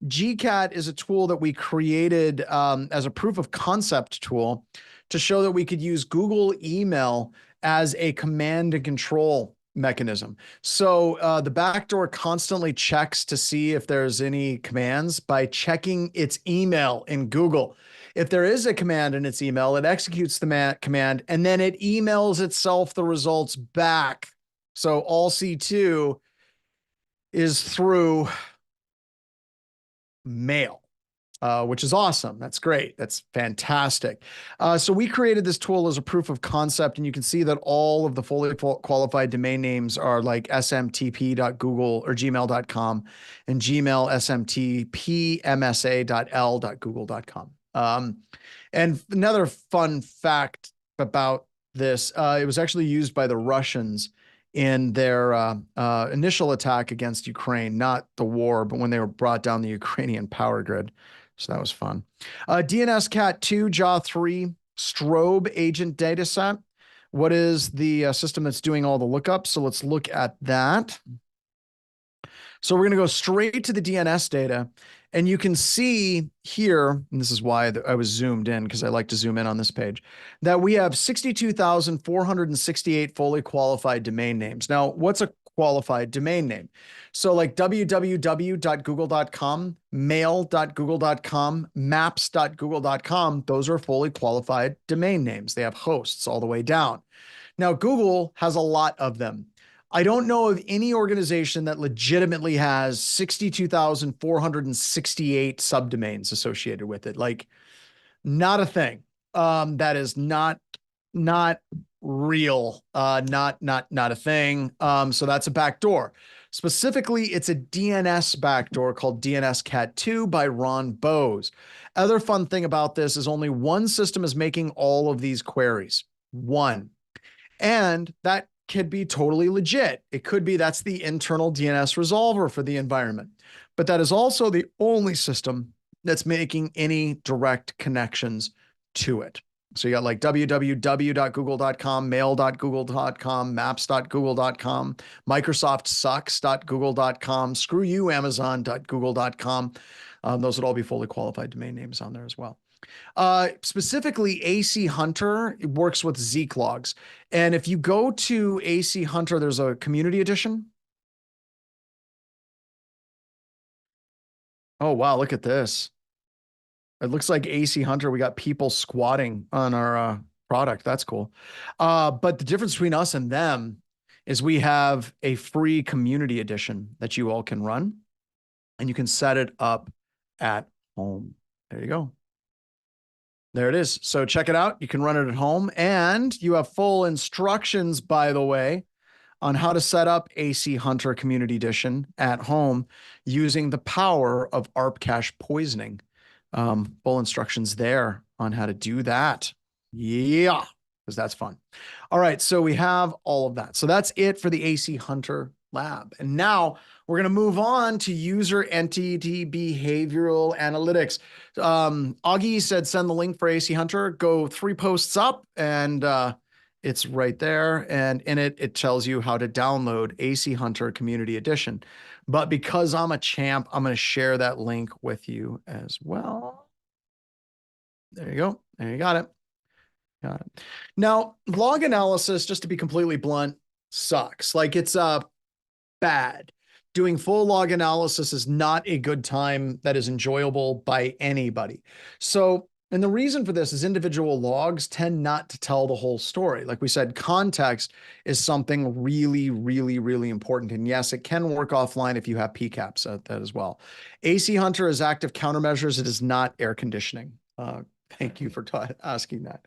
GCAT is a tool that we created as a proof of concept tool to show that we could use Google email as a command and control mechanism. So the backdoor constantly checks to see if there's any commands by checking its email in Google. If there is a command in its email, it executes the command and then it emails itself the results back. So all C2 is through mail. Which is awesome. That's great. That's fantastic. So we created this tool as a proof of concept, and you can see that all of the fully qualified domain names are like smtp.google or gmail.com and gmail smtpmsa.l.google.com. And another fun fact about this, it was actually used by the Russians in their initial attack against Ukraine, not the war, but when they were brought down the Ukrainian power grid. So that was fun. DNSCAT2, JAW3, strobe agent dataset. What is the system that's doing all the lookups? So let's look at that. So we're going to go straight to the DNS data. And you can see here, and this is why I was zoomed in because I like to zoom in on this page, that we have 62,468 fully qualified domain names. Now, what's a qualified domain name? So like www.google.com, mail.google.com, maps.google.com, those are fully qualified domain names. They have hosts all the way down. Now, Google has a lot of them. I don't know of any organization that legitimately has 62,468 subdomains associated with it. Like, not a thing. That is not real. Not a thing. So that's a backdoor. Specifically, it's a DNS backdoor called DNSCAT2 by Ron Bowes. Other fun thing about this is only one system is making all of these queries. One. And that could be totally legit. It could be that's the internal DNS resolver for the environment. But that is also the only system that's making any direct connections to it. So you got like www.google.com, mail.google.com, maps.google.com, microsoftsucks.google.com, screw you, amazon.google.com. Those would all be fully qualified domain names on there as well. Specifically, AC Hunter works with Zeek logs. And if you go to AC Hunter, there's a community edition. Oh, wow. Look at this. It looks like AC Hunter. We got people squatting on our product. That's cool. But the difference between us and them is we have a free community edition that you all can run, and you can set it up at home. There you go. There it is. So check it out. You can run it at home, and you have full instructions, by the way, on how to set up AC Hunter Community Edition at home using the power of ARP cache poisoning. Full instructions there on how to do that. Yeah, because that's fun. All right, so we have all of that. So that's it for the AC Hunter lab. And now we're going to move on to user entity behavioral analytics. Augie said, send the link for AC Hunter, go 3 posts up, and it's right there. And in it, it tells you how to download AC Hunter Community Edition. But because I'm a champ, I'm going to share that link with you as well. There you go. There you got it. Got it. Now, log analysis, just to be completely blunt, sucks. Like, it's bad. Doing full log analysis is not a good time that is enjoyable by anybody. So, and the reason for this is individual logs tend not to tell the whole story. Like we said, context is something really, really, really important. And yes, it can work offline if you have PCAPs at that as well. AC Hunter is active countermeasures. It is not air conditioning. Thank you for asking that.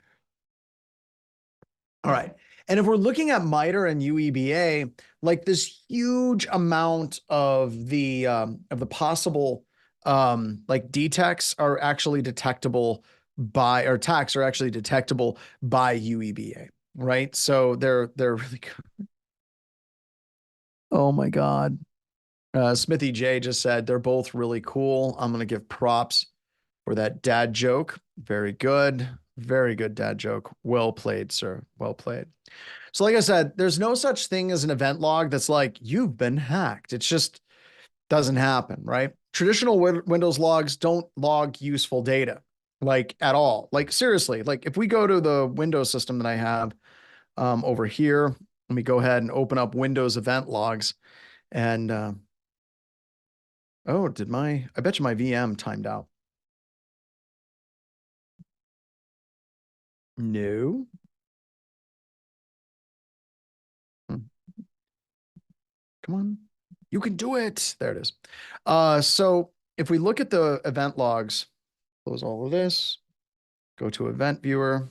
All right. And if we're looking at MITRE and UEBA, like this huge amount of the possible like detects are actually detectable by, or attacks are actually detectable by UEBA, right? So they're really good. Oh my God. Smithy J just said they're both really cool. I'm going to give props for that dad joke. Very good. Very good dad joke. Well played, sir. Well played. So like I said, there's no such thing as an event log that's like, you've been hacked. It just doesn't happen, right? Traditional Windows logs don't log useful data, like at all. Like seriously, like if we go to the Windows system that I have over here, let me go ahead and open up Windows event logs. And oh, I bet you my VM timed out. No. Come on. You can do it. There it is. So if we look at the event logs, close all of this, go to event viewer.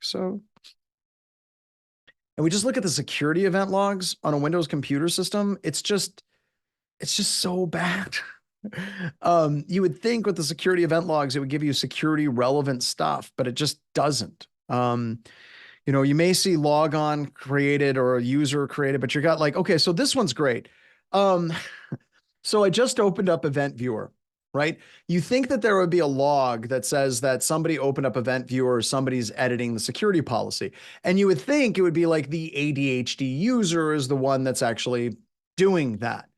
So, and we just look at the security event logs on a Windows computer system. It's just so bad. You would think with the security event logs, it would give you security relevant stuff, but it just doesn't. You know, you may see logon created or a user created, but you got like, okay, so this one's great. So I just opened up Event Viewer, right? You think that there would be a log that says that somebody opened up Event Viewer or somebody's editing the security policy. And you would think it would be like the ADHD user is the one that's actually doing that.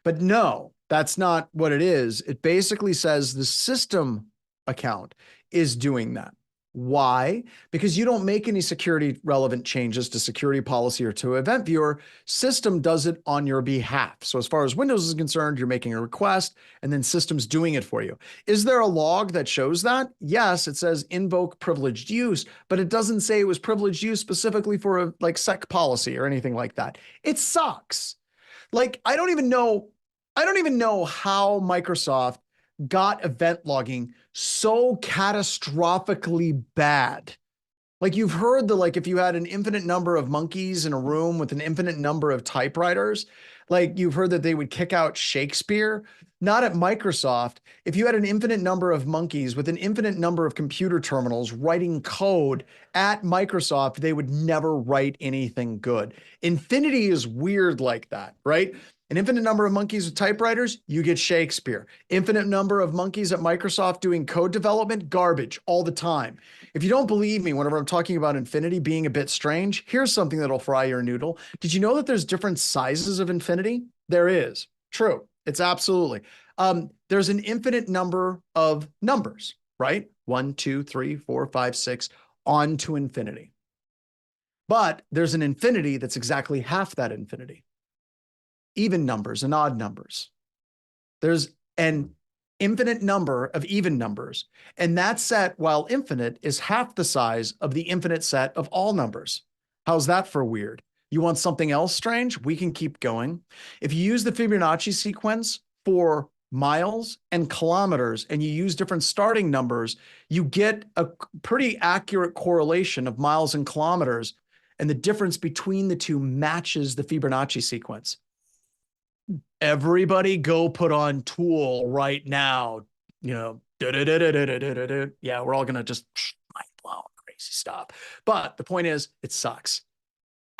But no, that's not what it is. It basically says the system account is doing that. Why? Because you don't make any security relevant changes to security policy or to event viewer. System does it on your behalf. So as far as Windows is concerned, you're making a request and then system's doing it for you. Is there a log that shows that? Yes, it says invoke privileged use, but it doesn't say it was privileged use specifically for a like sec policy or anything like that. It sucks. Like, I don't even know how Microsoft got event logging so catastrophically bad. Like you've heard like if you had an infinite number of monkeys in a room with an infinite number of typewriters, like you've heard that they would kick out Shakespeare. Not at Microsoft. If you had an infinite number of monkeys with an infinite number of computer terminals writing code at Microsoft, they would never write anything good. Infinity is weird like that, right? An infinite number of monkeys with typewriters, you get Shakespeare. Infinite number of monkeys at Microsoft doing code development, garbage all the time. If you don't believe me, whenever I'm talking about infinity being a bit strange, here's something that'll fry your noodle. Did you know that there's different sizes of infinity? There is. True. It's absolutely. There's an infinite number of numbers, right? 1, 2, 3, 4, 5, 6, on to infinity. But there's an infinity that's exactly half that infinity. Even numbers and odd numbers. There's an infinite number of even numbers, and that set, while infinite, is half the size of the infinite set of all numbers. How's that for weird? You want something else strange? We can keep going. If you use the Fibonacci sequence for miles and kilometers, and you use different starting numbers, you get a pretty accurate correlation of miles and kilometers, and the difference between the two matches the Fibonacci sequence. Everybody go put on Tool right now. You know, yeah, we're all gonna just mind blown crazy stuff. But the point is, it sucks.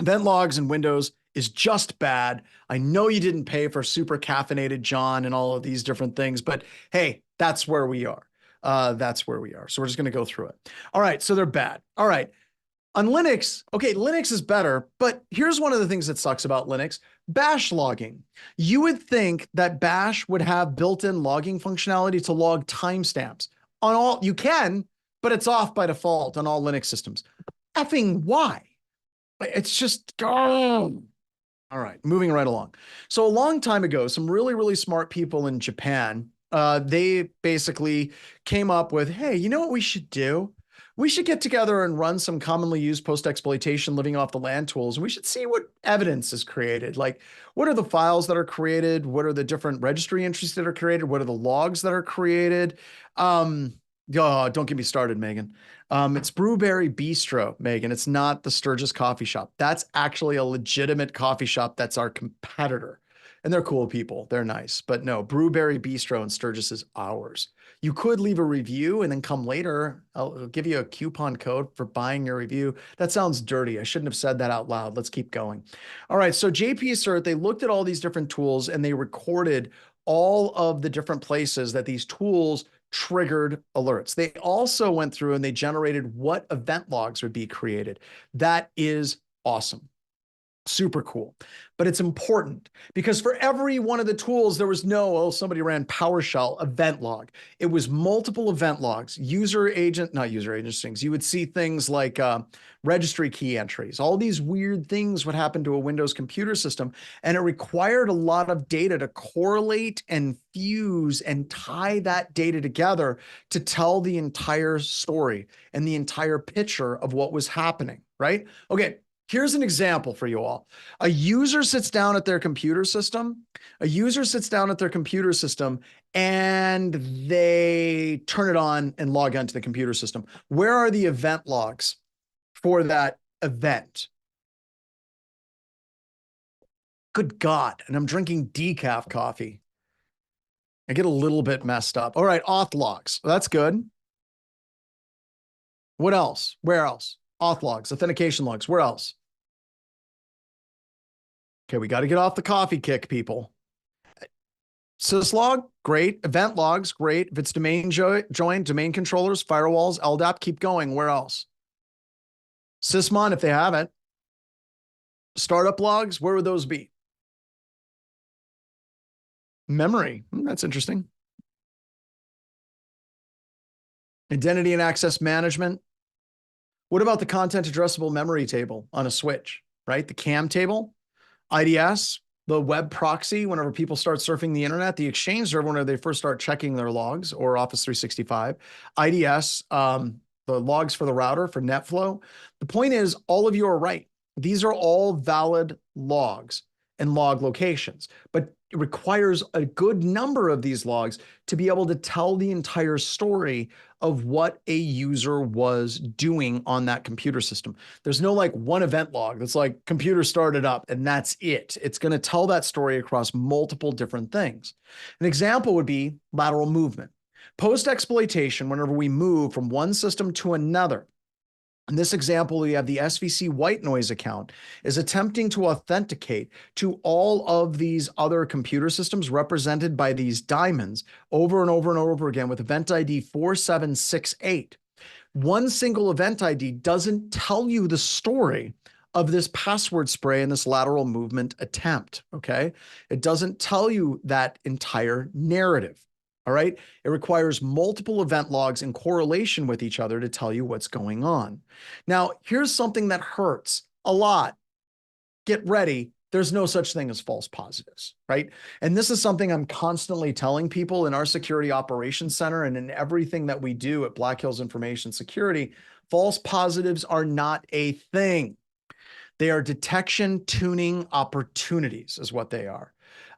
Event logs in Windows is just bad. I know you didn't pay for super caffeinated John and all of these different things, but hey, that's where we are. That's where we are. So we're just going to go through it. All right. So they're bad. All right. On Linux, okay, Linux is better, but here's one of the things that sucks about Linux: bash logging. You would think that bash would have built-in logging functionality to log timestamps. On all, you can, but it's off by default on all Linux systems. Effing why? It's just, oh. All right, moving right along. So a long time ago, some really, really smart people in Japan, they basically came up with, hey, you know what we should do? We should get together and run some commonly used post-exploitation living off the land tools. And we should see what evidence is created. Like, what are the files that are created? What are the different registry entries that are created? What are the logs that are created? Oh, don't get me started, Megan. It's Brewberry Bistro, Megan. It's not the Sturgis Coffee Shop. That's actually a legitimate coffee shop. That's our competitor. And they're cool people. They're nice. But no, Brewberry Bistro in Sturgis is ours. You could leave a review and then come later. I'll give you a coupon code for buying your review. That sounds dirty. I shouldn't have said that out loud. Let's keep going. All right. So JP Cert, they looked at all these different tools and they recorded all of the different places that these tools triggered alerts. They also went through and they generated what event logs would be created. That is awesome. Super cool. But it's important because for every one of the tools, there was no, oh, somebody ran PowerShell event log. It was multiple event logs, not user agent strings. You would see things like registry key entries. All these weird things would happen to a Windows computer system. And it required a lot of data to correlate and fuse and tie that data together to tell the entire story and the entire picture of what was happening, right? Okay. Here's an example for you all. A user sits down at their computer system. And they turn it on and log onto the computer system. Where are the event logs for that event? Good God. And I'm drinking decaf coffee. I get a little bit messed up. All right, auth logs. Well, that's good. What else? Where else? Auth logs, authentication logs. Where else? Okay, we got to get off the coffee kick, people. syslog, great. Event logs, great. If it's domain join, domain controllers, firewalls, LDAP, keep going. Where else? Sysmon, if they haven't. Startup logs, where would those be? Memory, that's interesting. Identity and access management. What about the content addressable memory table on a switch, right? The CAM table, IDS, the web proxy, whenever people start surfing the internet, the Exchange server, whenever they first start checking their logs, or Office 365, IDS, the logs for the router for NetFlow. The point is, all of you are right. These are all valid logs and log locations, but it requires a good number of these logs to be able to tell the entire story of what a user was doing on that computer system. There's no like one event log that's like computer started up and that's it. It's going to tell that story across multiple different things. An example would be lateral movement. Post-exploitation, whenever we move from one system to another, in this example, we have the SVC white noise account is attempting to authenticate to all of these other computer systems represented by these diamonds over and over and over again with event ID 4768. One single event ID doesn't tell you the story of this password spray and this lateral movement attempt, okay? It doesn't tell you that entire narrative. All right. It requires multiple event logs in correlation with each other to tell you what's going on. Now, here's something that hurts a lot. Get ready. There's no such thing as false positives, right? And this is something I'm constantly telling people in our security operations center and in everything that we do at Black Hills Information Security. False positives are not a thing. They are detection tuning opportunities is what they are.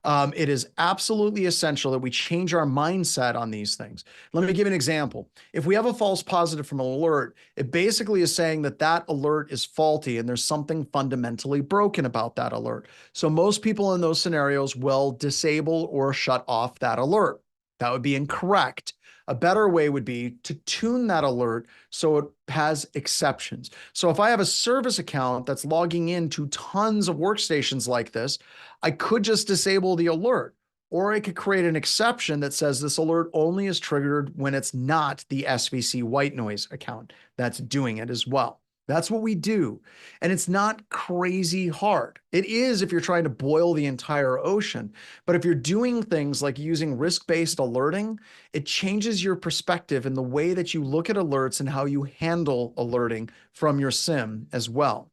It is absolutely essential that we change our mindset on these things. Let me give you an example. If we have a false positive from an alert, it basically is saying that that alert is faulty and there's something fundamentally broken about that alert. So most people in those scenarios will disable or shut off that alert. That would be incorrect. A better way would be to tune that alert so it has exceptions. So if I have a service account that's logging into tons of workstations like this, I could just disable the alert, or I could create an exception that says this alert only is triggered when it's not the SVC white noise account that's doing it as well. That's what we do. And it's not crazy hard. It is if you're trying to boil the entire ocean. But if you're doing things like using risk-based alerting, it changes your perspective in the way that you look at alerts and how you handle alerting from your SIM as well.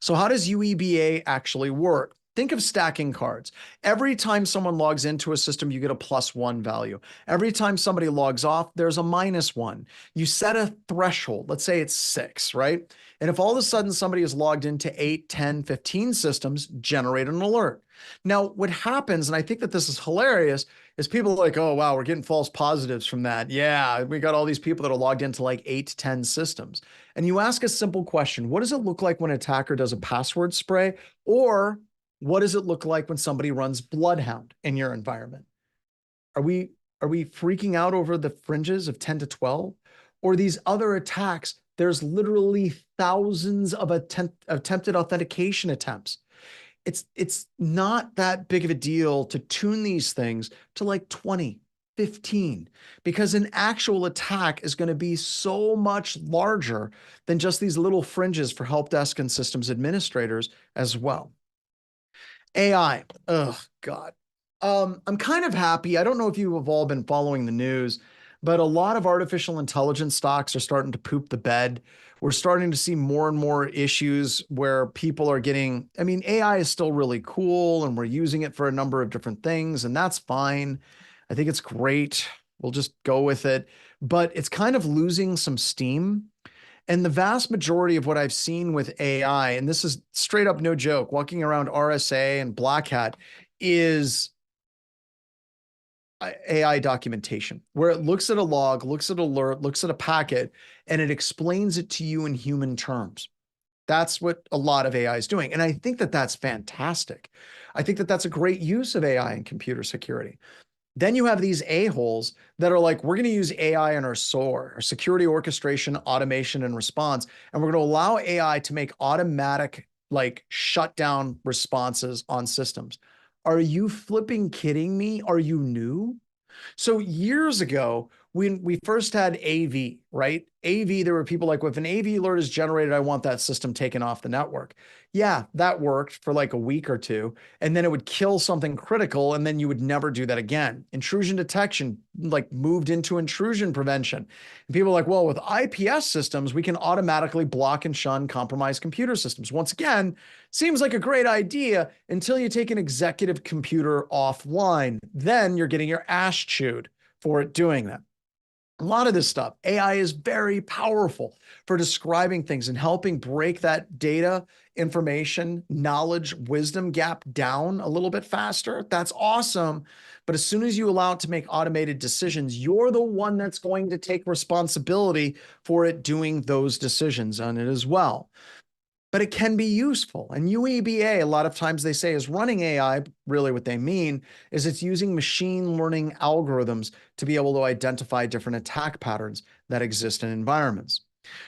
So how does UEBA actually work? Think of stacking cards. Every time someone logs into a system, you get a +1 value. Every time somebody logs off, there's a -1. You set a threshold. Let's say it's 6, right? And if all of a sudden somebody is logged into 8, 10, 15 systems, generate an alert. Now, what happens, and I think that this is hilarious, is people are like, oh, wow, we're getting false positives from that. Yeah, we got all these people that are logged into like 8, 10 systems. And you ask a simple question. What does it look like when an attacker does a password spray? Or what does it look like when somebody runs Bloodhound in your environment? Are we freaking out over the fringes of 10 to 12? Or these other attacks, there's literally thousands of attempted authentication attempts. It's not that big of a deal to tune these things to like 20, 15, because an actual attack is going to be so much larger than just these little fringes for help desk and systems administrators as well. AI. Oh, God. I'm kind of happy. I don't know if you have all been following the news, but a lot of artificial intelligence stocks are starting to poop the bed. We're starting to see more and more issues where people are getting, I mean, AI is still really cool and we're using it for a number of different things, and that's fine. I think it's great. We'll just go with it. But it's kind of losing some steam. And the vast majority of what I've seen with AI, and this is straight up no joke, walking around RSA and Black Hat, is AI documentation, where it looks at a log, looks at alert, looks at a packet, and it explains it to you in human terms. That's what a lot of AI is doing. And I think that that's fantastic. I think that that's a great use of AI in computer security. Then you have these a-holes that are like, we're going to use AI in our SOAR, our security orchestration, automation, and response. And we're going to allow AI to make automatic, like, shutdown responses on systems. Are you flipping kidding me? Are you new? So years ago, when we first had AV, right? AV, there were people like, well, if an AV alert is generated, I want that system taken off the network. Yeah, that worked for like a week or two, and then it would kill something critical, and then you would never do that again. Intrusion detection like moved into intrusion prevention. And people are like, well, with IPS systems, we can automatically block and shun compromised computer systems. Once again, seems like a great idea until you take an executive computer offline. Then you're getting your ass chewed for it doing that. A lot of this stuff, AI is very powerful for describing things and helping break that data, information, knowledge, wisdom gap down a little bit faster. That's awesome. But as soon as you allow it to make automated decisions, you're the one that's going to take responsibility for it doing those decisions on it as well. But it can be useful. And UEBA, a lot of times they say, is running AI. Really what they mean is it's using machine learning algorithms to be able to identify different attack patterns that exist in environments.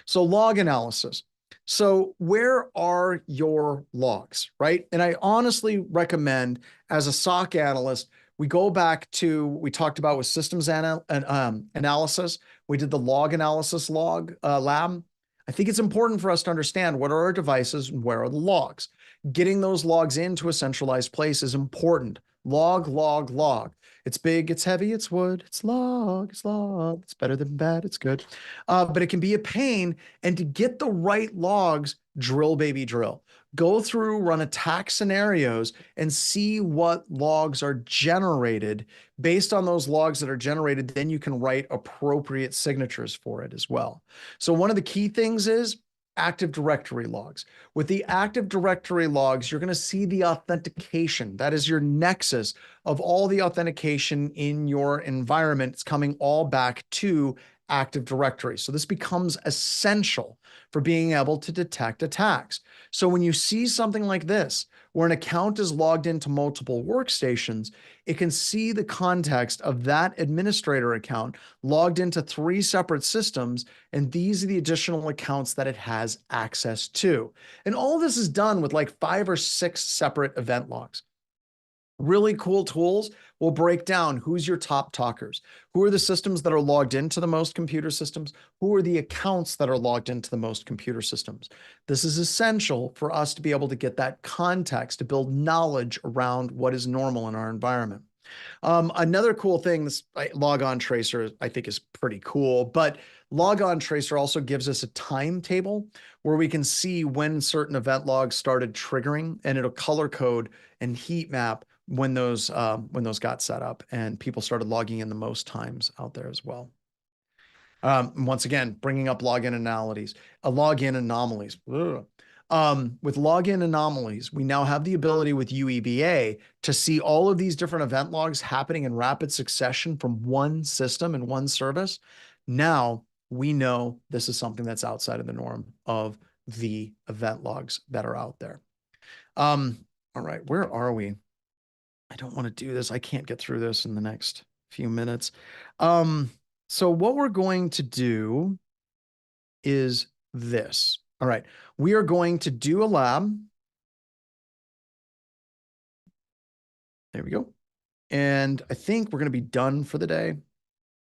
So log analysis. So where are your logs, right? And I honestly recommend, as a SOC analyst, we go back to, we talked about with systems analysis. We did the log analysis lab. I think it's important for us to understand what are our devices and where are the logs. Getting those logs into a centralized place is important. Log, log, log. It's big, it's heavy, it's wood, it's log, it's log. It's better than bad, it's good. But it can be a pain. And to get the right logs, drill, baby, drill. Go through, run attack scenarios, and see what logs are generated. Based on those logs that are generated, then you can write appropriate signatures for it as well. So one of the key things is Active Directory logs. With the Active Directory logs, you're going to see the authentication. That is your nexus of all the authentication in your environment. It's coming all back to Active Directory. So this becomes essential for being able to detect attacks. So when you see something like this, where an account is logged into multiple workstations, it can see the context of that administrator account logged into 3 separate systems, and these are the additional accounts that it has access to. And all of this is done with like 5 or 6 separate event logs. Really cool tools will break down who's your top talkers, who are the systems that are logged into the most computer systems, who are the accounts that are logged into the most computer systems. This is essential for us to be able to get that context, to build knowledge around what is normal in our environment. Another cool thing, this logon tracer, I think is pretty cool, but logon tracer also gives us a timetable where we can see when certain event logs started triggering, and it'll color code and heat map when those got set up and people started logging in the most times out there as well. Once again, bringing up login anomalies, login anomalies. With login anomalies, we now have the ability with UEBA to see all of these different event logs happening in rapid succession from one system and one service. Now we know this is something that's outside of the norm of the event logs that are out there. All right, where are we? I don't want to do this. I can't get through this in the next few minutes. So what we're going to do is this. All right, we are going to do a lab. There we go. And I think we're going to be done for the day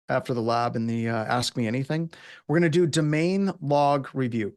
after the lab and the Ask Me Anything. We're going to do domain log review.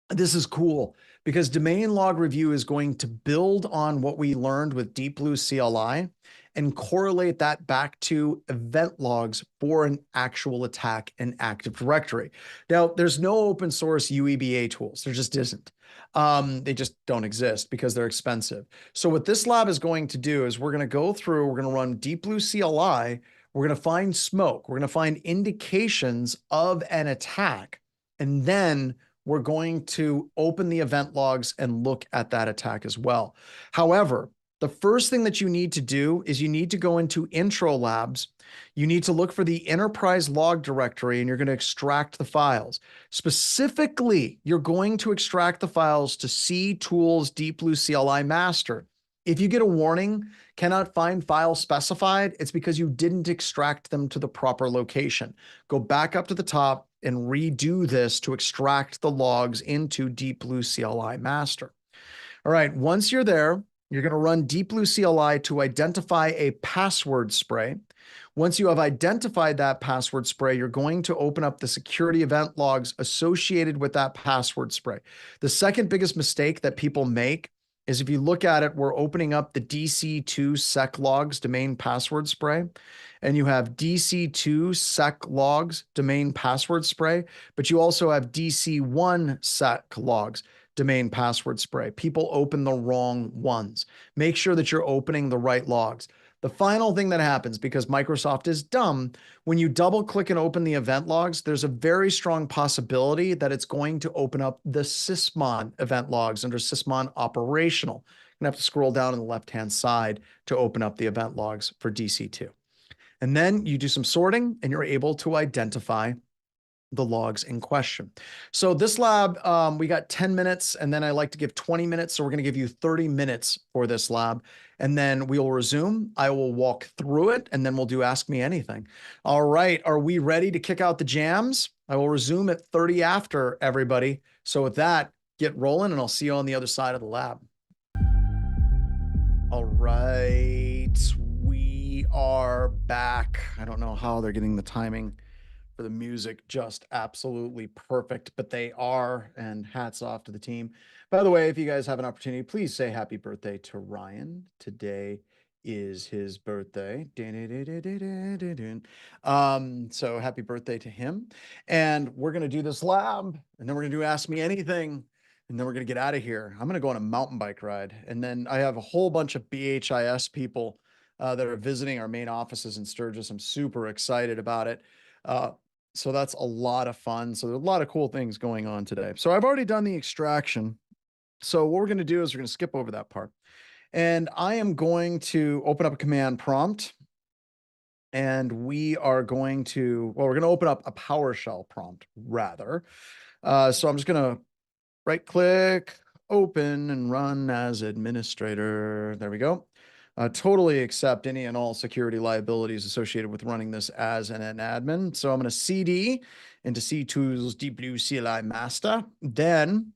This is cool because domain log review is going to build on what we learned with DeepBlueCLI and correlate that back to event logs for an actual attack in Active Directory. Now, there's no open source UEBA tools. There just isn't. They just don't exist because they're expensive. So what this lab is going to do is we're going to go through, we're going to run DeepBlueCLI, we're going to find smoke, we're going to find indications of an attack, and then we're going to open the event logs and look at that attack as well. However, the first thing that you need to do is you need to go into intro labs. You need to look for the enterprise log directory and you're going to extract the files. Specifically, you're going to extract the files to C tools DeepBlueCLI master. If you get a warning, cannot find file specified, it's because you didn't extract them to the proper location. Go back up to the top and redo this to extract the logs into DeepBlueCLI master. All right, once you're there, you're going to run DeepBlueCLI to identify a password spray. Once you have identified that password spray, you're going to open up the security event logs associated with that password spray. The second biggest mistake that people make is if you look at it, we're opening up the DC2 sec logs domain password spray, and you have DC2 sec logs domain password spray, but you also have DC1 sec logs domain password spray. People open the wrong ones. Make sure that you're opening the right logs. The final thing that happens, because Microsoft is dumb, when you double click and open the event logs, there's a very strong possibility that it's going to open up the sysmon event logs under sysmon operational. You're gonna have to scroll down on the left-hand side to open up the event logs for DC2. And then you do some sorting and you're able to identify the logs in question. So this lab, we got 10 minutes, and then I like to give 20 minutes. So we're going to give you 30 minutes for this lab, and then we will resume. I will walk through it, and then we'll do Ask Me Anything. All right. Are we ready to kick out the jams? I will resume at 30 after, everybody. So with that, get rolling, and I'll see you on the other side of the lab. All right. We are back. I don't know how they're getting the timing for the music just absolutely perfect, but they are, and hats off to the team. By the way, if you guys have an opportunity, please say happy birthday to Ryan. Today is his birthday. So happy birthday to him. And we're going to do this lab, and then we're going to do Ask Me Anything, and then we're going to get out of here. I'm going to go on a mountain bike ride. And then I have a whole bunch of BHIS people that are visiting our main offices in Sturgis. I'm super excited about it. So that's a lot of fun. So there's a lot of cool things going on today. So I've already done the extraction. So what we're going to do is we're going to skip over that part. And I am going to open up a command prompt. And we are going to, well, we're going to open up a PowerShell prompt rather. So I'm just going to right click, open, and run as administrator. There we go. Totally accept any and all security liabilities associated with running this as an admin. So I'm going to CD into C2's DeepBlueCLI master. Then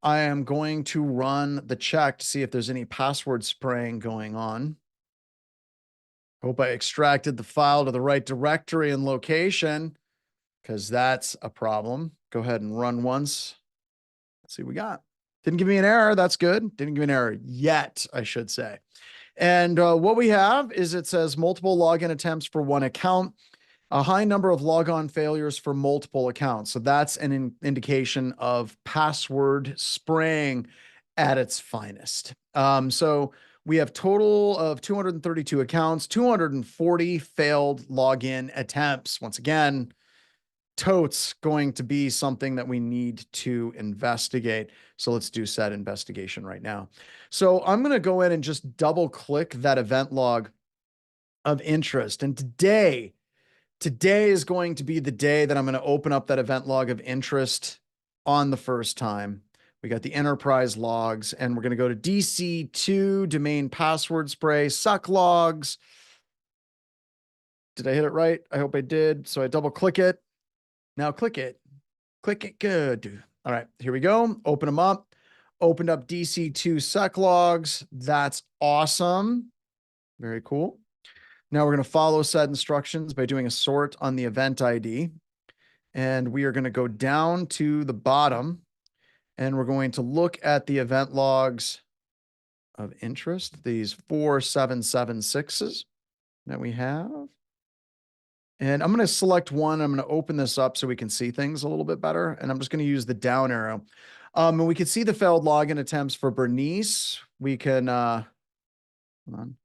I am going to run the check to see if there's any password spraying going on. Hope I extracted the file to the right directory and location, because that's a problem. Go ahead and run once. Let's see what we got. Didn't give me an error. That's good. Didn't give me an error yet, I should say. And what we have is it says multiple login attempts for one account, a high number of logon failures for multiple accounts. So that's an indication of password spraying at its finest. So we have total of 232 accounts, 240 failed login attempts. Once again, totes going to be something that we need to investigate. So let's do set investigation right now. So I'm going to go in and just double click that event log of interest. And today is going to be the day that I'm going to open up that event log of interest on the first time. We got the enterprise logs, and we're going to go to DC2 domain password spray suck logs. Did I hit it right? I hope I did. So I double click it. Now click it. Click it. Good. All right, here we go. Open them up. Opened up DC2 suck logs. That's awesome. Very cool. Now we're going to follow set instructions by doing a sort on the event ID. And we are going to go down to the bottom, and we're going to look at the event logs of interest, these 4776s that we have. And I'm going to select one. I'm going to open this up so we can see things a little bit better. And I'm just going to use the down arrow. And we can see the failed login attempts for Bernice. We can, hold on.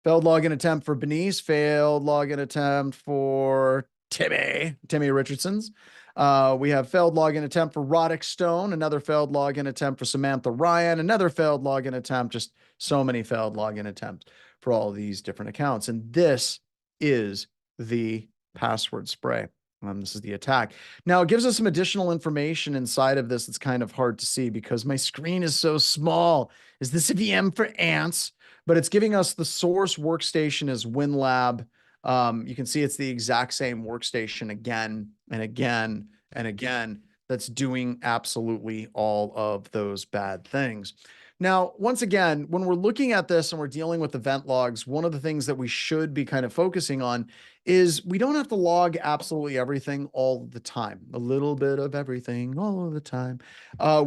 Failed login attempt for Bernice, failed login attempt for Timmy Richardson's. We have failed login attempt for Roddick Stone, another failed login attempt for Samantha Ryan, another failed login attempt, just so many failed login attempts for all of these different accounts. And this is the password spray. This is the attack. Now it gives us some additional information inside of this. It's kind of hard to see because my screen is so small. Is this a VM for ants? But it's giving us the source workstation as WinLab. You can see it's the exact same workstation again and again and again that's doing absolutely all of those bad things. Now, once again, when we're looking at this and we're dealing with event logs, one of the things that we should be kind of focusing on is we don't have to log absolutely everything all the time, a little bit of everything all of the time.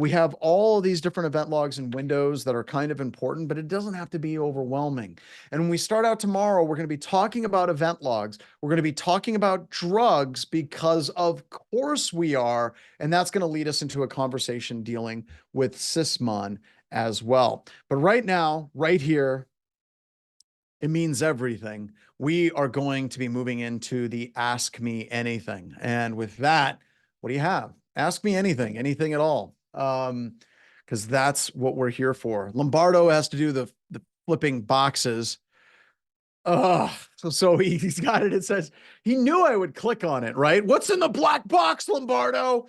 We have all of these different event logs in Windows that are kind of important, but it doesn't have to be overwhelming. And when we start out tomorrow, we're going to be talking about event logs. We're going to be talking about drugs because of course we are. And that's going to lead us into a conversation dealing with Sysmon as well. But right now, right here, it means everything. We are going to be moving into the Ask Me Anything. And with that, what do you have? Ask me anything, anything at all. Because that's what we're here for. Lombardo has to do the flipping boxes. So he's got it. It says he knew I would click on it, right? What's in the black box, Lombardo?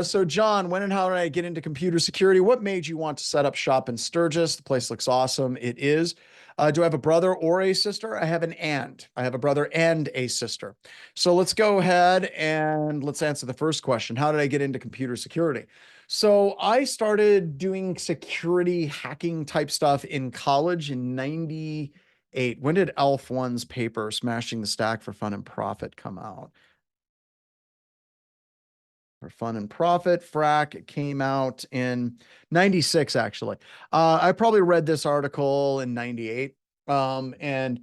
So John, when and how did I get into computer security? What made you want to set up shop in Sturgis? The place looks awesome. It is. Do I have a brother or a sister? I have an and. I have a brother and a sister. So let's go ahead and let's answer the first question. How did I get into computer security? So I started doing security hacking type stuff in college in 98. When did Elf One's paper, Smashing the Stack for Fun and Profit, come out? For Fun and Profit, FRAC, it came out in 96, actually. I probably read this article in 98. And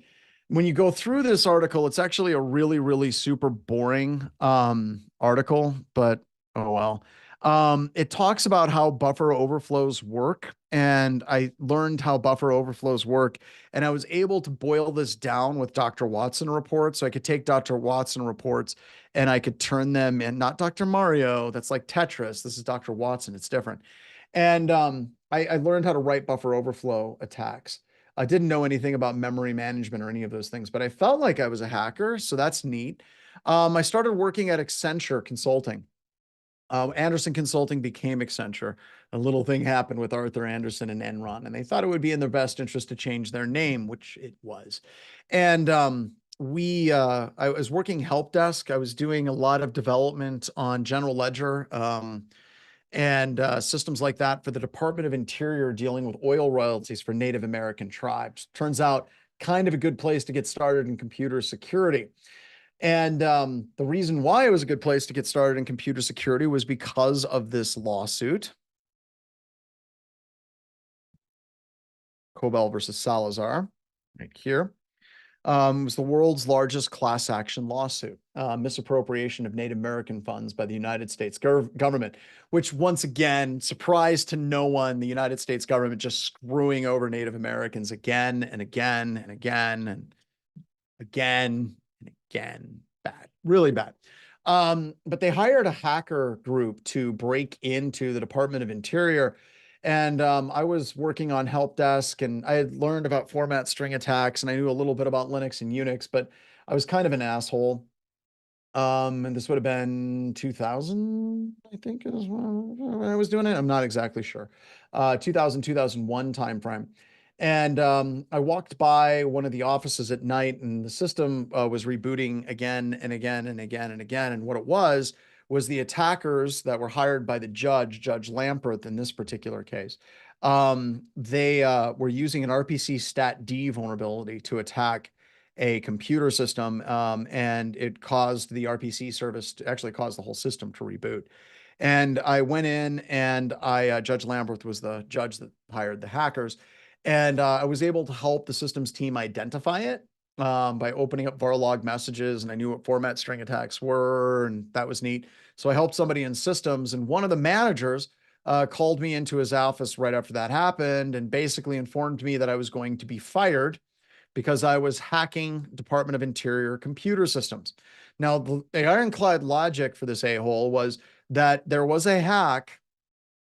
when you go through this article, it's actually a really, really super boring article, but oh well. It talks about how buffer overflows work, and I learned how buffer overflows work, and I was able to boil this down with Dr. Watson reports. So I could take Dr. Watson reports and I could turn them in, not Dr. Mario, that's like Tetris. This is Dr. Watson, it's different. And I learned how to write buffer overflow attacks. I didn't know anything about memory management or any of those things, but I felt like I was a hacker, so that's neat. I started working at Accenture Consulting. Anderson Consulting became Accenture. A little thing happened with Arthur Anderson and Enron, and they thought it would be in their best interest to change their name, which it was. And I was working help desk. I was doing a lot of development on General Ledger and systems like that for the Department of Interior dealing with oil royalties for Native American tribes. Turns out, kind of a good place to get started in computer security. And the reason why it was a good place to get started in computer security was because of this lawsuit. Cobell versus Salazar, right here. It was the world's largest class action lawsuit, misappropriation of Native American funds by the United States government, which once again, surprise to no one, the United States government just screwing over Native Americans again and again and again and again and again. Bad, really bad. But they hired a hacker group to break into the Department of Interior. And I was working on help desk, and I had learned about format string attacks, and I knew a little bit about Linux and Unix, but I was kind of an asshole. And this would have been 2000, I think is when I was doing it. I'm not exactly sure. 2000, 2001 timeframe. And I walked by one of the offices at night, and the system was rebooting again and again and again and again. And what it was the attackers that were hired by the judge, Judge Lamperth in this particular case. They were using an RPC stat D vulnerability to attack a computer system, and it caused the RPC service to actually cause the whole system to reboot. And I went in, and Judge Lamberth was the judge that hired the hackers, and I was able to help the systems team identify it by opening up var log messages, and I knew what format string attacks were, and that was neat. So I helped somebody in systems, and one of the managers called me into his office right after that happened and basically informed me that I was going to be fired because I was hacking Department of Interior computer systems. Now, the ironclad logic for this a-hole was that there was a hack,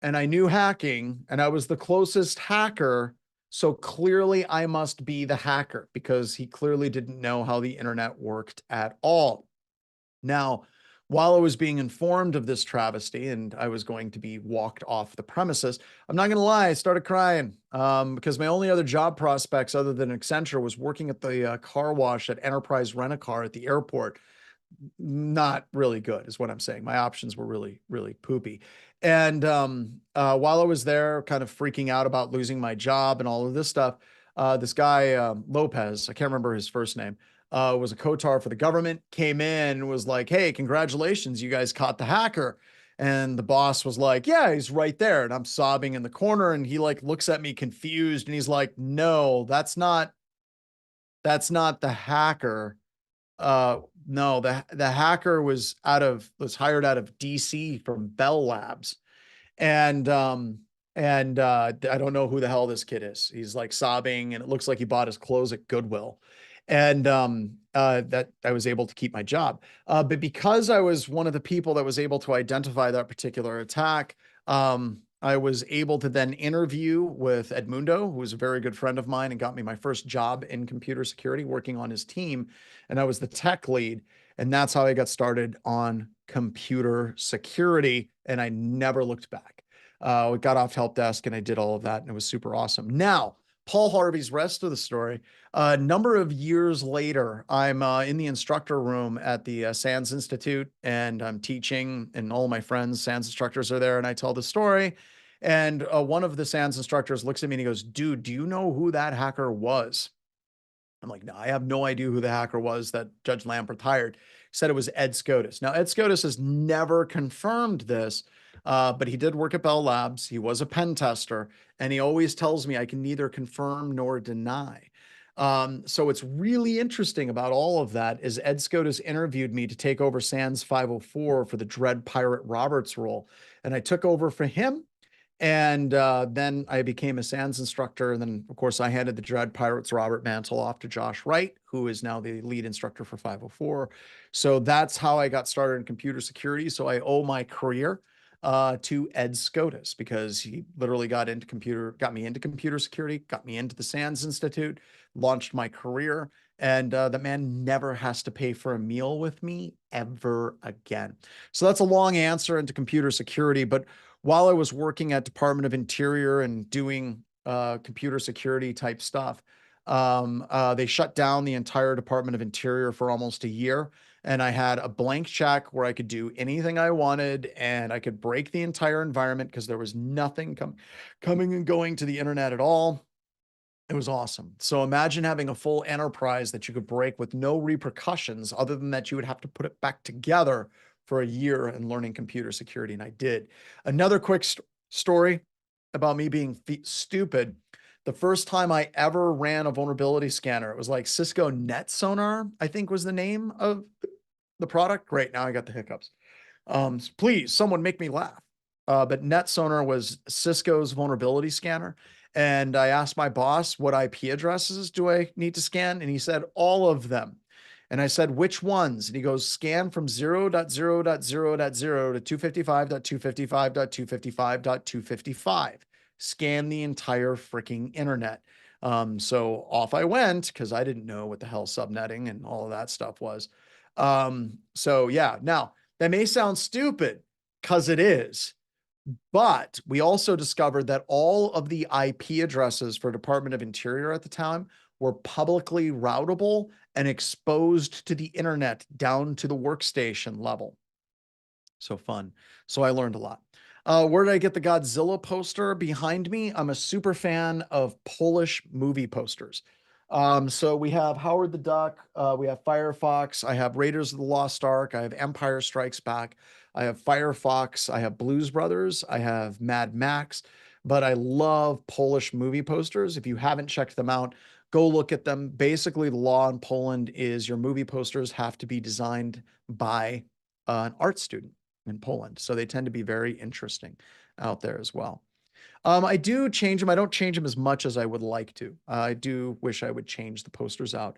and I knew hacking, and I was the closest hacker, so clearly I must be the hacker because he clearly didn't know how the internet worked at all. Now, while I was being informed of this travesty and I was going to be walked off the premises, I'm not going to lie, I started crying because my only other job prospects other than Accenture was working at the car wash at Enterprise Rent-A-Car at the airport. Not really good is what I'm saying. My options were really, really poopy. And while I was there kind of freaking out about losing my job and all of this stuff, this guy, Lopez, I can't remember his first name, was a COTAR for the government, came in and was like, hey, congratulations, you guys caught the hacker. And the boss was like, yeah, he's right there. And I'm sobbing in the corner, and he like looks at me confused, and he's like, no, that's not the hacker. No, the hacker was hired out of DC from Bell Labs. And I don't know who the hell this kid is. He's like sobbing, and it looks like he bought his clothes at Goodwill. And that I was able to keep my job. But because I was one of the people that was able to identify that particular attack, I was able to then interview with Edmundo, who was a very good friend of mine and got me my first job in computer security, working on his team. And I was the tech lead. And that's how I got started on computer security. And I never looked back. We got off help desk, and I did all of that, and it was super awesome. Now, Paul Harvey's rest of the story. A number of years later, I'm in the instructor room at the SANS Institute, and I'm teaching, and all my friends, SANS instructors, are there, and I tell the story. And one of the SANS instructors looks at me and he goes, dude, do you know who that hacker was? I'm like, no, I have no idea who the hacker was that Judge Lampert hired. He said it was Ed Scotus. Now, Ed Scotus has never confirmed this, but he did work at Bell Labs. He was a pen tester, and he always tells me I can neither confirm nor deny. So it's really interesting about all of that is Ed Scotus interviewed me to take over SANS 504 for the Dread Pirate Roberts role. And I took over for him. And then I became a SANS instructor. And then, of course, I handed the Dread Pirates Robert mantle off to Josh Wright, who is now the lead instructor for 504. So that's how I got started in computer security. So I owe my career to Ed Scotus because he literally got me into computer security, got me into the SANS Institute, launched my career. And the man never has to pay for a meal with me ever again. So that's a long answer into computer security. But while I was working at Department of Interior and doing computer security type stuff, they shut down the entire Department of Interior for almost a year. And I had a blank check where I could do anything I wanted and I could break the entire environment because there was nothing coming and going to the internet at all. It was awesome. So imagine having a full enterprise that you could break with no repercussions other than that you would have to put it back together for a year and learning computer security. And I did. Another quick story about me being stupid. The first time I ever ran a vulnerability scanner, it was like Cisco Net Sonar, I think was the name of the product. Great. Now I got the hiccups. Please, someone make me laugh. But Net Sonar was Cisco's vulnerability scanner. And I asked my boss, what IP addresses do I need to scan? And he said, all of them. And I said, which ones? And he goes, scan from 0.0.0.0 to 255.255.255.255. Scan the entire freaking internet. So off I went because I didn't know what the hell subnetting and all of that stuff was. So yeah, now that may sound stupid because it is. But we also discovered that all of the IP addresses for Department of Interior at the time were publicly routable and exposed to the internet down to the workstation level. So fun. So I learned a lot. Where did I get the Godzilla poster behind me? I'm a super fan of Polish movie posters. So we have Howard the Duck, we have Firefox, I have Raiders of the Lost Ark, I have Empire Strikes Back, I have Firefox, I have Blues Brothers, I have Mad Max, but I love Polish movie posters. If you haven't checked them out, go look at them. Basically, the law in Poland is your movie posters have to be designed by an art student in Poland. So they tend to be very interesting out there as well. I do change them. I don't change them as much as I would like to. I do wish I would change the posters out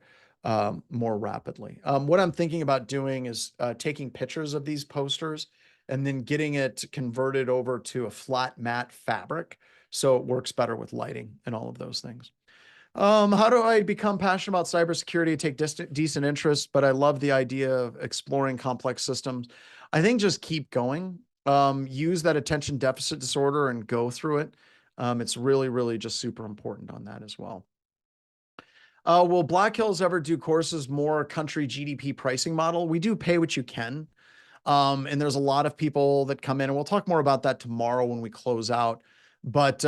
more rapidly. What I'm thinking about doing is taking pictures of these posters and then getting it converted over to a flat matte fabric so it works better with lighting and all of those things. How do I become passionate about cybersecurity, take decent interest, but I love the idea of exploring complex systems? I think just keep going. Use that attention deficit disorder and go through it. It's really, really just super important on that as well. Will Black Hills ever do courses more country GDP pricing model? We do pay what you can. And there's a lot of people that come in, and we'll talk more about that tomorrow when we close out. But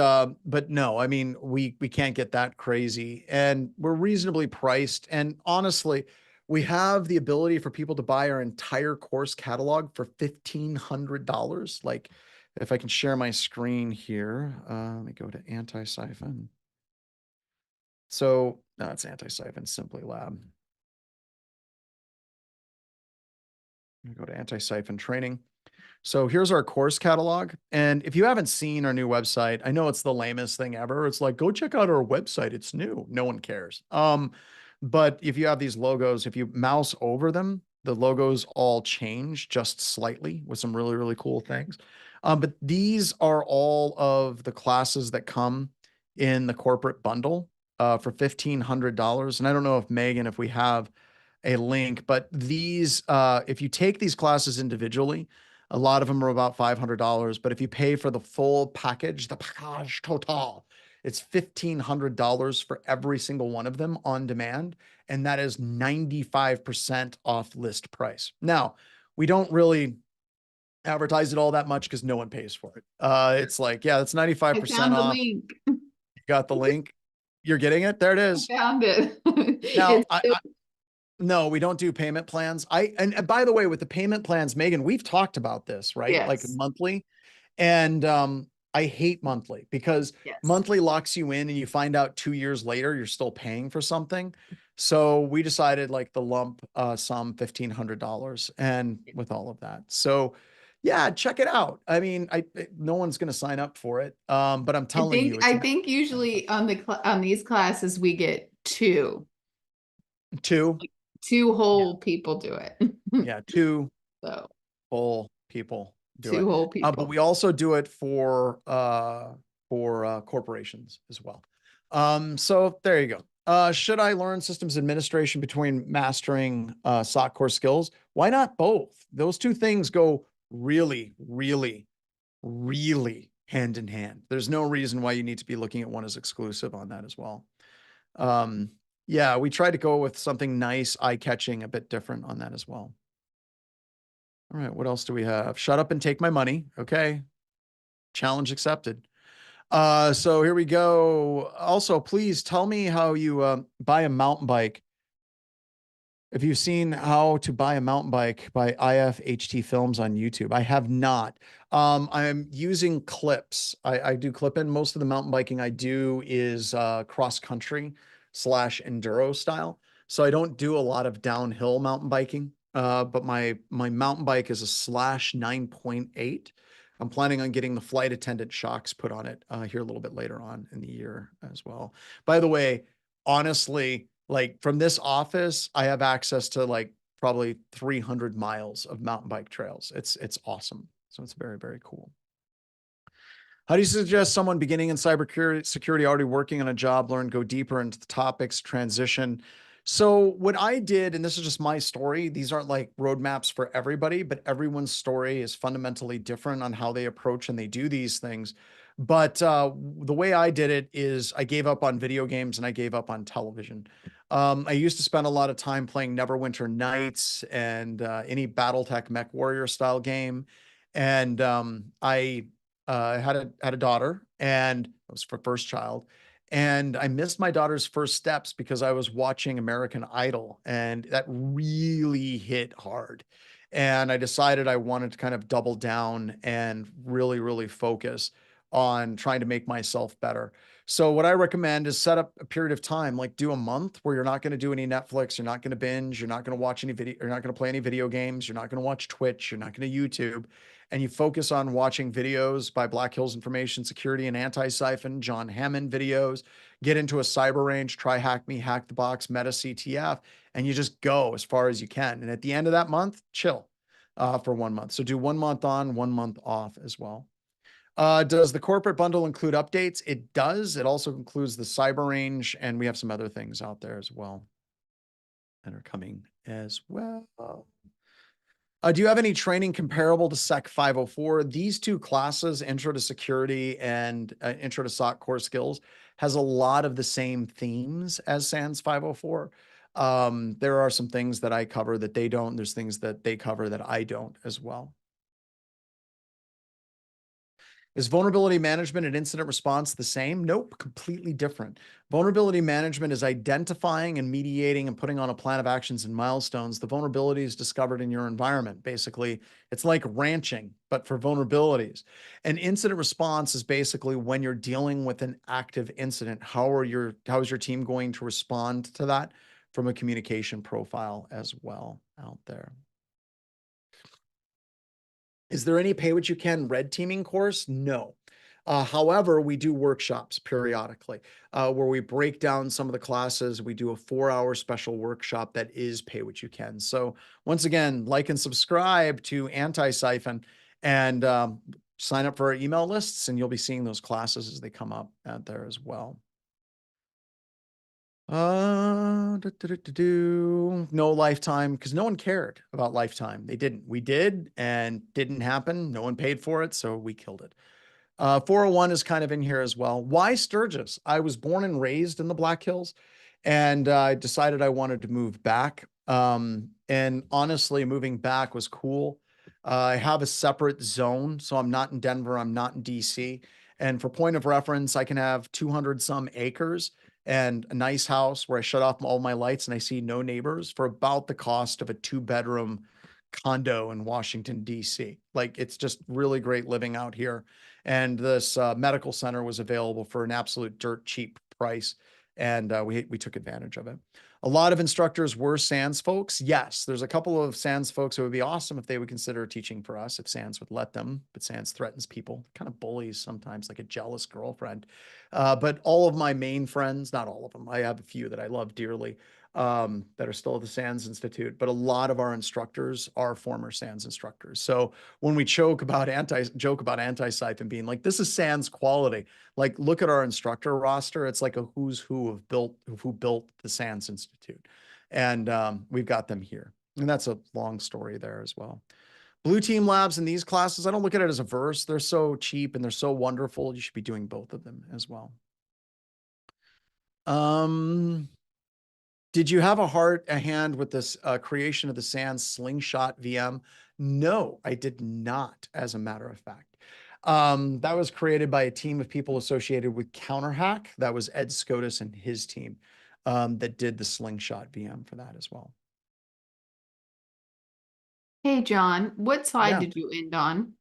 no, I mean, we can't get that crazy, and we're reasonably priced. And honestly, we have the ability for people to buy our entire course catalog for $1,500. Like, if I can share my screen here, let me go to anti-siphon. So that's anti-siphon Simply Lab. Go to anti-siphon training. So here's our course catalog. And if you haven't seen our new website, I know it's the lamest thing ever. It's like, go check out our website. It's new. No one cares. But if you have these logos, if you mouse over them, the logos all change just slightly with some really, really cool things. But these are all of the classes that come in the corporate bundle for $1,500. And I don't know if Megan, if we have a link, but these, if you take these classes individually, a lot of them are about $500, but if you pay for the full package, the package total, it's $1,500 for every single one of them on demand. And that is 95% off list price. Now, we don't really advertise it all that much because no one pays for it. It's like, yeah, that's 95% off. Link. You got the link. You're getting it. There it is. I found it. Now, no, we don't do payment plans. And by the way, with the payment plans, Megan, we've talked about this, right? Yes. Like monthly. And I hate monthly because Yes. monthly locks you in and you find out 2 years later you're still paying for something. So we decided like the lump sum $1,500 and with all of that. So yeah, check it out. I mean, no one's going to sign up for it. But I'm telling you, it's I think usually on these classes we get two two. whole people do it. Yeah, two So whole people do two it. whole But people. we also do it for corporations as well. So there you go. Should I learn systems administration between mastering SOC core skills? Why not both? Those two things go really, really, really hand in hand. There's no reason why you need to be looking at one as exclusive on that as well. Yeah, we tried to go with something nice, eye-catching, a bit different on that as well. All right, what else do we have? Shut up and take my money. Okay. Challenge accepted. So here we go. Also, please tell me how you buy a mountain bike. If you've seen how to buy a mountain bike by IFHT Films on YouTube, I have not. I'm using clips. I do clip in. Most of the mountain biking I do is cross country / enduro style. So I don't do a lot of downhill mountain biking. But my mountain bike is a slash 9.8. I'm planning on getting the flight attendant shocks put on it here a little bit later on in the year as well. By the way, honestly, like from this office, I have access to like probably 300 miles of mountain bike trails. It's awesome. So it's very, very cool. How do you suggest someone beginning in cybersecurity, already working on a job, learn, go deeper into the topics, transition? So what I did, and this is just my story, these aren't like roadmaps for everybody, but everyone's story is fundamentally different on how they approach and they do these things. But the way I did it is I gave up on video games and I gave up on television. I used to spend a lot of time playing Neverwinter Nights and any BattleTech Mech Warrior style game. And I had a daughter, and it was for first child. And I missed my daughter's first steps because I was watching American Idol, and that really hit hard. And I decided I wanted to kind of double down and really, really focus on trying to make myself better. So what I recommend is set up a period of time, like do a month where you're not going to do any Netflix, you're not going to binge, you're not going to watch any video, you're not going to play any video games, you're not going to watch Twitch, you're not going to YouTube, and you focus on watching videos by Black Hills Information Security and Anti-Siphon, John Hammond videos, get into a cyber range, try Hack Me, Hack the Box, Meta CTF, and you just go as far as you can. And at the end of that month, chill for 1 month. So do 1 month on, 1 month off as well. Does the corporate bundle include updates? It does. It also includes the cyber range, and we have some other things out there as well that are coming as well. Do you have any training comparable to SEC 504? These two classes, Intro to Security and Intro to SOC Core Skills, has a lot of the same themes as SANS 504. There are some things that I cover that they don't. There's things that they cover that I don't as well. Is vulnerability management and incident response the same? Nope, completely different. Vulnerability management is identifying and mediating and putting on a plan of actions and milestones. The vulnerability is discovered in your environment. Basically, it's like ranching, but for vulnerabilities. And incident response is basically when you're dealing with an active incident. How is your team going to respond to that from a communication profile as well out there? Is there any pay what you can red teaming course? No. However, we do workshops periodically where we break down some of the classes. We do a 4-hour special workshop that is pay what you can. So once again, like and subscribe to Anti-Siphon and sign up for our email lists, and you'll be seeing those classes as they come up out there as well. No lifetime because no one cared about lifetime. They didn't. We did and didn't happen. No one paid for it, so we killed it. 401 is kind of in here as well. Why Sturgis? I was born and raised in the Black Hills, and I decided I wanted to move back. And honestly, moving back was cool. I have a separate zone, so I'm not in Denver. I'm not in DC. And for point of reference, I can have 200 some acres and a nice house where I shut off all my lights and I see no neighbors for about the cost of a 2-bedroom condo in Washington, D.C. Like, it's just really great living out here. And this medical center was available for an absolute dirt cheap price. And we took advantage of it. A lot of instructors were SANS folks. Yes, there's a couple of SANS folks who would be awesome if they would consider teaching for us, if SANS would let them. But SANS threatens people, kind of bullies sometimes, like a jealous girlfriend. But all of my main friends, not all of them, I have a few that I love dearly, that are still at the SANS Institute, but a lot of our instructors are former SANS instructors. So when we joke about anti-siphon being like, this is SANS quality, like, look at our instructor roster. It's like a who's who who built the SANS Institute. And we've got them here. And that's a long story there as well. Blue team labs in these classes, I don't look at it as a verse. They're so cheap and they're so wonderful. You should be doing both of them as well. Did you have a hand with this creation of the SANS slingshot VM? No, I did not, as a matter of fact. That was created by a team of people associated with CounterHack. That was Ed Scotus and his team that did the slingshot VM for that as well. Hey, John, what slide Yeah. did you end on?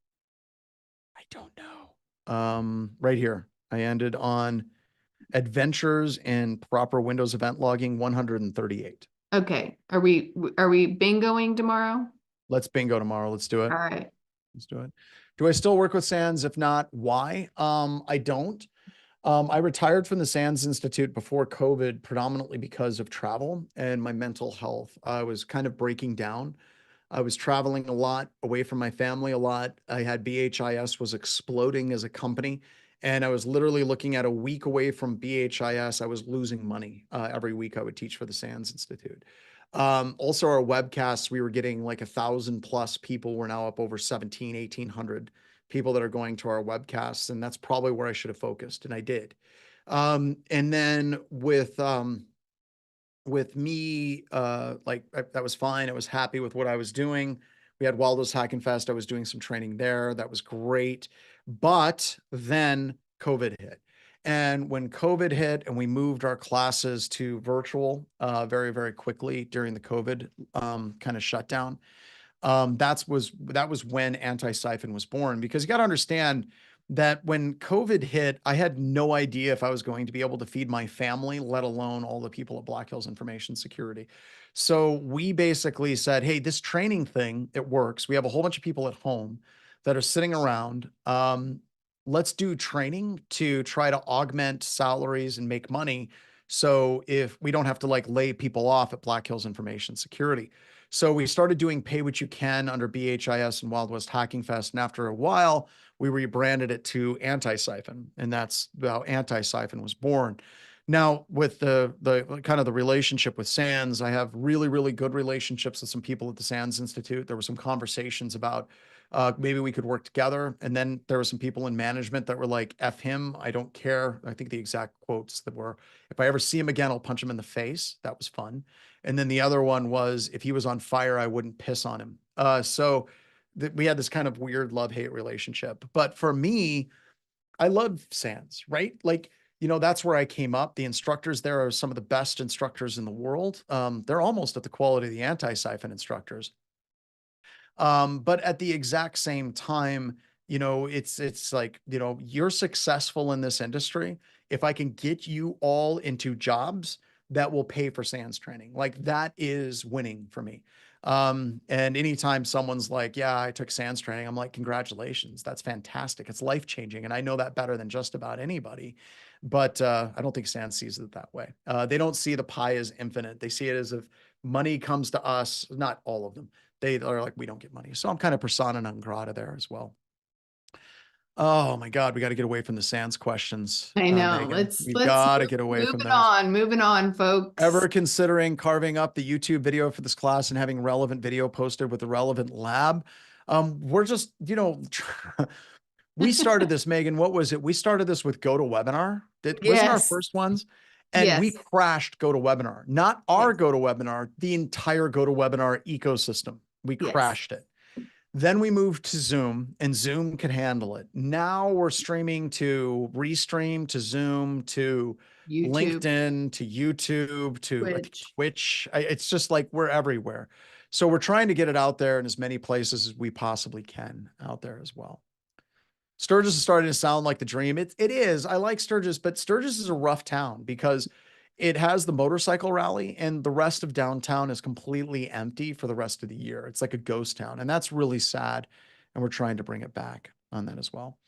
I don't know. Right here. I ended on adventures in proper Windows event logging 138. Okay. Are we bingoing tomorrow? Let's bingo tomorrow. Let's do it. All right. Let's do it. Do I still work with SANS? If not, why? I don't. I retired from the SANS Institute before COVID, predominantly because of travel and my mental health. I was kind of breaking down. I was traveling a lot, away from my family a lot. I had BHIS was exploding as a company. And I was literally looking at a week away from BHIS. I was losing money every week I would teach for the SANS Institute. Also our webcasts, we were getting like 1,000+ people. We're now up over 1,800 people that are going to our webcasts. And that's probably where I should have focused. And I did. And then with me, that was fine. I was happy with what I was doing. We had Waldo's Hacking Fest. I was doing some training there. That was great. But then COVID hit. And when COVID hit and we moved our classes to virtual very, very quickly during the COVID kind of shutdown, that was when anti-siphon was born. Because you got to understand that when COVID hit, I had no idea if I was going to be able to feed my family, let alone all the people at Black Hills Information Security. So we basically said, hey, this training thing, it works. We have a whole bunch of people at home that are sitting around. Let's do training to try to augment salaries and make money. So if we don't have to like lay people off at Black Hills Information Security. So we started doing pay what you can under BHIS and Wild West Hacking Fest. And after a while, we rebranded it to Anti-Siphon, and that's how Anti-Siphon was born. Now, with the kind of the relationship with SANS, I have really, really good relationships with some people at the SANS Institute. There were some conversations about maybe we could work together. And then there were some people in management that were like, F him, I don't care. I think the exact quotes that were, if I ever see him again, I'll punch him in the face. That was fun. And then the other one was, if he was on fire, I wouldn't piss on him. So we had this kind of weird love-hate relationship. But for me, I love SANS, right? Like, that's where I came up. The instructors there are some of the best instructors in the world. They're almost at the quality of the anti-siphon instructors. But at the exact same time, it's like, you're successful in this industry if I can get you all into jobs that will pay for SANS training. Like, that is winning for me. And anytime someone's like, yeah, I took SANS training, I'm like, congratulations. That's fantastic. It's life-changing. And I know that better than just about anybody. But I don't think SANS sees it that way. They don't see the pie as infinite. They see it as if money comes to us, not all of them. They are like, we don't get money. So I'm kind of persona non grata there as well. Oh my God, we got to get away from the SANS questions. I know. Megan. Let's got to get away from those. Moving on, folks. Ever considering carving up the YouTube video for this class and having relevant video posted with the relevant lab? We're just, we started this, Megan. What was it? We started this with GoToWebinar. Wasn't our first ones? And we crashed GoToWebinar, not our GoToWebinar, the entire GoToWebinar ecosystem. We crashed it. Then we moved to Zoom, and Zoom could handle it. Now we're streaming to Restream, to Zoom, to YouTube. LinkedIn, to YouTube, to Twitch. It's just like we're everywhere. So we're trying to get it out there in as many places as we possibly can out there as well. Sturgis is starting to sound like the dream. It is. I like Sturgis, but Sturgis is a rough town because it has the motorcycle rally and the rest of downtown is completely empty for the rest of the year. It's like a ghost town, and that's really sad. And we're trying to bring it back on that as well.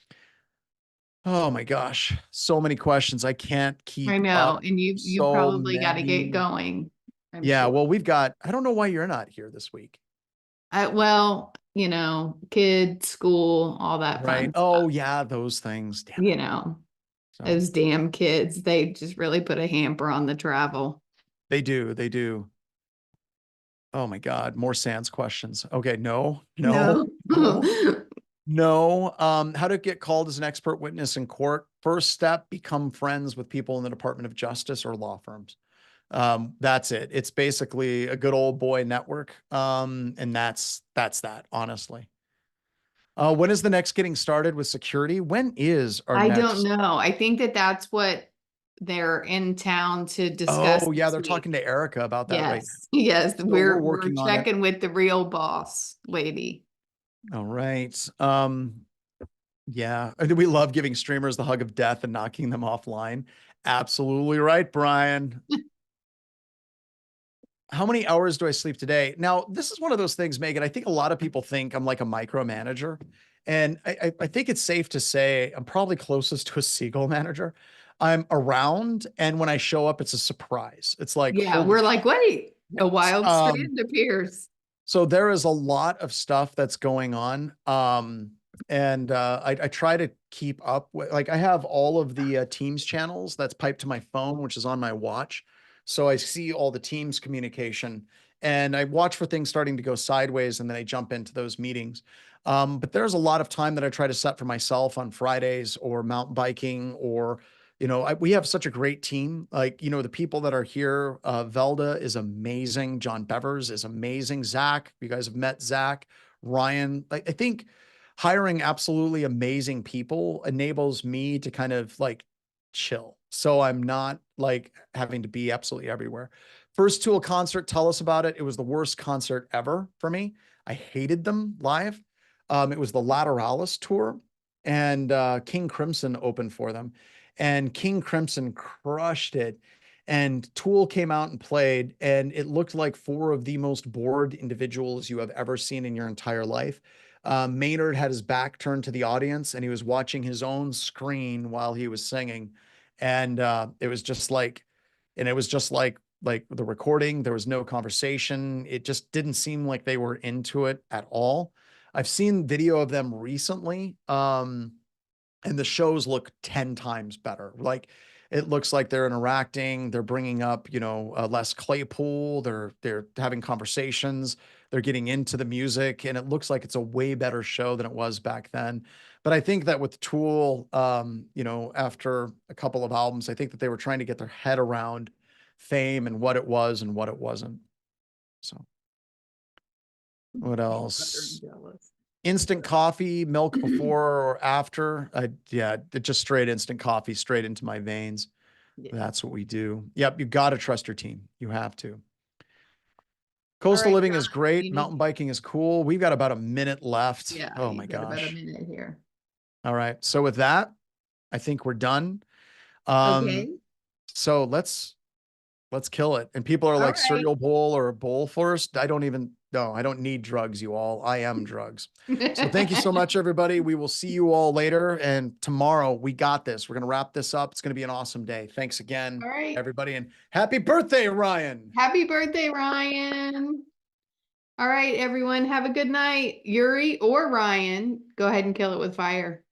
Oh my gosh, so many questions. I can't I keep know, up. and you So probably got to get many. going. I'm Yeah, sure. well, I don't know why you're not here this week. Well, kids, school, all that Right. fun Oh, stuff. yeah, those things. Damn You it. know, So those damn kids, they just really put a hamper on the travel. they do. They do. Oh my God, more Sans questions. Okay, no, No. no, no, no. How to get called as an expert witness in court. First step, become friends with people in the Department of Justice or law firms. That's it. It's basically a good old boy network. And that's that, honestly. When is the next getting started with security? When is our I don't next? know. I think that that's what they're in town to discuss Oh, yeah, this they're week. talking to Erica about that right now. Yes, yes, So we're we're working on it. checking with the real boss lady. All right. Yeah. Do we love giving streamers the hug of death and knocking them offline? Absolutely right, Brian. How many hours do I sleep today? Now, this is one of those things, Megan. I think a lot of people think I'm like a micromanager. And I think it's safe to say I'm probably closest to a seagull manager. I'm around, and when I show up, it's a surprise. It's like, Yeah, holy we're like, wait, a what? wild strand appears. So there is a lot of stuff that's going on. And I try to keep up with, like, I have all of the Teams channels that's piped to my phone, which is on my watch. So I see all the Teams communication and I watch for things starting to go sideways and then I jump into those meetings. But there's a lot of time that I try to set for myself on Fridays or mountain biking or, we have such a great team. Like, the people that are here, Velda is amazing. John Bevers is amazing. Zach, you guys have met Zach, Ryan. I think hiring absolutely amazing people enables me to kind of like chill. So I'm not like having to be absolutely everywhere. First Tool concert, tell us about it. It was the worst concert ever for me. I hated them live. It was the Lateralis tour and King Crimson opened for them. And King Crimson crushed it. And Tool came out and played, and it looked like four of the most bored individuals you have ever seen in your entire life. Maynard had his back turned to the audience, and he was watching his own screen while he was singing. And it was just like, like the recording. There was no conversation. It just didn't seem like they were into it at all. I've seen video of them recently. And the shows look 10 times better. Like it looks like they're interacting, they're bringing up, Les Claypool, they're having conversations, they're getting into the music, and it looks like it's a way better show than it was back then. But I think that with Tool, after a couple of albums, I think that they were trying to get their head around fame and what it was and what it wasn't. So what else? Instant coffee, milk before or after. Yeah, just straight instant coffee straight into my veins. Yeah. That's what we do. Yep, you got to trust your team. You have to. All Coastal right, living John, is great. you Mountain need, biking is cool. We've got about a minute left. yeah, Oh my you've got about a gosh. minute here. All right. So with that, I think we're done. Okay. So let's kill it. And people are All like right. cereal bowl or a bowl first. I don't even no, I don't need drugs, you all. I am drugs. So thank you so much, everybody. We will see you all later. And tomorrow we got this. We're going to wrap this up. It's going to be an awesome day. Thanks again, All right. everybody. And happy birthday, Ryan. Happy birthday, Ryan. All right, everyone. Have a good night. Yuri or Ryan, go ahead and kill it with fire.